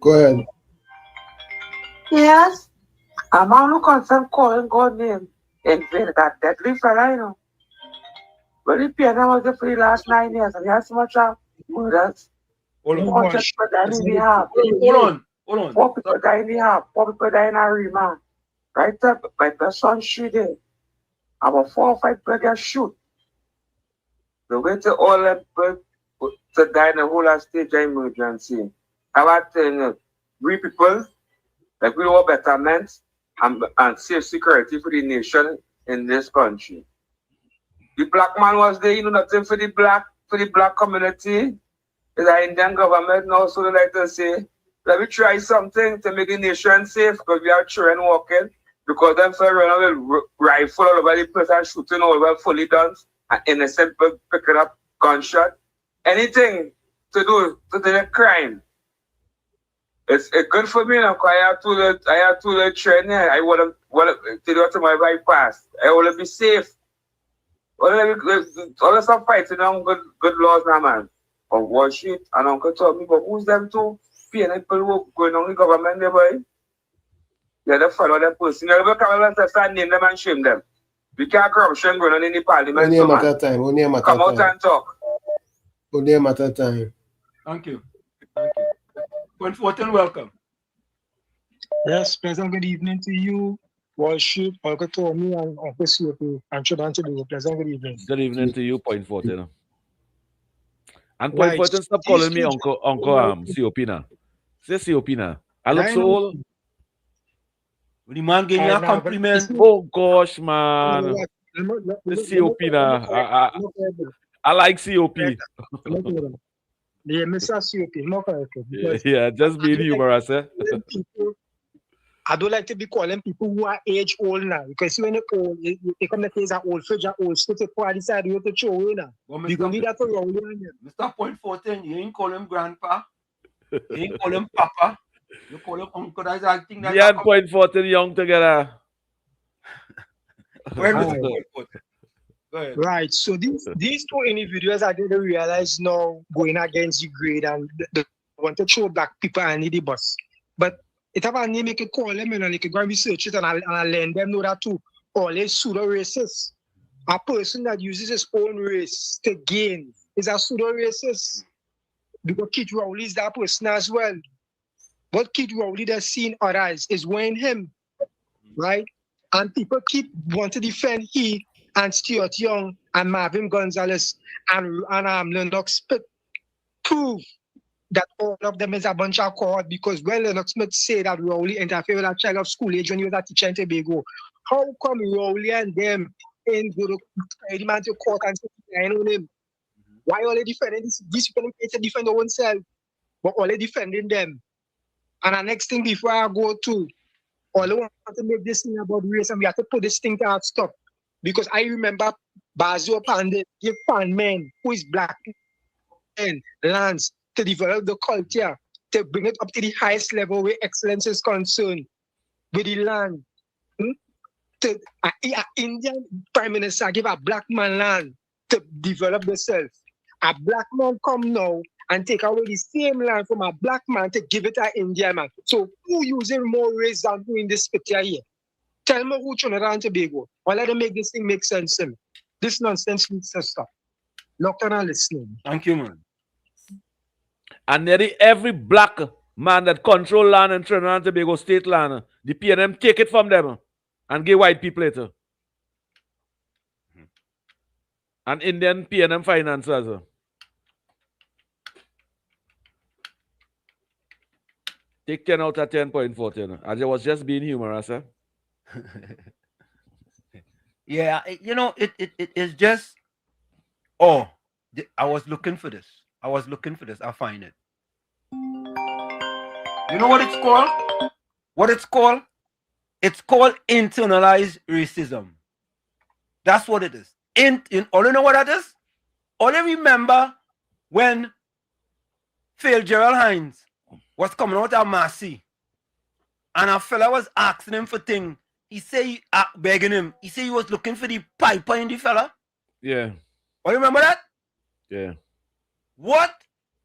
Go ahead. Yes. A man who constant calling God name in vain, that deadly fella, you know. But the PNM was there for the last 9 years, and he has so much murders. Hold on. Four people die in the half. Hold on. 4 people die in the half. 4 people die in a remand. Right up by the sun shooting. About 4 or 5 people get shoot. The way to all them people to die in the whole stage of emergency. I was telling you, 3 people, like we want betterment and safe security for the nation in this country. The black man was there, you know, nothing for the black community. The Indian government now, so they like to say, let me try something to make the nation safe because we are children walking. Because them for running with rifle all over the place and shooting all over fully guns and innocent people picking up gunshot. Anything to do to the crime. It's good for me now because I have to train here. I want to do to my bypass. I want to be safe. All the stuff fighting on good laws now, man. Of Wall Street and Uncle Tommy, but who's them two? PNM people who going on the government there, boy? Yeah, they follow that person. You never come and start name them and shame them. We can't corruption going on in the parliament. Only a matter of time. Only a matter come of time. out and talk. Only a matter of time. Thank you. Point 14, welcome. Yes, pleasant good evening to you, Wall Street, Uncle Tommy, and Uncle COP. I'm sure to do. Pleasant good evening. Good evening to you, Point 14. And Point 14, stop calling me Uncle COP now. Say COP now. I look so old. The man gave me a compliment. Oh gosh, man. The COP now. I like COP. Yeah, Mr. COP, more correctly. Yeah, just being humorous, eh? I don't like to be calling people who are age old now, because when you're old, they come the case are old, so you're old, so they put decide you to show you now. You don't need that to roll in. Mr. Point 14, you ain't call him grandpa. You ain't call him papa. You call him uncle. That's I think that's Yeah, Point 14 young together. Right. So these two individuals I didn't realize now going against the grade and they want to show black people and the bus. But it have a name, you can call them and you can go and research it and I learn them know that too. All is pseudo racist. A person that uses his own race to gain is a pseudo racist. Because Kid Rowley is that person as well. What Kid Rowley does see in others is when him, right? And people keep want to defend he and Stuart Young and Marvin Gonzalez and Lennox Smith prove that all of them is a bunch of coward because when Lennox Smith say that Rowley interfered with a child of school age when he was a teacher in Tobago, how come Rowley and them ain't go to the man to court and say on him? Why are they defending these people to defend their own self, but all they defending them? And the next thing before I go to, all I want to make this thing about race and we have to put this thing to our stop. Because I remember Bazo Pandey give Pan men who is black and lands to develop the culture, to bring it up to the highest level where excellence is concerned with the land. To an Indian prime minister give a black man land to develop themselves. A black man come now and take away the same land from a black man to give it to an Indian man. So who using more race than who in this picture here? Tell me who Trinidad and Tobago. Or let them make this thing make sense to me. This nonsense needs to stop. Lockdown and listening. Thank you, man. And nearly every black man that control land in Trinidad and Tobago state land, the PNM take it from them and give white people it. And Indian PNM financiers. Take 10 out of 10.14. I was just being humorous, eh? Yeah, you know, it is just, oh, I was looking for this. I find it. You know what it's called? It's called internalized racism. That's what it is. All you know what that is? All you remember when Phil Gerald Hines was coming out of Massey and a fella was asking him for things. He said, begging him. He said he was looking for the piper in the fella. Yeah. Oh, you remember that? Yeah. What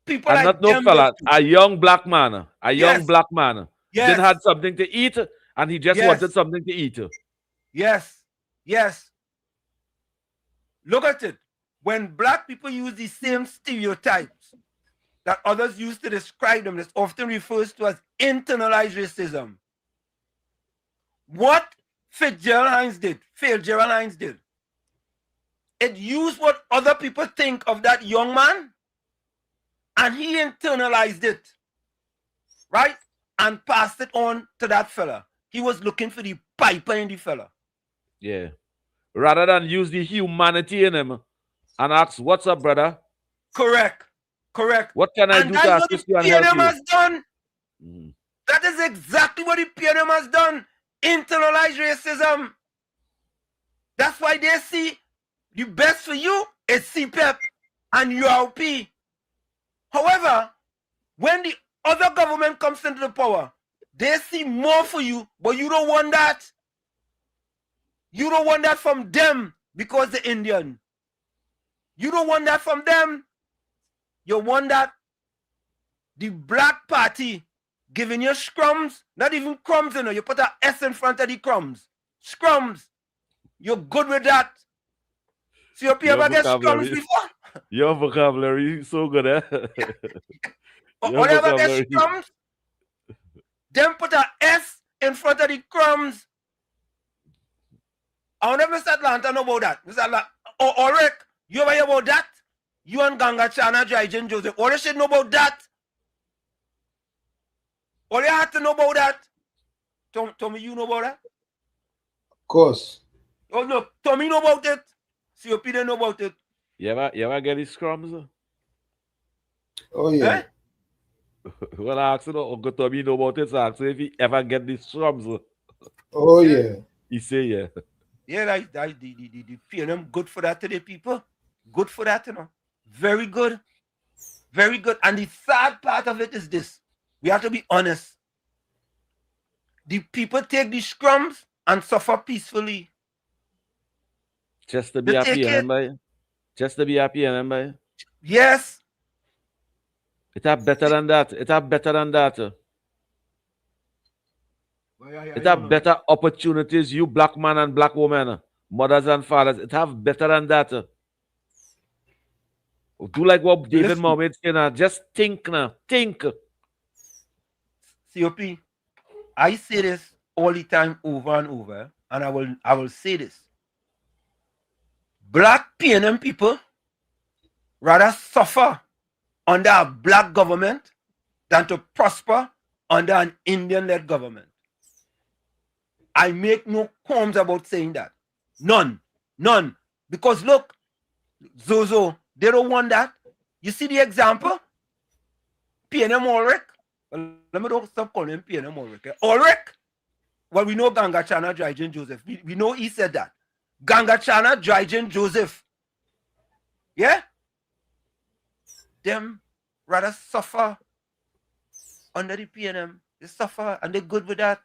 people and like not no fella, a young black man. Young black man. Yes. Didn't have something to eat and he just wanted something to eat. Yes. Look at it. When black people use the same stereotypes that others use to describe them, that's often refers to as internalized racism. What Phil Gerald Hines did, it used what other people think of that young man and he internalized it, right? And passed it on to that fella. He was looking for the piper in the fella. Yeah. Rather than use the humanity in him and ask, what's up, brother? Correct. What can I do to assist you and help you? Has done. That is exactly what the PNM has done. Internalized racism. That's why they see the best for you is CPEP and URP. However, when the other government comes into the power, they see more for you, but you don't want that. You don't want that from them because they're Indian. You don't want that from them. You want that the black party giving you scrums, not even crumbs, you put an S in front of the crumbs. Scrums. You're good with that. So you ever get scrums before? Your vocabulary is so good, eh? Or ever get scrums? Then put an S in front of the crumbs. I wonder if Mr. Atlanta know about that. Mr. Atlanta. Or Rick, you ever hear about that? You and Ganga Chana, Dry Joseph. All you should know about that. All you have to know about that. Tommy, you know about that? Of course. Oh no, Tommy know about it. COP didn't know about it. You ever get these scrums? Oh yeah. When I asked Uncle Tommy know about it, so I asked him if he ever get these scrums. Oh yeah. He say yeah. Yeah, the PNM good for that today, people. Good for that, you know. Very good. Very good. And the sad part of it is this. We have to be honest. The people take the scrums and suffer peacefully. Just to be They happy, take it. remember? Just to be happy, remember? Yes. It have better than that. It have better than that. It have better opportunities, you black man and black woman, mothers and fathers. It have better than that. Do like what David Mohammed saying. Just think now. Think. COP, I say this all the time over and over, and I will say this. Black PNM people rather suffer under a black government than to prosper under an Indian-led government. I make no qualms about saying that. None. None. Because look, Zozo, they don't want that. You see the example? PNM Ulrich. Well, let me don't stop calling him PNM Ulrich. Ulrich. Well, we know Gangachana, Drygen Joseph. We know he said that. Gangachana, Drygen Joseph. Yeah? Them rather suffer under the PNM. They suffer and they're good with that.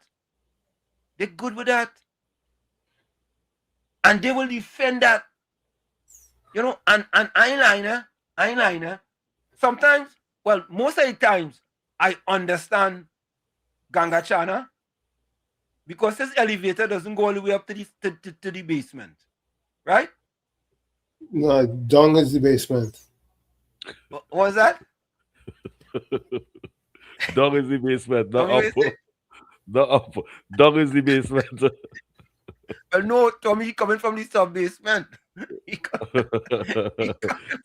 They're good with that. And they will defend that. You know, and eyeliner, sometimes, well, most of the times, I understand Gangachana because this elevator doesn't go all the way up to the basement. Right? No, down is the basement. What was that? Dog is the basement, not up. Not up. Dog is the basement. Well, no, Tommy coming from the sub basement.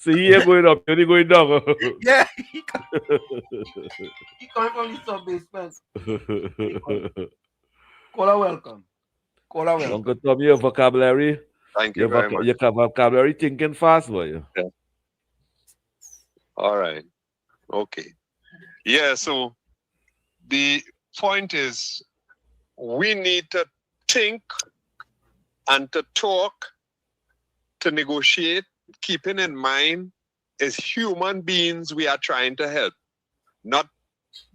So he ain't going up, you're going down. Yeah, he coming from the sub basement. Caller welcome. Caller welcome. Uncle Tommy, your vocabulary. Thank you very much. Your vocabulary thinking fast, boy. Yeah. All right. Okay. Yeah, so the point is we need to think and to talk, to negotiate, keeping in mind as human beings we are trying to help, not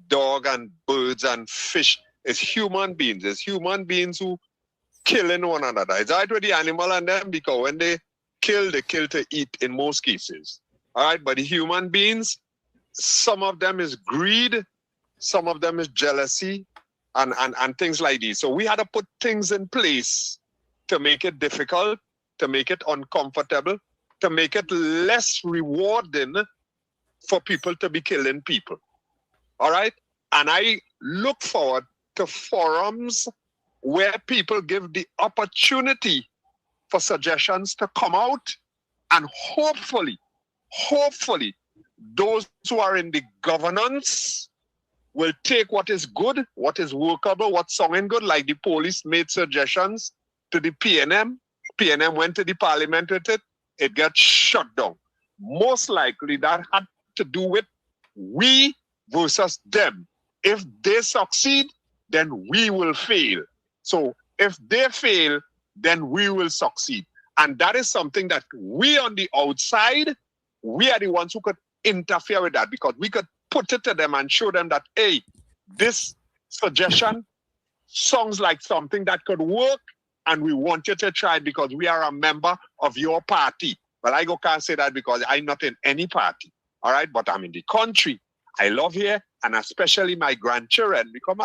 dog and birds and fish. As human beings who killing one another. It's right with the animal and them because when they kill to eat in most cases. All right, but the human beings, some of them is greed, some of them is jealousy, and things like these. So we had to put things in place to make it difficult, to make it uncomfortable, to make it less rewarding for people to be killing people. All right? And I look forward to forums where people give the opportunity for suggestions to come out, and hopefully, those who are in the governance will take what is good, what is workable, what's sounding good, like the police made suggestions to the PNM. PNM went to the parliament with it. It got shut down. Most likely that had to do with we versus them. If they succeed, then we will fail. So if they fail, then we will succeed. And that is something that we on the outside, we are the ones who could interfere with that because we could put it to them and show them that, hey, this suggestion sounds like something that could work and we want you to try it because we are a member of your party. Well, I can't say that because I'm not in any party, all right? But I'm in the country. I love here, and especially my grandchildren, because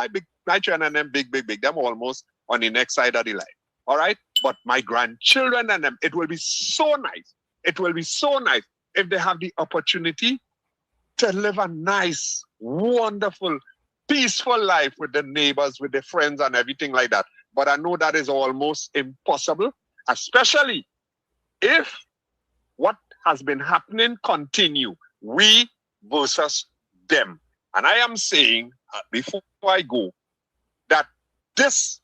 my children and them big. Them almost on the next side of the line, all right? But my grandchildren and them, it will be so nice. It will be so nice if they have the opportunity to live a nice, wonderful, peaceful life with their neighbors, with their friends and everything like that. But I know that is almost impossible, especially if what has been happening continue. We versus them. And I am saying before I go, that this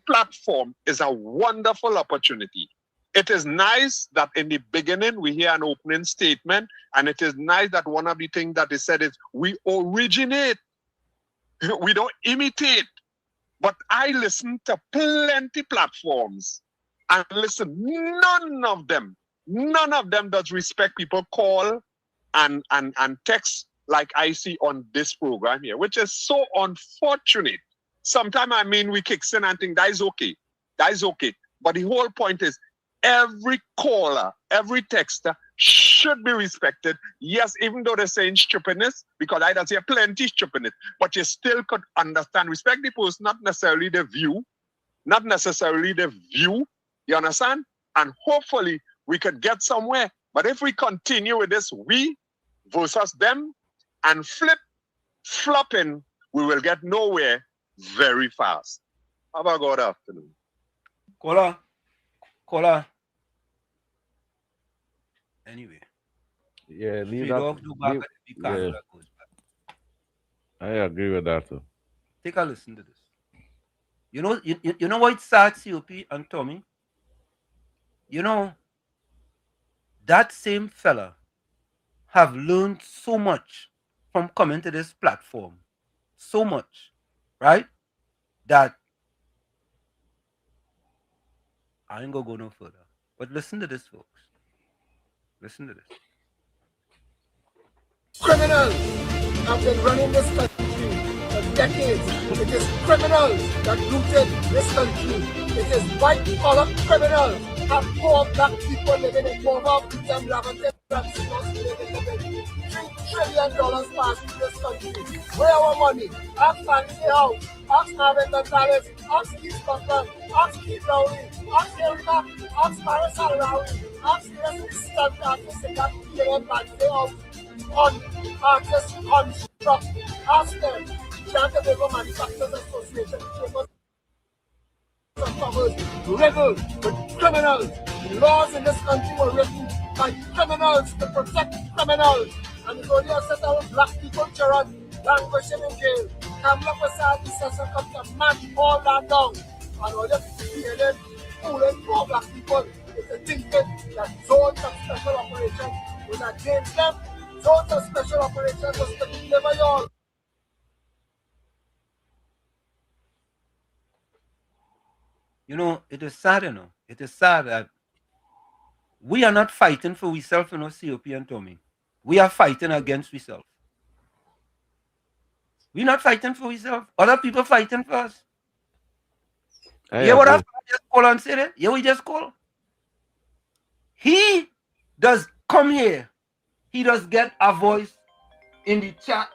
platform is a wonderful opportunity. It is nice that in the beginning we hear an opening statement, and it is nice that one of the things that is said is we originate, we don't imitate. But I listen to plenty platforms, and listen, none of them does respect people call and text like I see on this program here, which is so unfortunate. Sometimes I mean we kick in and think that is okay. That is okay. But the whole point is every caller, every texter should be respected. Yes, even though they're saying stupidness, because I don't see plenty stupidness, but you still could understand, respect the person, not necessarily the view, you understand? And hopefully we could get somewhere. But if we continue with this we versus them and flopping, we will get nowhere very fast. How about good afternoon? Caller. Anyway. Yeah, leave that. Yeah. I agree with that too. Take a listen to this. You know what it's sad, COP and Tommy? You know, that same fella have learned so much from coming to this platform. So much, right? That I ain't gonna go no further. But listen to this, folks. Listen to this. Criminals have been running this country for decades. It is criminals that looted this country. It is white-collar criminals have poor black people living in poverty and lavender and living. $3 trillion passed through this country. Where our money? Ask Fancy House, ask Marvin Gonzalez, ask Keith Scotland, ask Keith Lowry, ask Erica, ask Marisol Lowry, ask Leslie Stunt artists in that period Fancy House. On artists construct, ask them, Charter River Manufacturers Association, riddled with criminals. The laws in this country were written by criminals to protect criminals. And it's only a set of black people children languishing in jail. Kamala Prasad says come to match all that down. And all the feeling, fooling poor black people is thinking that zones of special operations was against them. Zones of special operations was to deliver y'all. You know, it is sad, you know. It is sad that we are not fighting for ourselves, you know, COP and Tommy. We are fighting against ourselves. We're not fighting for ourselves. Other people fighting for us. Yeah, what I just call and say that? Yeah, we just call. He does come here. He does get a voice in the chat.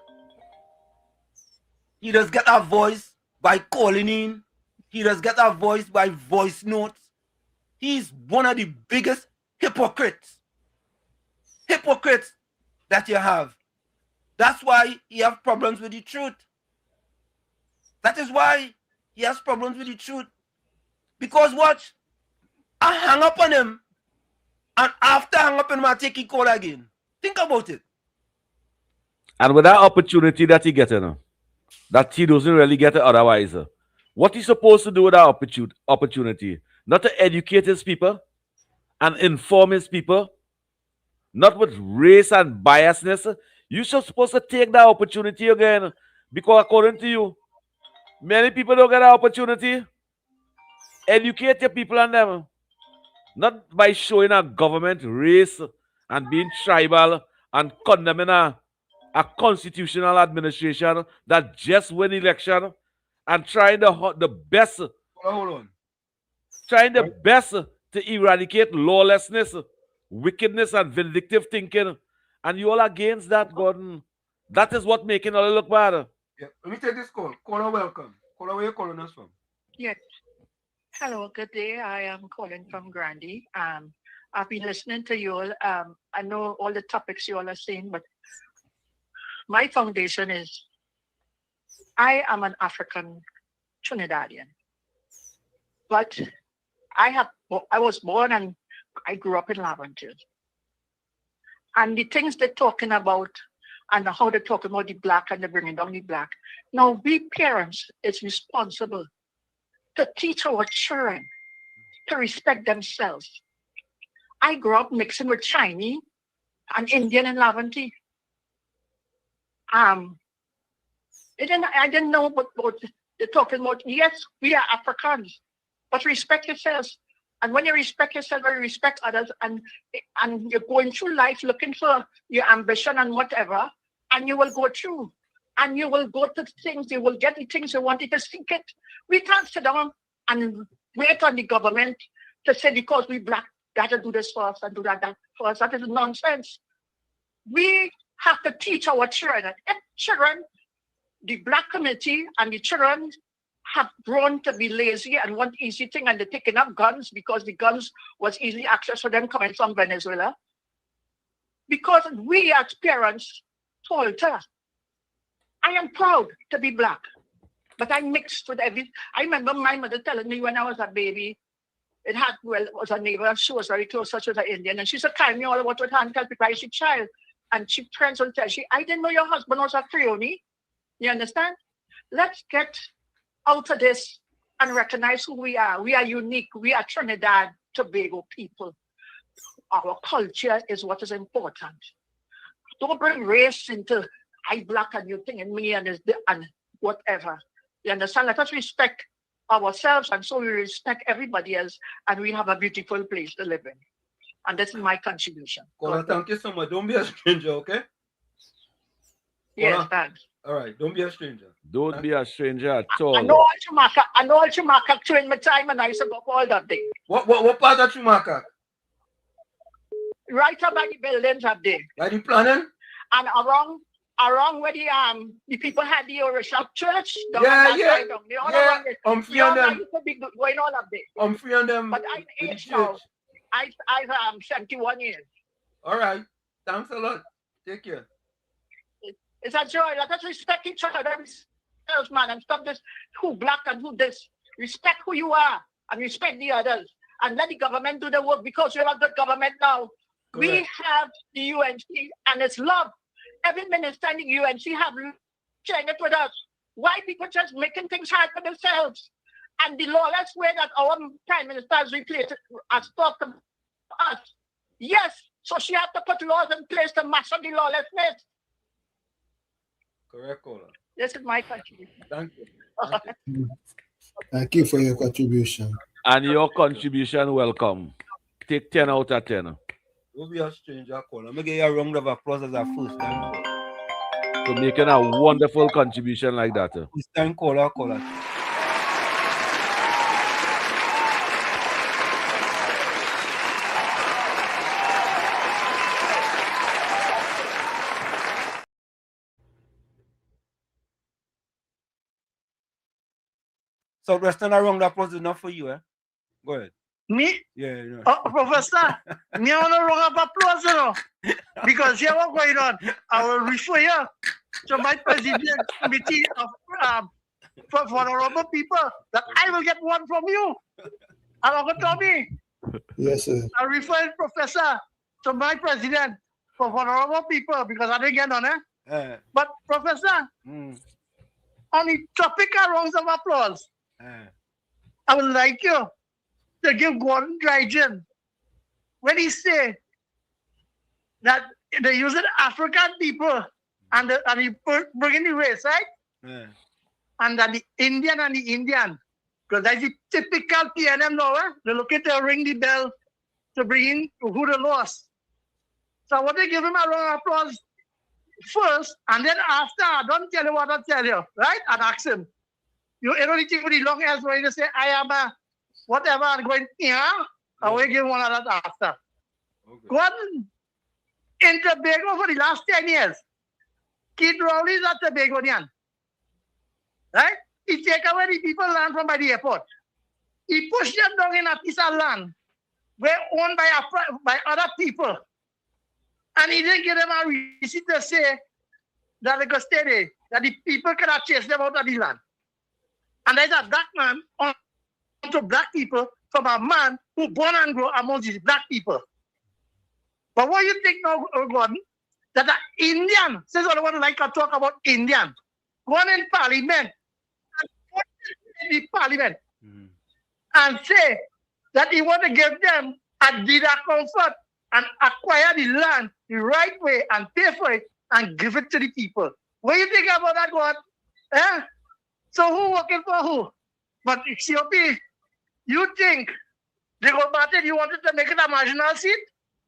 He does get a voice by calling in. He does get a voice by voice notes. He's one of the biggest hypocrites that you have. That's why he has problems with the truth. That is why he has problems with the truth. Because watch, I hang up on him, and after I hang up on him, I take his call again. Think about it. And with that opportunity that he gets, you know, that he doesn't really get it otherwise. What he's supposed to do with that opportunity? Not to educate his people and inform his people, not with race and biasness. You're supposed to take that opportunity again, because according to you, many people don't get that opportunity. Educate your people and them, not by showing a government race and being tribal and condemning a constitutional administration that just win election and trying the best. Hold on. Trying the best to eradicate lawlessness, wickedness, and vindictive thinking. And you all against that, Gordon. That is what making all look bad. Yeah. Let me take this call. Caller, welcome. Caller, where you calling us from? Yes. Hello, good day. I am calling from Grandy. I've been listening to you all. I know all the topics you all are saying, but my foundation is I am an African Trinidadian. But I was born and I grew up in Laventille. And the things they're talking about and how they talk about the black and they bringing down the black. Now, we parents is responsible to teach our children to respect themselves. I grew up mixing with Chinese and Indian and Lavanti. I didn't know what they're talking about. Yes, we are Africans, but respect yourselves. And when you respect yourself, you respect others, and you're going through life looking for your ambition and whatever, and you will go through, and you will go to things, you will get the things you wanted to seek it. We can't sit down and wait on the government to say because we black, got to do this for us and do that for us. That is nonsense. We have to teach our children. If children, the black community and the children have grown to be lazy and want easy thing, and they're taking up guns because the guns was easy access for them coming from Venezuela. Because we as parents falter. I am proud to be black, but I mixed with every. I remember my mother telling me when I was a baby, it was a neighbor, she was very close, such as an Indian, and she said, "Carry me all about with her and because she's a child." And she friends will tell I didn't know your husband was a Creole. You understand? Let's get out of this and recognize who we are. We are unique. We are Trinidad Tobago people. Our culture is what is important. Don't bring race into I black and you think and me and whatever. You understand? Let us respect ourselves, and so we respect everybody else, and we have a beautiful place to live in. And this is my contribution. Kola, thank you so much. Don't be a stranger, okay? Yes, Kola? thanks. All right, don't be a stranger. Don't be a stranger at all. I know all Chumaka during my time, and I used to go all that day. What part of Chumaka? Right up by the buildings up there. By the planning? And around where the people had the Orishab church. Yeah. I'm free on them. Used to be going on up there. I'm free on them. But I'm aged now. I'm 71 years. All right. Thanks a lot. Take care. It's a joy. Let us respect each other, man, and stop this who black and who this. Respect who you are and respect the others. And let the government do the work, because we have a good government now. Correct. We have the UNC and it's love. Every minister in the UNC have sharing it with us. Why people just making things hard for themselves? And the lawless way that our prime minister has replaced has talked to us. Yes, so she has to put laws in place to master the lawlessness. Correct, Kola. This is my contribution. Thank you. Thank you for your contribution. And your contribution, welcome. Take 10 out of 10. Don't be a stranger, Kola. Let me give you a round of applause as a first time. For making a wonderful contribution like that. First time, Kola. Southwestern, a round of applause is not for you, eh? Go ahead. Me? Yeah. Professor, me want a round of applause, you know, because here what's going on. I will refer you to my president committee of for honorable people that I will get one from you. And Uncle Tommy. Yes, sir. I refer Professor to my president for honorable people because I didn't get on it. But Professor, on the topic of rounds of applause, I would like you to give Gordon Dryden when he said that they use it African people and he bring in the race, right? And then the Indian, because that's the typical PNM now. They look at to ring the bell to bring in who they lost. So I want to give him a round of applause first, and then after, I don't tell you what I tell you, right? And ask him. You don't think for the long ass way to say, I am a whatever, I'm going, yeah, I will give one of that after. Okay. Gordon, in Tobago for the last 10 years, Kid Rowley is a Tobagonian. Right? He take away the people land from by the airport. He pushed them down in a piece of land where owned by other people. And he didn't give them a receipt to say that they could stay there, that the people cannot chase them out of the land. And there's a black man onto black people from a man who born and grew among these black people. But what you think now, Gordon? that are Indian, since I don't want to like to talk about Indian, go on in parliament and put in the parliament and say that he want to give them a deed of comfort and acquire the land the right way and pay for it and give it to the people. What do you think about that, God? Eh? So who working for who? But COP, you think they go back and you wanted to make it a marginal seat?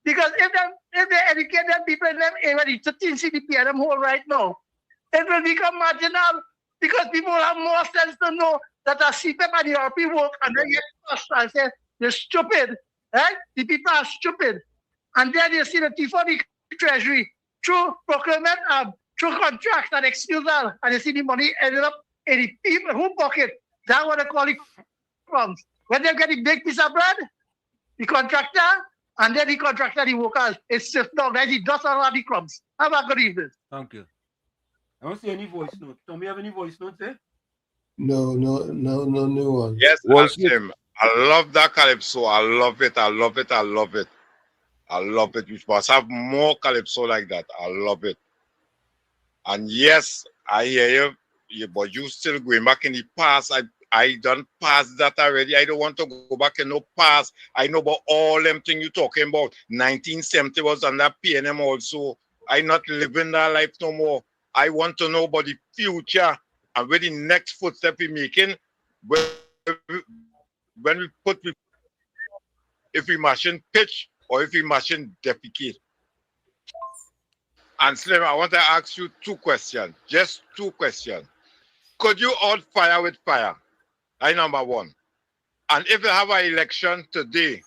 Because if they educate them people in them area, the 13 CDP and them whole right now, it will become marginal because people have more sense to know that a CPEP and the RP work and then get first and say, they're stupid. Right? The people are stupid. And then you see the thief of the treasury through procurement, through contracts and excusal, and you see the money ended up in the people who pocket. That's what they call it crumbs. When they get a big piece of bread, the contractor, and then the contractor, the workers, it's just down there, he does all of the crumbs. Have a good evening. Thank you. I don't see any voice note. Tommy, have any voice notes there? No new one. Yes, Tim. I love that calypso. I love it. I love it. I love it. I love it. We must have more calypso like that. I love it. And yes, I hear you, but you still going back in the past. I done past that already. I don't want to go back in no past. I know about all them things you're talking about. 1970 was on that PNM also. I not living that life no more. I want to know about the future and where the next footstep we making. When we put, if we machine pitch or if we machine defecate. And Slim, I want to ask you two questions. Just two questions. Could you out fire with fire? That's number one. And if you have an election today,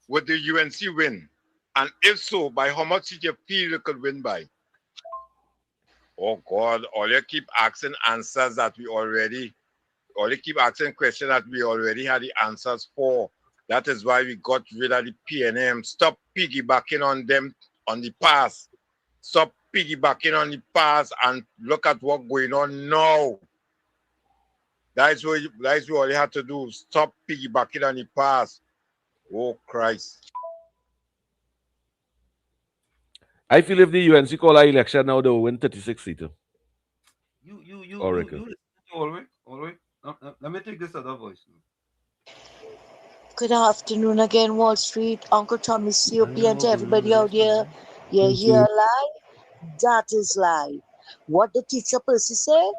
would the UNC win? And if so, by how much did you feel you could win by? Oh God, all you keep asking answers that we already, all you keep asking questions that we already had the answers for. That is why we got rid of the PNM. Stop piggybacking on them on the past. Stop piggybacking on the past and look at what's going on now. That's what all you have to do. Stop piggybacking on the past. Oh Christ. I feel if the UNC call our election now, they will win 36 seats. You listen to Ulrich. Let me take this other voice. Good afternoon again, Wall Street. Uncle Tommy COP and to everybody out there. You hear a lie? That is lie. What the teacher Percy said?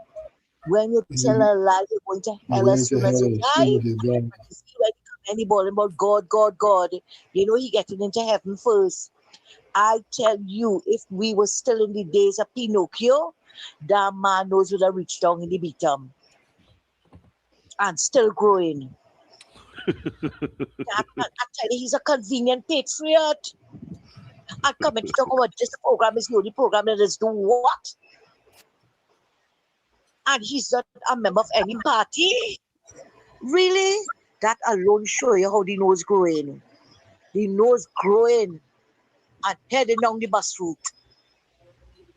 When you tell a lie, you're going to hell as soon as you die. When any ball about God, you know he getting into heaven first. I tell you, if we were still in the days of Pinocchio, that man knows would have reached down in the bottom. And still growing. I tell you, he's a convenient patriot. I'm coming to talk about this program is the only program that is do what? And he's not a member of any party? Really? That alone show you how the nose growing. The nose growing and heading down the bus route.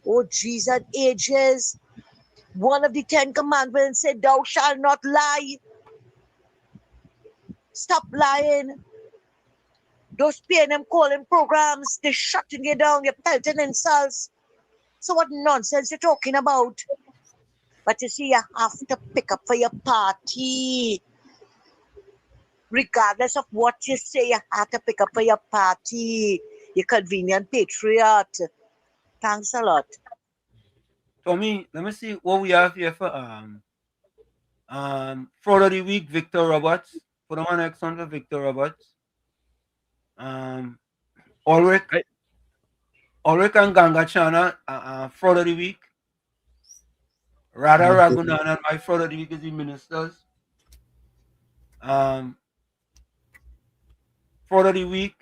Oh, Jesus, ages. One of the 10 commandments said, thou shalt not lie. Stop lying. Those PNM calling programs, they're shutting you down, you're pelting insults. So what nonsense you're talking about? But you see, you have to pick up for your party. Regardless of what you say, you have to pick up for your party. You convenient patriot. Thanks a lot. Tommy, let me see what we have here for fraud of the week, Victor Roberts. Put on next one for Victor Roberts. Ulrich and Gangachana, fraud of the week. Radha Raghunanan, my fraud of the week is the ministers. Fraud of the week,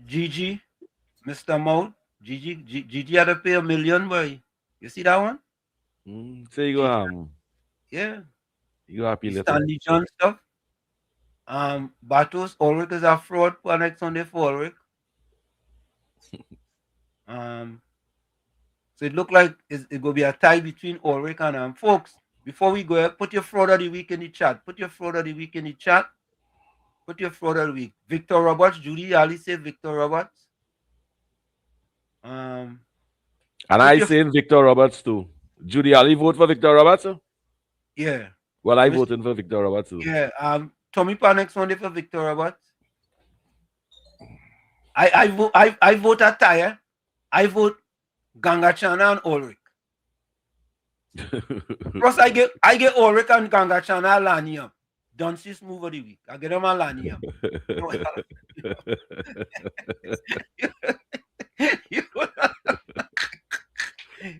Gigi, Mr. Mount. Gigi had to pay $1 million, boy. You see that one? So you go yeah. You go happy little. Stanley John stuff. Batos, Ulrich is a fraud for next Sunday for Ulrich. So it looked like it's going to be a tie between Ulrich and folks. Before we go, put your fraud of the week in the chat. Put your fraud of the week in the chat. Put your fraud of the week. Victor Roberts, Judy Ali say Victor Roberts. And I saying Victor Roberts too. Judy, Ali vote for Victor Roberts? Yeah. Well, I voting for Victor Roberts too. Yeah. Tommy Panex Monday for Victor Roberts. I vote Attire. I vote Gangachana and Ulrich. Plus, I get Ulrich and Gangachana Lanium. Dunce's move of the week. I get them a Lanium.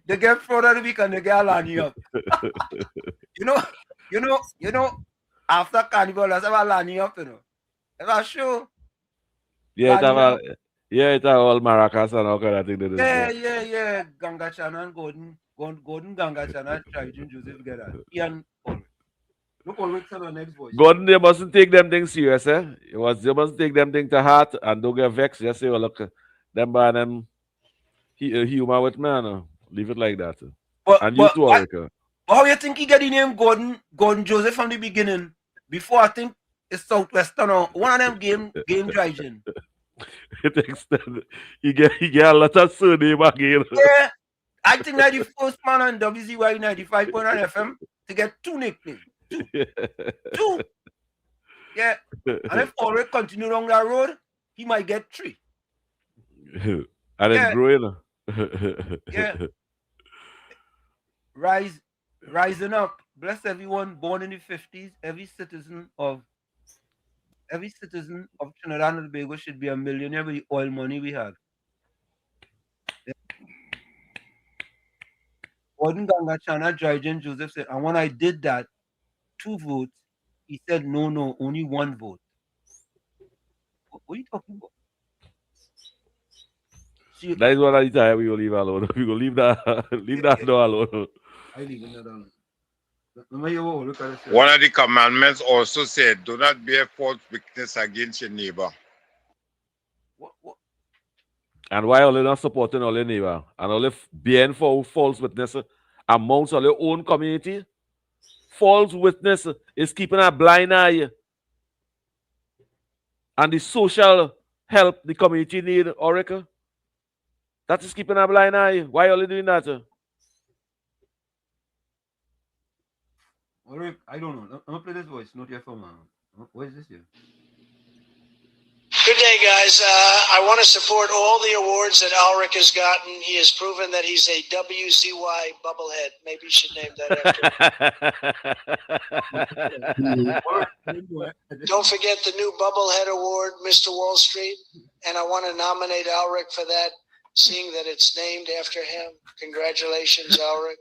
They get fraud of the week and they get a Lanium. you know, after Carnival, let's have a Lanium, you know. It's a show. Yeah, it's all maracas and all kind of thing. Yeah. Gangachana and Gordon Gangachana, Triton Joseph together. Ian Ulrich. Look, Ulrich's on the next voice. Gordon, they mustn't take them things serious, eh? They mustn't take them things to heart and don't get vexed. Just say, oh, look, them by them humor with man. Leave it like that. And you too, Ulrich. How you think he get the name Gordon Joseph from the beginning? Before I think it's Southwestern or one of them game driving. He get a lot of surname again. Yeah. I think that the first man on WZYE 95.9 FM to get 2 nicknames. Two. Yeah. And if Ulrich continue along that road, he might get 3. And it's growing. Yeah. Rising up. Bless everyone born in the 50s. Every citizen of Trinidad and Tobago should be a millionaire with the oil money we have. Gordon Gangachana, Dryden Joseph said, and when I did that, 2 votes, he said, no, only 1 vote. What are you talking about? See, that is what I tell we will leave alone. We will leave that door alone. I leave it alone. One of the commandments also said, do not bear false witness against your neighbor. What? And why are they not supporting all your neighbor? And only being for false witness amongst all your own community? False witness is keeping a blind eye. And the social help the community need, Oracle, that is keeping a blind eye. Why are you doing that? I don't know. I'm going to play this voice. Not your phone. What is this here? Good day, guys. I want to support all the awards that Ulrich has gotten. He has proven that he's a WZYE bubblehead. Maybe you should name that after. Don't forget the new Bubblehead Award, Mr. Wall Street. And I want to nominate Ulrich for that, seeing that it's named after him. Congratulations, Ulrich.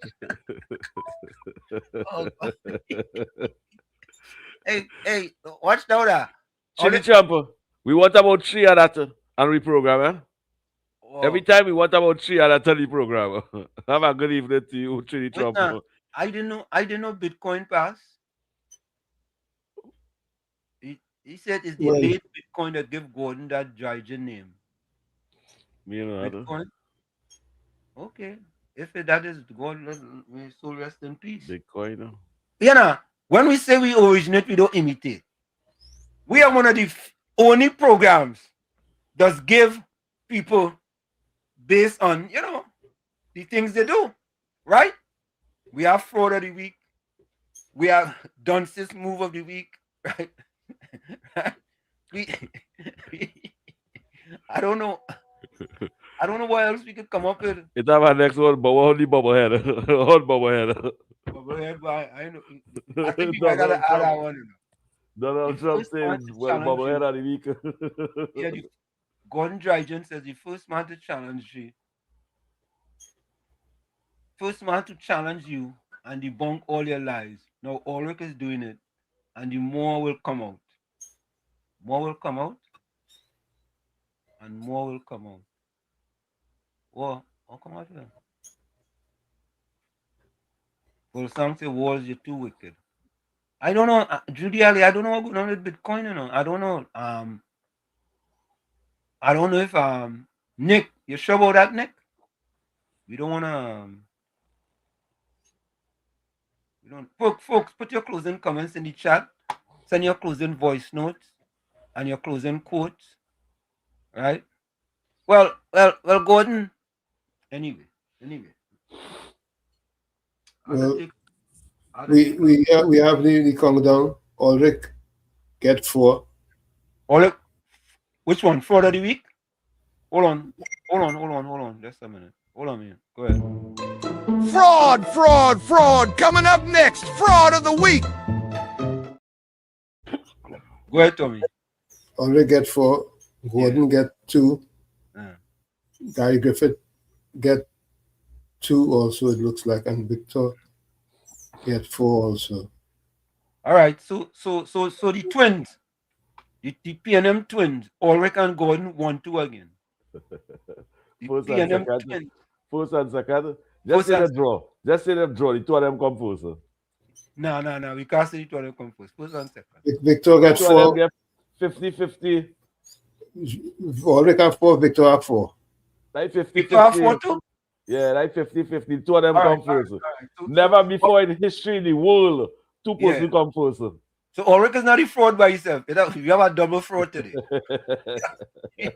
Hey, watch that. Chili Champ. We want about 3 of that and reprogram, eh? Wow. Every time we want about 3 of that and reprogram. Have a good evening to you, Chili Trump. I didn't know Bitcoin pass. He said it's the late Bitcoin that give Gordon that Dryden name. Me know Bitcoin. Okay. If that is God, may soul rest in peace. Bitcoin. When we say we originate, we don't imitate. We are one of the only programs that give people based on, the things they do, right? We have fraud of the week. We have Dunce's move of the week, right? I don't know what else we could come up with. It's our next one, but only bubblehead. All bubblehead. Bubblehead, I know. I think I gotta add that one. Donald Trump says, well, bubblehead of the week. Yeah, Gordon Dryden says the first man to challenge you. First man to challenge you and debunk all your lies. Now Ulrich is doing it, and the more will come out. More will come out, and more will come out. Well, I'll come out here. Well, some say wars, you're too wicked. I don't know, Judy Ali, I don't know what's going on with Bitcoin, I don't know. I don't know if Nick, you sure about that, Nick? We don't wanna folks, put your closing comments in the chat, send your closing voice notes and your closing quotes. Right? Well, Gordon. Anyway. Anyway. Well, we have the countdown. Ulrich get 4. Ulrich, which one? Fraud of the week? Hold on. Just a minute. Hold on, man. Go ahead. Fraud. Coming up next, fraud of the week. Go ahead, Tommy. Ulrich get 4. Gordon get 2. Gary Griffith get 2 also, it looks like, and Victor get 4 also. All right. So the twins, the PNM twins, Ulrich and Gordon 1-2 again. First and second. Just say the draw. The 2 of them come first. No. We can't say the 2 of them come first. First and second. Victor get 4. Get 50-50. Ulrich have 4. Victor have 4. Like 50-50. Victor have 4 too? Yeah, like 50-50. 2 of them come first. Never before in history in the world, 2 persons come first. So Ulrich is not a fraud by himself. You have a double fraud today. You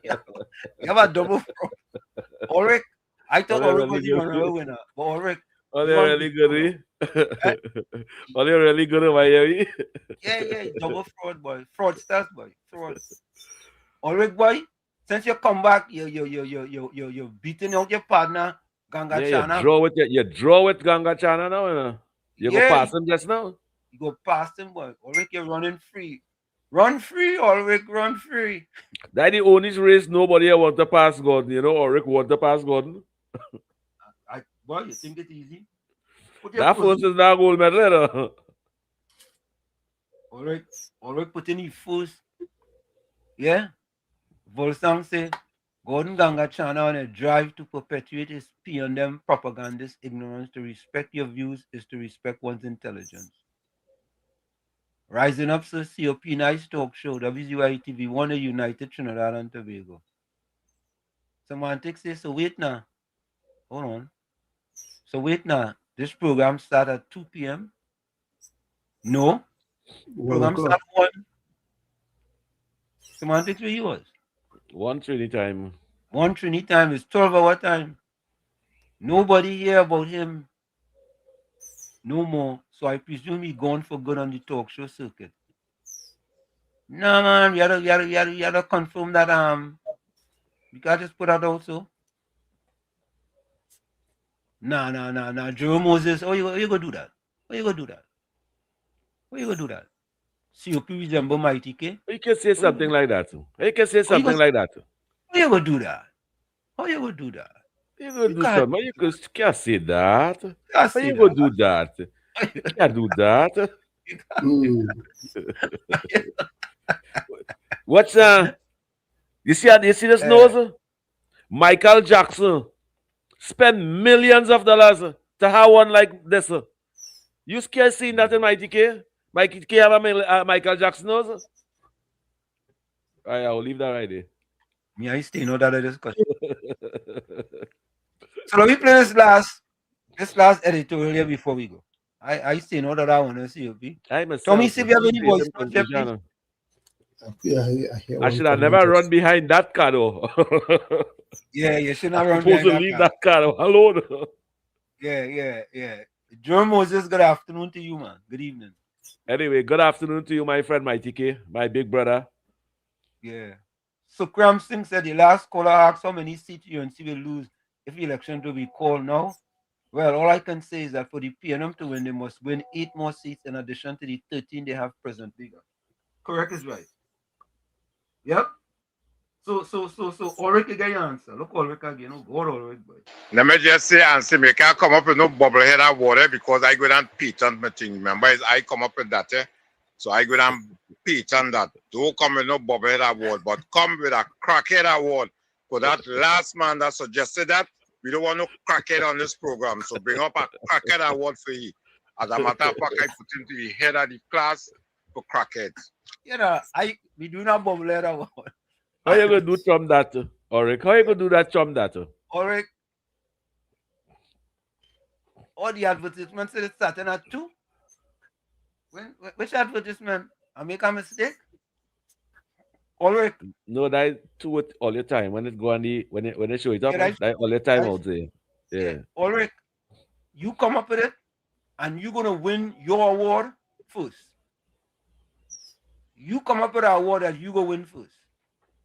have a double fraud. Ulrich, I thought Ulrich was the real winner. But Ulrich. Are they really good? Are they really good? Yeah. Double fraud, boy. Fraudsters, boy. Fraud. Ulrich, boy. Since you come back, you're beating out your partner, Ganga Chana. You draw with Ganga Chana now, you know. You go past him just now. You go past him, boy. Ulrich, you're running free. Run free, Ulrich, run free. That's the only race nobody want to pass Gordon. You know, Ulrich want to pass Gordon. Boy, you think it's easy? That first is not gold medal. Ulrich put in his first. Yeah. Volsang say, Gordon Ganga Chana on a drive to perpetuate his P&M propagandist ignorance. To respect your views is to respect one's intelligence. Rising up, sir, COP Nice Talk Show, WZYE TV, one of United Trinidad and Tobago. Semantics says, so wait now. Hold on. So wait now. This program starts at 2 p.m. No. Program starts at 1. Semantics, where you was? 1 Trini time. 1 Trini time is 12-hour time. Nobody hear about him no more. So I presume he gone for good on the talk show circuit. No, man, we had to confirm that we can't just put that also. Nah. Joe Moses, you gonna do that? How you gonna do that? COP resemble Mighty K. You can say something like that. You can say something like that. How you gonna do that? You gonna do something. You can't say that. How you gonna do that? You can't do that. What's you see this nose? Michael Jackson spend millions of dollars to have one like this. You scared seeing that in Mighty K? Mighty K have a Michael Jackson nose? I'll leave that right there. Me, I stay no that discussion. So let me play this last editorial here before we go. I stay no that I want to see you. Tommy, see if you have any voice. I should have never run behind that car though. Yeah, you should not run behind that leave that car alone. Yeah. Joe Moses, good afternoon to you, man. Good evening. Anyway, good afternoon to you, my friend Mighty K, my big brother. Yeah. Sukram Singh said the last caller asked how many seats UNC will lose if the election to be called now. Well, all I can say is that for the PNM to win, they must win 8 more seats in addition to the 13 they have presently. Correct is right. Yep. So Ulrich again your answer. Look Ulrich again. No God Ulrich, boy. Let me just say, answer me. Can't come up with no bubblehead of water because I go down patent my thing. Remember, I come up with that. So I go down patent that. Don't come with no bubblehead award, but come with a crackhead award. For that last man that suggested that, we don't want no crackhead on this program. So bring up a crackhead award for you. As a matter of fact, I put him to the head of the class for crackheads. You know, we do not bubblehead award. How you gonna do Trump that, Ulrich? How you gonna do that Trump that? Ulrich, all the advertisements said it's starting at 2. Which advertisement? I make a mistake? Ulrich. No, that 2 all the time. When it go on the when they show it up, that all the time out there. Yeah. Ulrich, you come up with it, and you're gonna win your award first. You come up with an award that you go win first.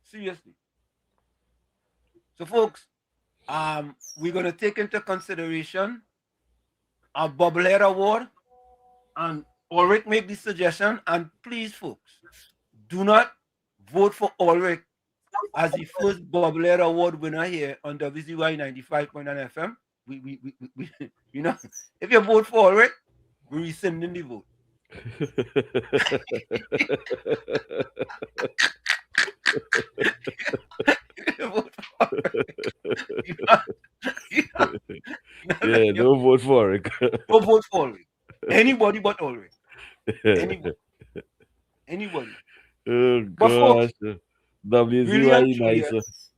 Seriously. So, folks, we're gonna take into consideration a bobblehead award, and Ulrich make the suggestion. And please, folks, do not vote for Ulrich as the first bobblehead award winner here on WZYE 95.9 FM. We you know, if you vote for Ulrich, we're rescinding the vote. Yeah, don't vote for it. Don't vote for Ulrich. Anybody but Ulrich. Anybody. Anybody. Oh But folks, gosh. really and WZYE truly, nice.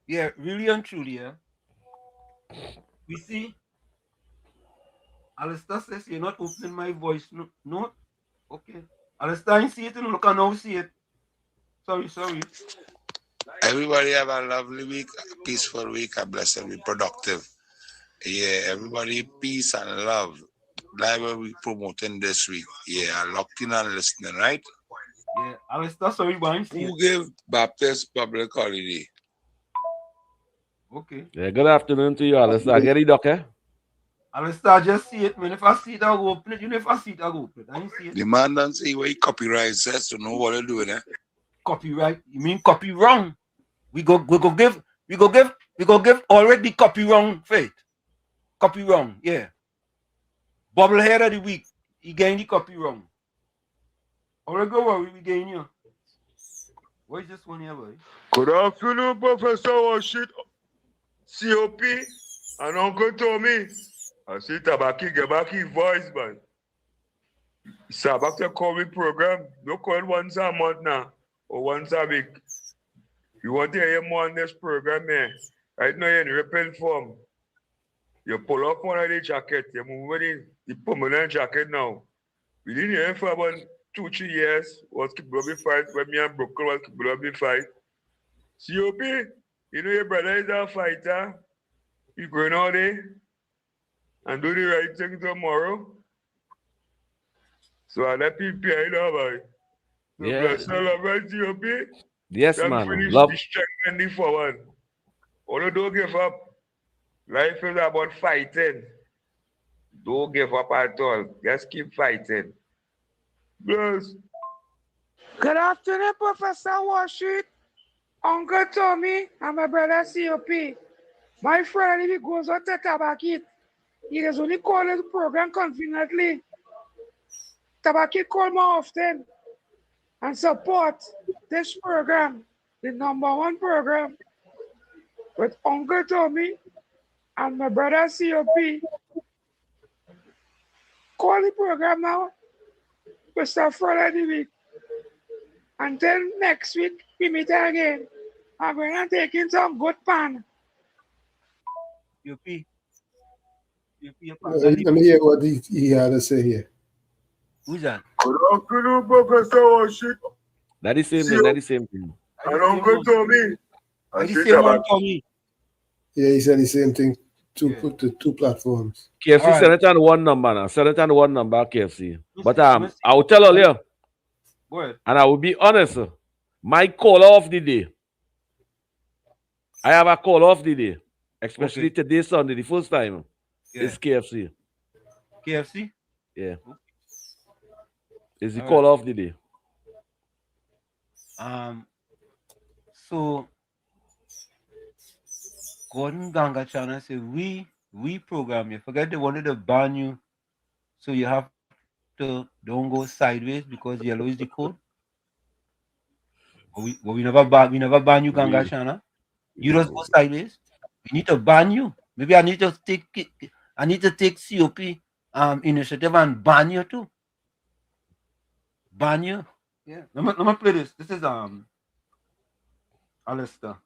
yeah, really and truly, we see Alistair says you're not opening my voice. No. Okay. Alistair, I see it and look, I now see it. Sorry. Everybody have a lovely week, a peaceful week, a blessed week, productive. Yeah, everybody peace and love. That's what we promoting this week. Yeah, locked in and listening, right? Yeah, Alistair, sorry, but I see Who gave Baptist public holiday? Okay. Yeah, good afternoon to you, Alistair. Get it, okay? Alistair, just see it, man. If I see it, I'll go open it. You know, if I see it, I'll go open it. I didn't see it. The man don't see what he copyright says to know what they're doing, eh? Copyright? You mean copy wrong? We go give already copy wrong faith. Copy wrong, yeah. Bobblehead of the week. He gained the copy wrong. Already go worry, we gain you. What is this one here, boy? Good afternoon, Professor Washit, COP, and Uncle Tommy. I see Tabaki get back his voice, man. It's about the COVID program. Don't call it once a month now, or once a week. You want to hear more on this program, man? Right now, you're in repair form. You pull up one of the jacket, you move with the permanent jacket now. We didn't hear for about 2-3 years. Was keep rugby fight when me and Brooklyn was keep rugby fight. COP, you know your brother is a fighter. You going out there and do the right thing tomorrow. So I let people hear it about it. So Yeah. bless all of us, COP. Yes, Then man. finish Love. the strength and the forward. Although don't give up. Life is about fighting. Don't give up at all. Just keep fighting. Bless. Good afternoon, Professor Washit, Uncle Tommy, and my brother COP. My friend, if he goes out to Tabakit, he is only calling the program conveniently. Tabakit call more often and support this program, the #1 program, with Uncle Tommy and my brother COP. Call the program now. We start Friday the week. Until next week, we meet again. I'm going to take in some good pan. UP. Let me hear what he had to say here. Who's that? Good afternoon, Professor Washit. That is same thing. That is same thing. And Uncle Tommy. I the same one, Tommy. Yeah, he said the same thing. Put the two platforms. KFC All send it on one number now. Send it on one number, KFC. But I will tell all you. Go ahead. And I will be honest. My caller of the day. I have a caller of the day. Especially today, Sunday, the first time. It's KFC. KFC? Yeah. It's the caller of the day. So Gordon Ganga Channel say we program you. Forget they wanted to ban you, so you have to don't go sideways because yellow is the code. But we never ban you, Ganga Channel. You just go sideways. We need to ban you. Maybe I need to take COP initiative and ban you too. Ban you. Yeah. Let me play this. This is Alistair.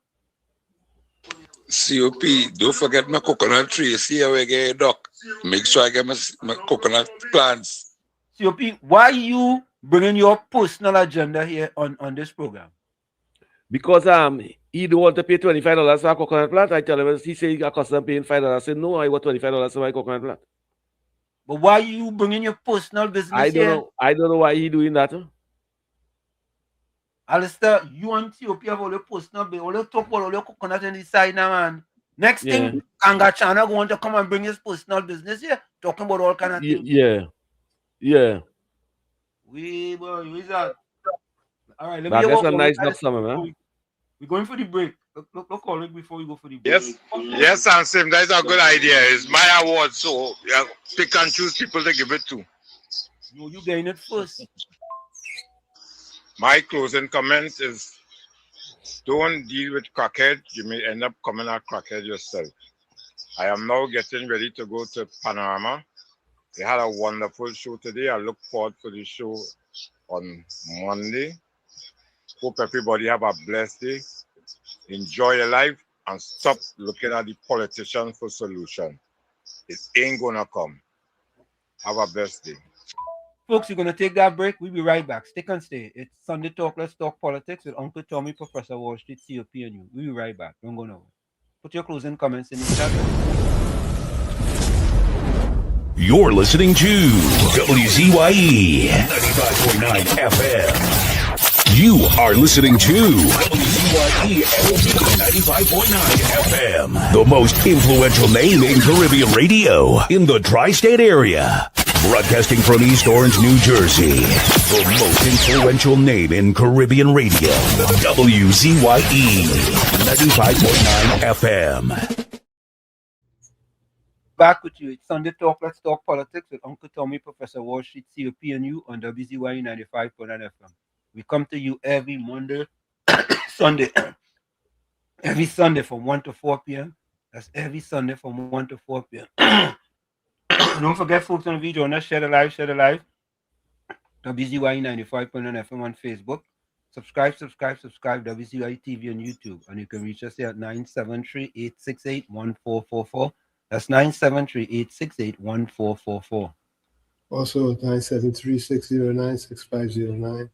COP, don't forget my coconut tree. See how I get a duck. Make sure I get my coconut plants. COP, why you bringing your personal agenda here on this program? Because he don't want to pay $25 for a coconut plant. I tell him, he say he accustomed paying $5. I say, no, I want $25 for my coconut plant. But why you bringing your personal business I don't here? know. I don't know why he doing that. Alistair, you and TOP have all your personal business. All you talk about all your coconut on the side now, man. Next thing, Kanga Chana going to come and bring his personal business here, talking about all kind of things. Yeah. Who's that? All right, let me But hear that's what a nice enough summer, man. We're going for the break. Look, call it before we go for the break. Yes, and Sim, that's a good idea. It's my award, so pick and choose people to give it to. No, you getting it first. My closing comments is don't deal with crackhead. You may end up coming at crackhead yourself. I am now getting ready to go to Panorama. They had a wonderful show today. I look forward to the show on Monday. Hope everybody have a blessed day. Enjoy your life and stop looking at the politicians for solution. It ain't gonna come. Have a blessed day. Folks, you're going to take that break. We'll be right back. Stick and stay. It's Sunday Talk. Let's talk politics with Uncle Tommy, Professor Wall Street, COP, and you. We'll be right back. Don't go nowhere. Put your closing comments in the chat. You're listening to WZYE 95.9 FM. You are listening to WZYE 95.9 FM, the most influential name in Caribbean radio in the tri-state area. Broadcasting from East Orange, New Jersey, the most influential name in Caribbean radio, WZYE 95.9 FM. Back with you. It's Sunday Talk. Let's talk politics with Uncle Tommy, Professor Wall Street, COP, and you on WZYE 95.9 FM. We come to you every Monday, Sunday, every Sunday from 1 to 4 p.m. That's every Sunday from 1 to 4 p.m. Don't forget, folks, on the video, now share the live. WZYE 95.9 FM on Facebook. Subscribe, WZYE TV on YouTube. And you can reach us here at 973-868-1444. That's 973-868-1444. Also, 973-609-6509.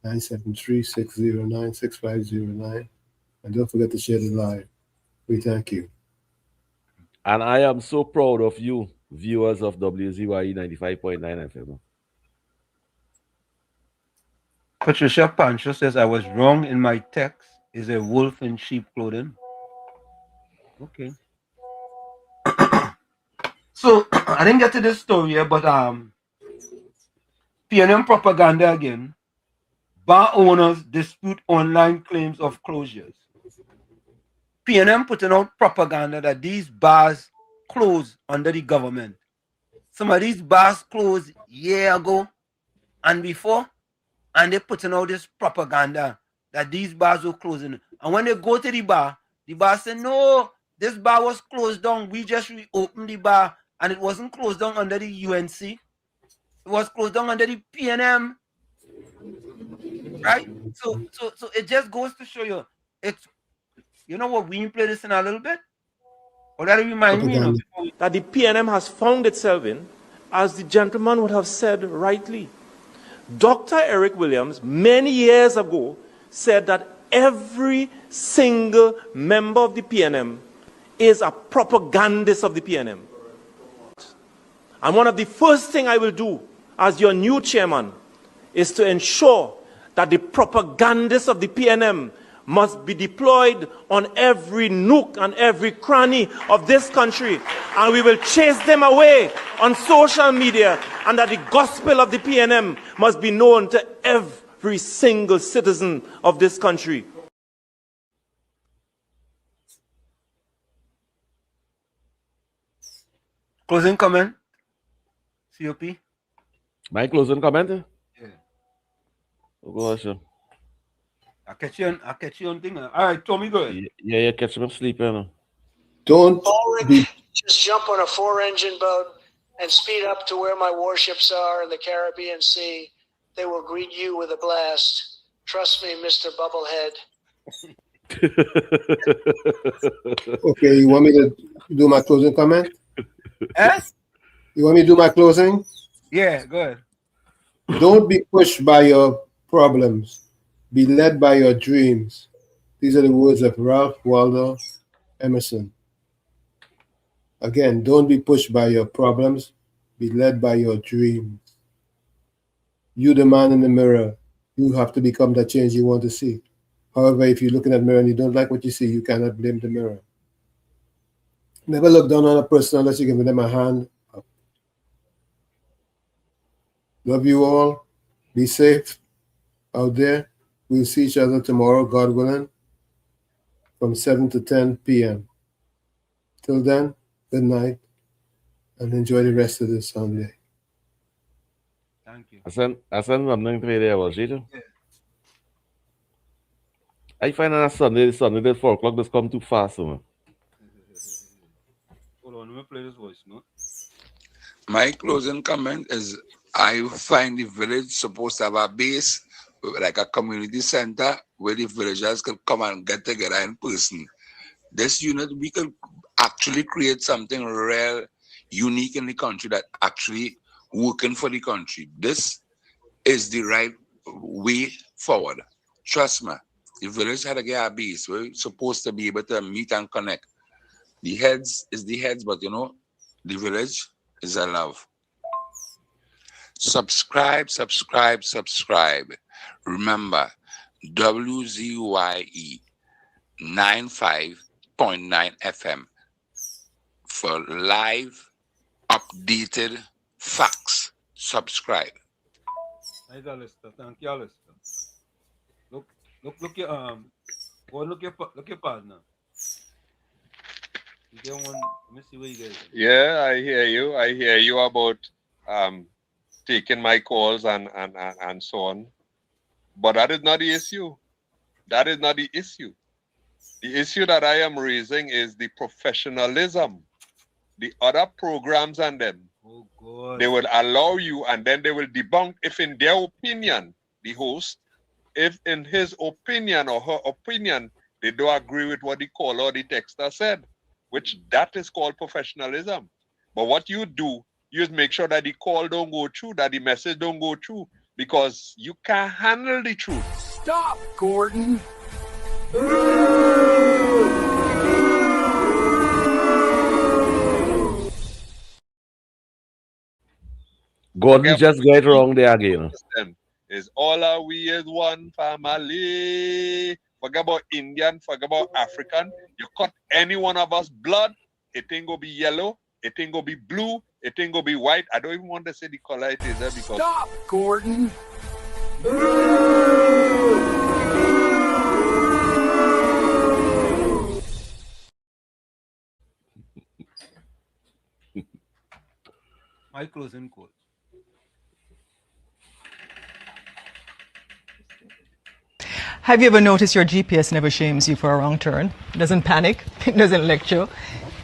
973-609-6509. And don't forget to share the live. We thank you. And I am so proud of you, viewers of WZYE 95.9 FM. Patricia Pancho says, I was wrong in my text. Is a wolf in sheep clothing. Okay. So, I didn't get to this story yet, but PNM propaganda again. Bar owners dispute online claims of closures. PNM putting out propaganda that these bars closed under the government. Some of these bars closed a year ago and before, and they're putting out this propaganda that these bars were closing. And when they go to the bar say, no, this bar was closed down. We just reopened the bar, and it wasn't closed down under the UNC. It was closed down under the PNM. Right? So it just goes to show you, it's, you know what, we can play this in a little bit? Or that remind me, that the PNM has found itself in, as the gentleman would have said rightly. Dr. Eric Williams, many years ago, said that every single member of the PNM is a propagandist of the PNM. And one of the first things I will do as your new chairman is to ensure that the propagandists of the PNM must be deployed on every nook and every cranny of this country, and we will chase them away on social media, and that the gospel of the PNM must be known to every single citizen of this country. Closing comment? COP? My closing comment? Yeah. Oh, gosh. I catch you on thing. All right, Tommy, go ahead. Yeah, catch me sleeping. Don't just jump on a 4-engine boat and speed up to where my warships are in the Caribbean Sea. They will greet you with a blast. Trust me, Mr. Bubblehead. Okay, you want me to do my closing comment? Eh? You want me to do my closing? Yeah, go ahead. Don't be pushed by your problems. Be led by your dreams. These are the words of Ralph Waldo Emerson. Again, don't be pushed by your problems, be led by your dreams. You, the man in the mirror, you have to become that change you want to see. However, if you look in that mirror and you don't like what you see, you cannot blame the mirror. Never look down on a person unless you give them a hand up. Love you all. Be safe out there. We'll see each other tomorrow, God willing, from 7 to 10 p.m. Till then, good night and enjoy the rest of this Sunday. Thank you. I sent something to there, was it? Yeah. I find on a Sunday at 4 o'clock just come too fast, man. Hold on, let me play this voice, no? My closing comment is I find the village supposed to have a base, like a community center, where the villagers can come and get together in person. This unit, we can actually create something real, unique in the country that actually working for the country. This is the right way forward. Trust me. The village had to get a base. We're supposed to be able to meet and connect. The heads is the heads, but the village is a love. Subscribe. Remember, WZYE 95.9 FM for live, updated facts. Subscribe. Nice, Alistair. Thank you, Alistair. Look your go and look your partner. You get one. Let me see what you guys. Yeah, I hear you. I hear you about taking my calls and so on. But that is not the issue. That is not the issue. The issue that I am raising is the professionalism. The other programs and them, they will allow you and then they will debunk if in their opinion, the host, if in his opinion or her opinion, they don't agree with what the caller or the texter said, which that is called professionalism. But what you do, you just make sure that the call don't go through, that the message don't go through, because you can't handle the truth. Stop, Gordon. Gordon just got it wrong there again. Is all our we is one family. Forget about Indian, forget about African. You cut any one of us blood, it ain't gonna be yellow, it ain't gonna be blue, it ain't gonna be white. I don't even want to say the color it is there because Stop, Gordon. My closing quote. Have you ever noticed your GPS never shames you for a wrong turn? It doesn't panic, it doesn't lecture.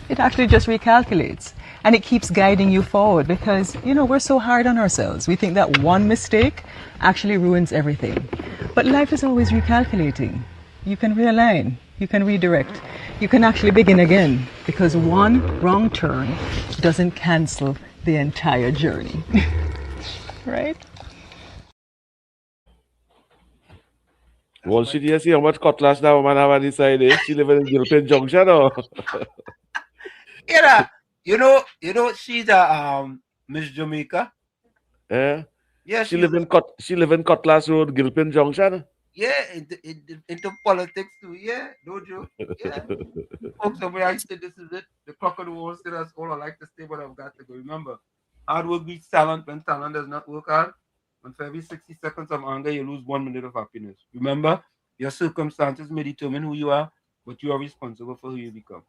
It actually just recalculates. And it keeps guiding you forward because, we're so hard on ourselves. We think that one mistake actually ruins everything. But life is always recalculating. You can realign, you can redirect, you can actually begin again because one wrong turn doesn't cancel the entire journey. Right? Well, she see how much cutlass that woman have on this side. She live in Gilpin Junction, or? You know, she's a Miss Jamaica. Yeah. Yeah, She live in Cutlass Road, Gilpin Junction. Yeah, into politics too. Yeah, don't you? Yeah. Folks, somewhere I said this is it. The clock on the wall said that's all I like to say, but I've got to go. Remember, hard work beats talent when talent does not work hard. And for every 60 seconds of anger, you lose 1 minute of happiness. Remember, your circumstances may determine who you are, but you are responsible for who you become.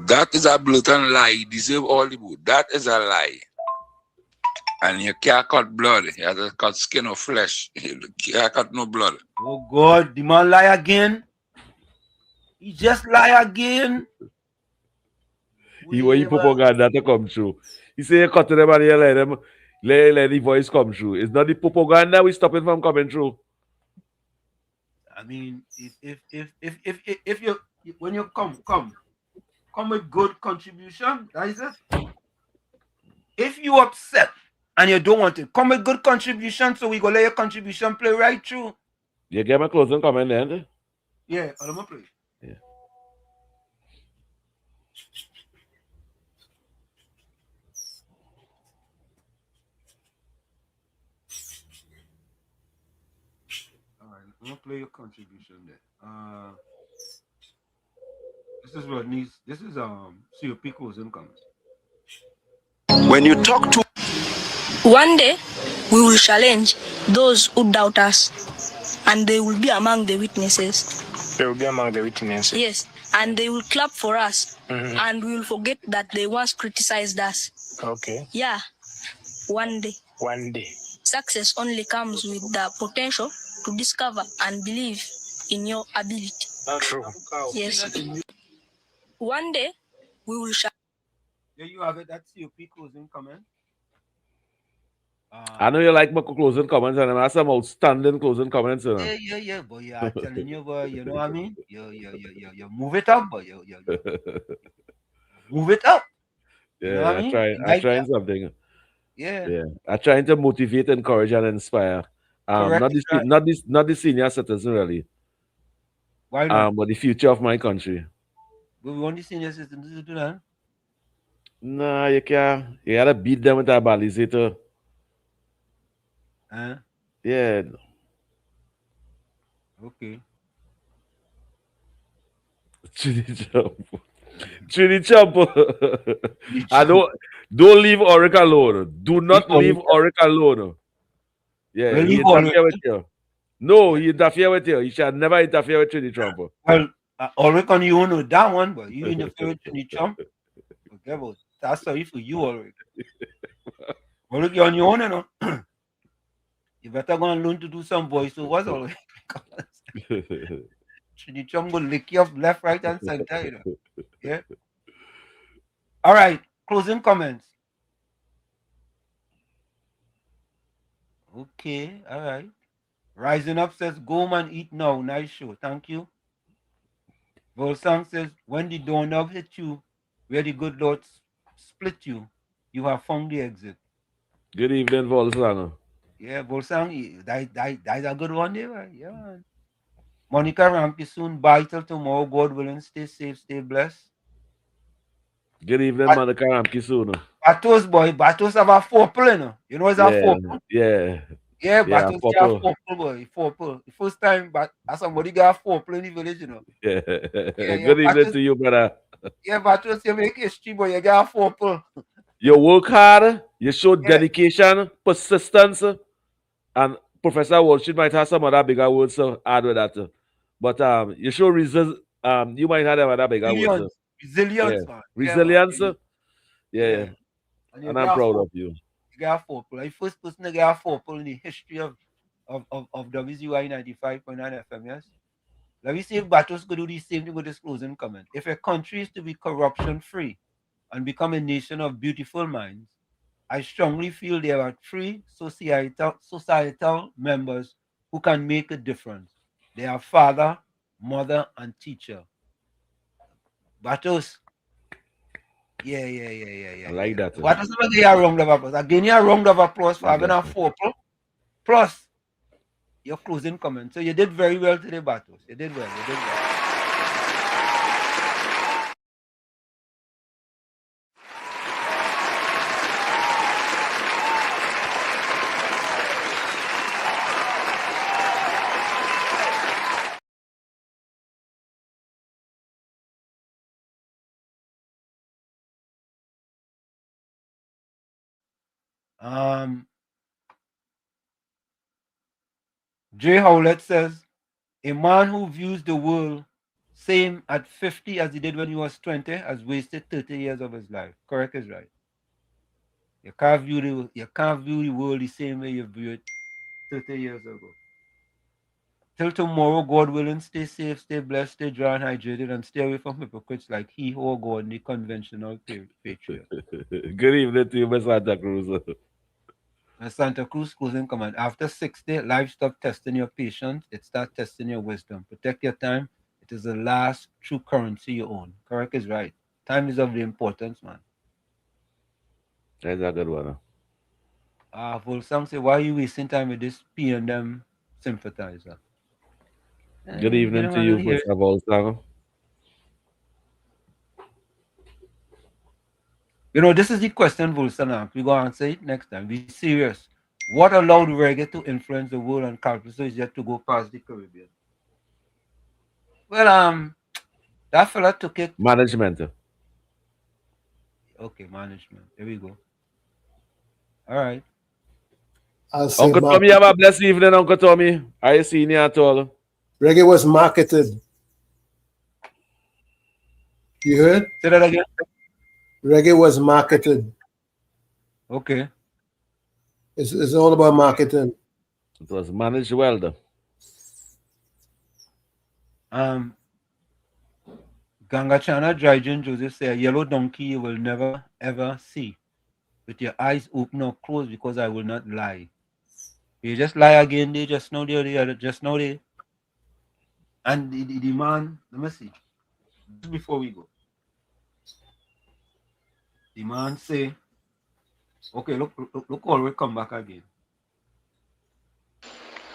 That is a blatant lie. You deserve all the good. That is a lie. And you can't cut blood. You have to cut skin or flesh. You can't cut no blood. Oh God, the man lie again. He just lie again. He want you propaganda to come true. He say you cut to them and you let them let the voice come true. It's not the propaganda we stop it from coming true. I mean, if you when you come with good contribution, that is it. If you upset and you don't want it, come with good contribution, so we go let your contribution play right through. You get my closing comment then? Yeah, I'm gonna play. Yeah. All right, I'm gonna play your contribution there. This is what needs. This is COP closing comment. When you talk to One day, we will challenge those who doubt us, and they will be among the witnesses. They will be among the witnesses. Yes, and they will clap for us, and we will forget that they once criticized us. Okay. Yeah, one day. One day. Success only comes with the potential to discover and believe in your ability. True. Yes. One day, we will There you have it. That's COP closing comment. I know you like my closing comments, and I have some outstanding closing comments. Yeah, boy. Yeah, I'm telling you, boy. You know what I mean? You move it up, boy. You move it up. You know what I mean? I'm Like trying that. something. Yeah. I'm trying to motivate, encourage, and inspire. Correct. Not the senior citizen really. Why not? But the future of my country. But we want the senior citizens to do that. Nah, you can't. You gotta beat them with that balizator. Huh? Yeah. Okay. Trini Chump. I don't leave Oric alone. Do not leave Oric alone. Yeah, he interfere with you. No, he interfere with you. He shall never interfere with Trini Trump. Well, Oric on you know that one, but you interfere with Trini Trump. Okay, but that's sorry for you, Oric. Oric, you're on your own, you know. You better go and learn to do some voiceovers already. Trini Trump will lick you up left, right, and center, you know. Yeah. All right. Closing comments. Okay. All right. Rising Up says, go man, eat now. Nice show. Thank you. Volsang says, when the doorknob hit you, where the good Lord split you, you have found the exit. Good evening, Volsang. Yeah, Volsang, that's a good one there, right? Yeah, man. Monica Ramke soon. Bye till tomorrow. God willing. Stay safe, stay blessed. Good evening, Monica Ramke soon. Batos, boy. Batos have a four-pull, you know. You know it's a four-pull? Yeah. Yeah, Batos got a four-pull, boy. Four-pull. The first time somebody got a four-pull in the village, you know. Yeah. Yeah, Good evening to you, brother. Yeah, Batos, you make history, boy. You got a four-pull. You work hard, you show dedication, persistence, and Professor Walsh might have some other bigger words to add with that. But you show you might have other bigger words. Resilience, man. Resilience. Yeah. And I'm proud of you. You got four pull. The first person to get a four pull in the history of WZYE 95.9 FM, yes? Let me see if Batos could do the same thing with this closing comment. If a country is to be corruption free and become a nation of beautiful minds, I strongly feel there are three societal members who can make a difference. They are father, mother, and teacher. Batos. Yeah. I like that. What is the round of applause? Again, a round of applause for having a four plus your closing comment. So you did very well today, Batos. You did well. Jay Howlett says, a man who views the world same at 50 as he did when he was 20 has wasted 30 years of his life. Correct is right. You can't view the world the same way you viewed it 30 years ago. Till tomorrow, God willing, stay safe, stay blessed, stay dry and hydrated, and stay away from hypocrites like he who go on the conventional patriot. Good evening to you, Miss Santa Cruz. Santa Cruz closing command. After 60, life stop testing your patience. It starts testing your wisdom. Protect your time. It is the last true currency you own. Correct is right. Time is of the importance, man. That's a good one. Volsang say, why are you wasting time with this P&M sympathizer? Good evening to you, Mr. Voltaire. You know, this is the question Wilson asked. We're going to answer it next time. Be serious. What allowed reggae to influence the world and Calypso is yet to go past the Caribbean? Well, that fella took it. Management. Okay, management. There we go. All right. Uncle Tommy, have a blessed evening, Uncle Tommy. Are you seeing you at all? Reggae was marketed. You heard? Say that again. Reggae was marketed. Okay. It's all about marketing. It was managed well, though. Gangachana Drygen Joseph said, "Yellow donkey you will never ever see, with your eyes open or closed, because I will not lie." You just lie again, they just know they just know they. And the man, let me see. Just before we go. The man say, okay, look, all we come back again.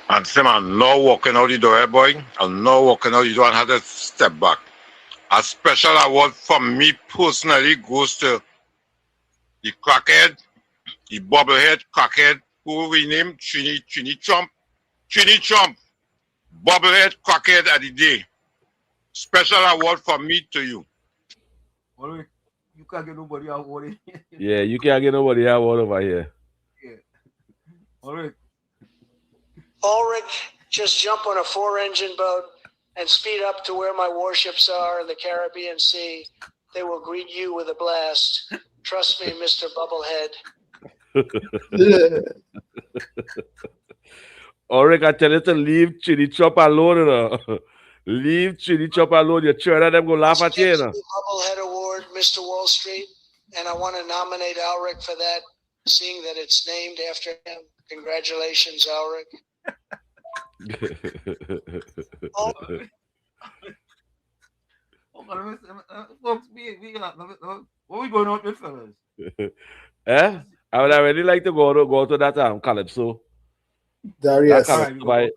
And say, man, no walking out the door, boy, and no walking out the door and have to step back. A special award from me personally goes to the crackhead, the bobblehead crackhead, who we name Trini Trump, bobblehead crackhead of the day. Special award from me to you. Well, you can't get nobody award. Yeah, you can't get nobody award over here. Yeah. All right. Ulrich, just jump on a 4-engine boat and speed up to where my warships are in the Caribbean Sea. They will greet you with a blast. Trust me, Mr. Bubblehead. Ulrich, I tell you to leave Chili Chop alone, you know. Leave Chili Chop alone. You're sure that them go laugh at you, you know. Bubblehead Award, Mr. Wall Street, and I want to nominate Ulrich for that, seeing that it's named after him. Congratulations, Ulrich. Folks, what we going on with, fellas? I would really like to go to that Calypso. Darius. That Calypso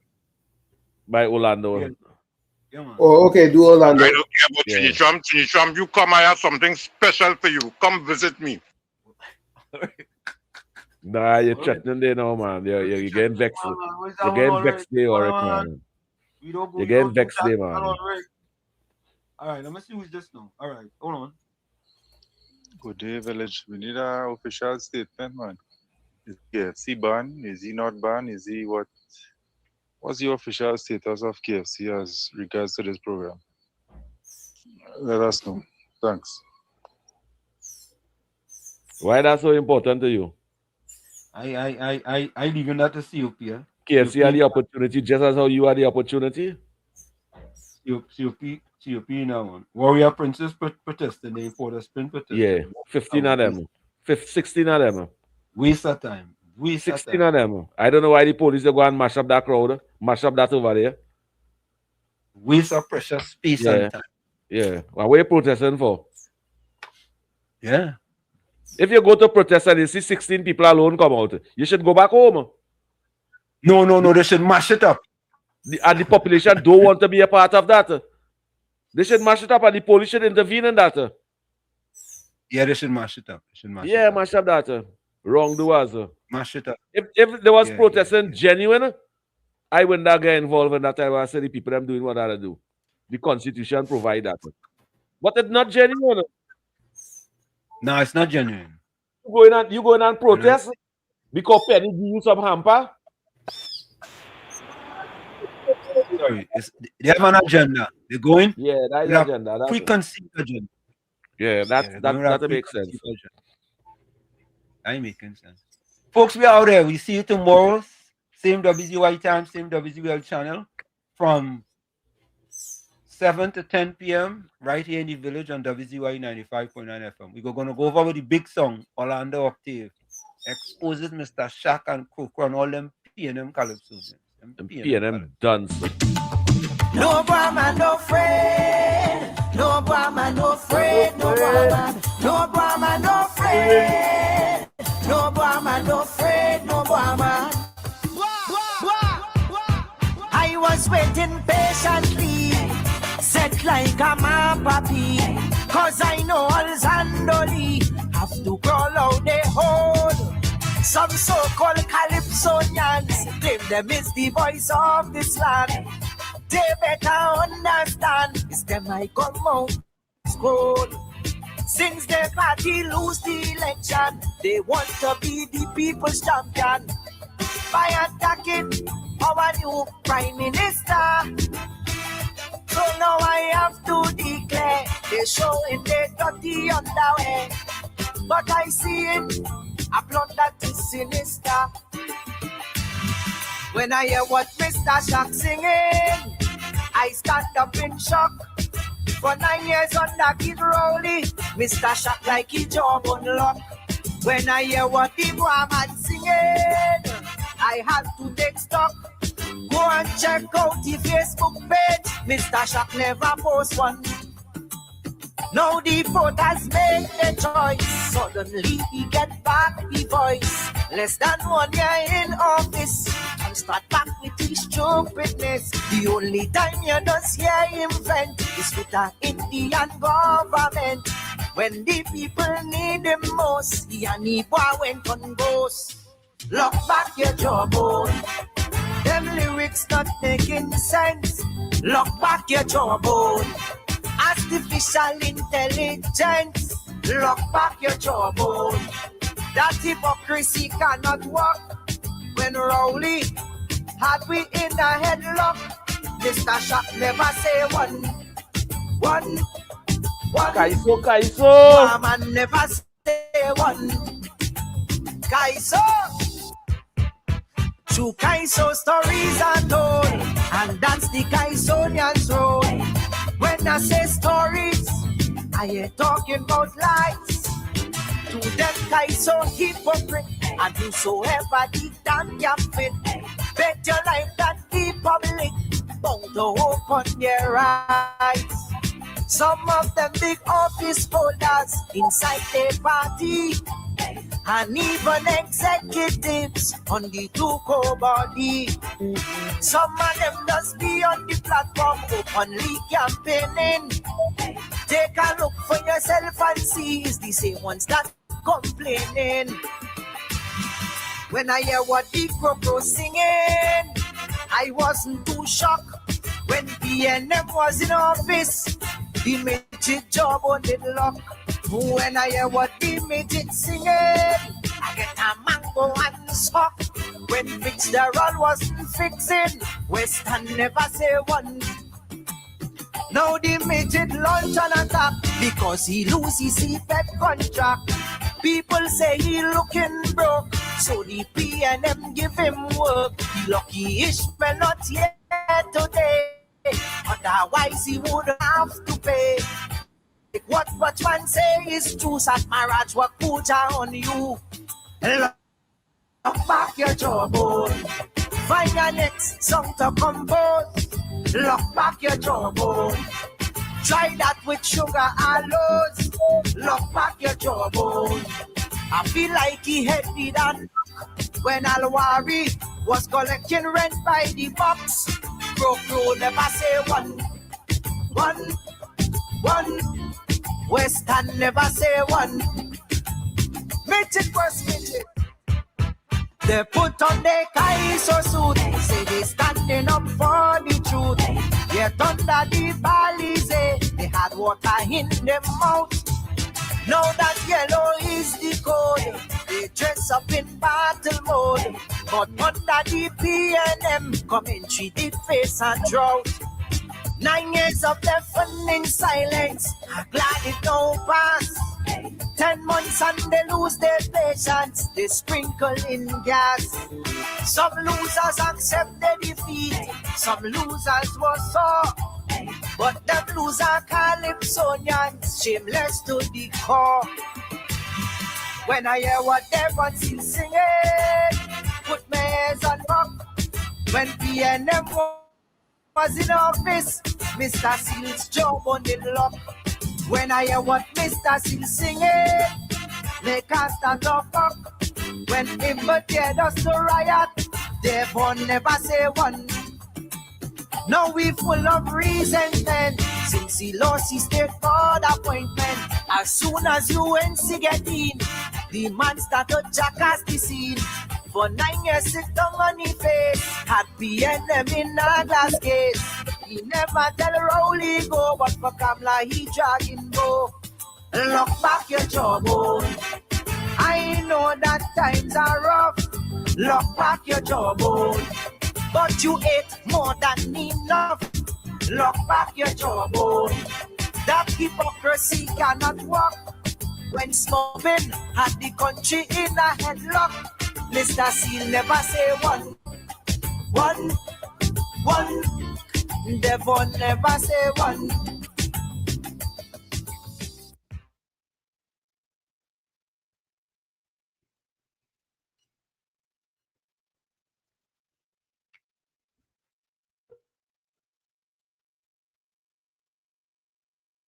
by Orlando. Yeah. Yeah, man. Oh, okay, do Orlando. I don't care about Trini Trump. You come, I have something special for you. Come visit me. Nah, you're threatening there now, man. You're getting vexed. You're getting vexed there, Ulrich, man. You're getting vexed there, man. All right, let me see who's this now. All right, hold on. Good day, village. We need an official statement, man. Is KFC banned? Is he not banned? Is he what? What's the official status of KFC as regards to this program? Let us know. Thanks. Why that's so important to you? I leaving that to COP, yeah? KFC had the opportunity just as how you had the opportunity. COP now, man. Warrior Princess protesting, they Port of Spring protesting. Yeah, 15 of them. 16 of them. Waste of time. 16 of them. I don't know why the police go and mash up that crowd, mash up that over there. Waste of precious space and time. Yeah. What are you protesting for? Yeah. If you go to protest and you see 16 people alone come out, you should go back home. No, they should mash it up. And the population don't want to be a part of that. They should mash it up and the police should intervene in that. Yeah, they should mash it up. Mash up that. Wrongdoers. Mash it up. If there was protesting genuine, I would not get involved in that. I would say the people them doing what they do. The Constitution provide that. But it's not genuine. No, it's not genuine. You go in and protest because Penny give you some hamper. Sorry, they have an agenda. They're going. Yeah, that's the agenda. That's preconceived agenda. Yeah, that makes sense. That ain't making sense. Folks, we are out there. We see you tomorrow. Same WZYE time, same WZYE channel. From 7 to 10 p.m. right here in the village on WZYE 95.9 FM. We're going to go over with the big song, Orlando Octave. Exposes Mr. Shaq and Coco and all them P&M Calypsos. Them P&M dance. No Brahma, no friend. No Brahma, no friend. No Brahma, no Brahma, no friend. No Brahma, no friend. No Brahma. I was waiting patiently, set like a puppy. Cause I know all Zandoli have to crawl out their hole. Some so-called Calypsonians claim them is the voice of this land. They better understand, it's them I come out school. Since their party lose the election, they want to be the people's champion by attacking our new prime minister. So now I have to declare, they showing their dirty underwear. But I see it, a plot that is sinister. When I hear what Mr. Shock singing, I stand up in shock. For 9 years under Kid Rowley, Mr. Shock like he job unlock. When I hear what the man singing, I have to take stock. Go and check out the Facebook page, Mr. Shock never post one. Now the voters make the choice, suddenly he get back the voice. Less than 1 year in office, and start back with his stupidness. The only time you don't hear him vent is with the Indian government. When the people need him most, the Aniba went on ghost. Lock back your jawbone, them lyrics not making sense. Lock back your jawbone, artificial intelligence. Lock back your jawbone, that hypocrisy cannot work. When Rowley had we in a headlock, Mr. Shock never say one. Kaiso. Man never say one. Kaiso. True Kaiso stories are told, and that's the Kaisonian's role. When I say stories, I ain't talking about lies. To them Kaiso hypocrite, and whosoever the damn can fit. Bet your life that the public bound to open their eyes. Some of them big office holders inside their party, and even executives on the two-co body. Some of them just be on the platform openly campaigning. Take a look for yourself and see it's the same ones that complaining. When I hear what the Croco singing, I wasn't too shocked. When PNM was in office, the midget job on the lock. When I hear what the midget singing, I get a mango and sock. When Fitzgerald wasn't fixing, Western never say one. Now the midget launch an attack because he loses his pet contract. People say he looking broke, so the PNM give him work. The lucky Ishmael not here today, otherwise he would have to pay. What Watchman say is true, Sat Maraj work Puja on you. Lock back your jawbone, find your next song to compose. Lock back your jawbone, try that with sugar aloes. Lock back your jawbone. I feel like he headed on when Al-Wari was collecting rent by the box. Crow never say one. Western never say one. Midget first midget. They put on their Kaiso suit, say they standing up for the truth. Yet under the Balize, they had water in their mouth. Now that yellow is the code, they dress up in battle mode. But under the PNM, commentary did face a drought. 9 years of deafening silence, I'm glad it don't pass. 10 months and they lose their patience, they sprinkle in gas. Some losers accept their defeat, some losers were sore. But them loser Calypsonians, shameless to the core. When I hear what everyone's singing, put my hands on rock. When PNM was in office, Mr. Seal's job on the lock. When I hear what Mr. Seal singing, make us stand up. When him but there does the riot, therefore never say one. Now we full of resentment since he lost his state board appointment. As soon as UNC get in, the man started jackass the scene. For 9 years sit down on his face, had PNM in a glass case. He never tell Rowley go, but for Kamla he drag him go. Lock back your jawbone. I know that times are rough. Lock back your jawbone. But you ate more than enough. Lock back your jawbone. That hypocrisy cannot work. When smoking had the country in a headlock. Mr. Seal never say one. Devon never say one.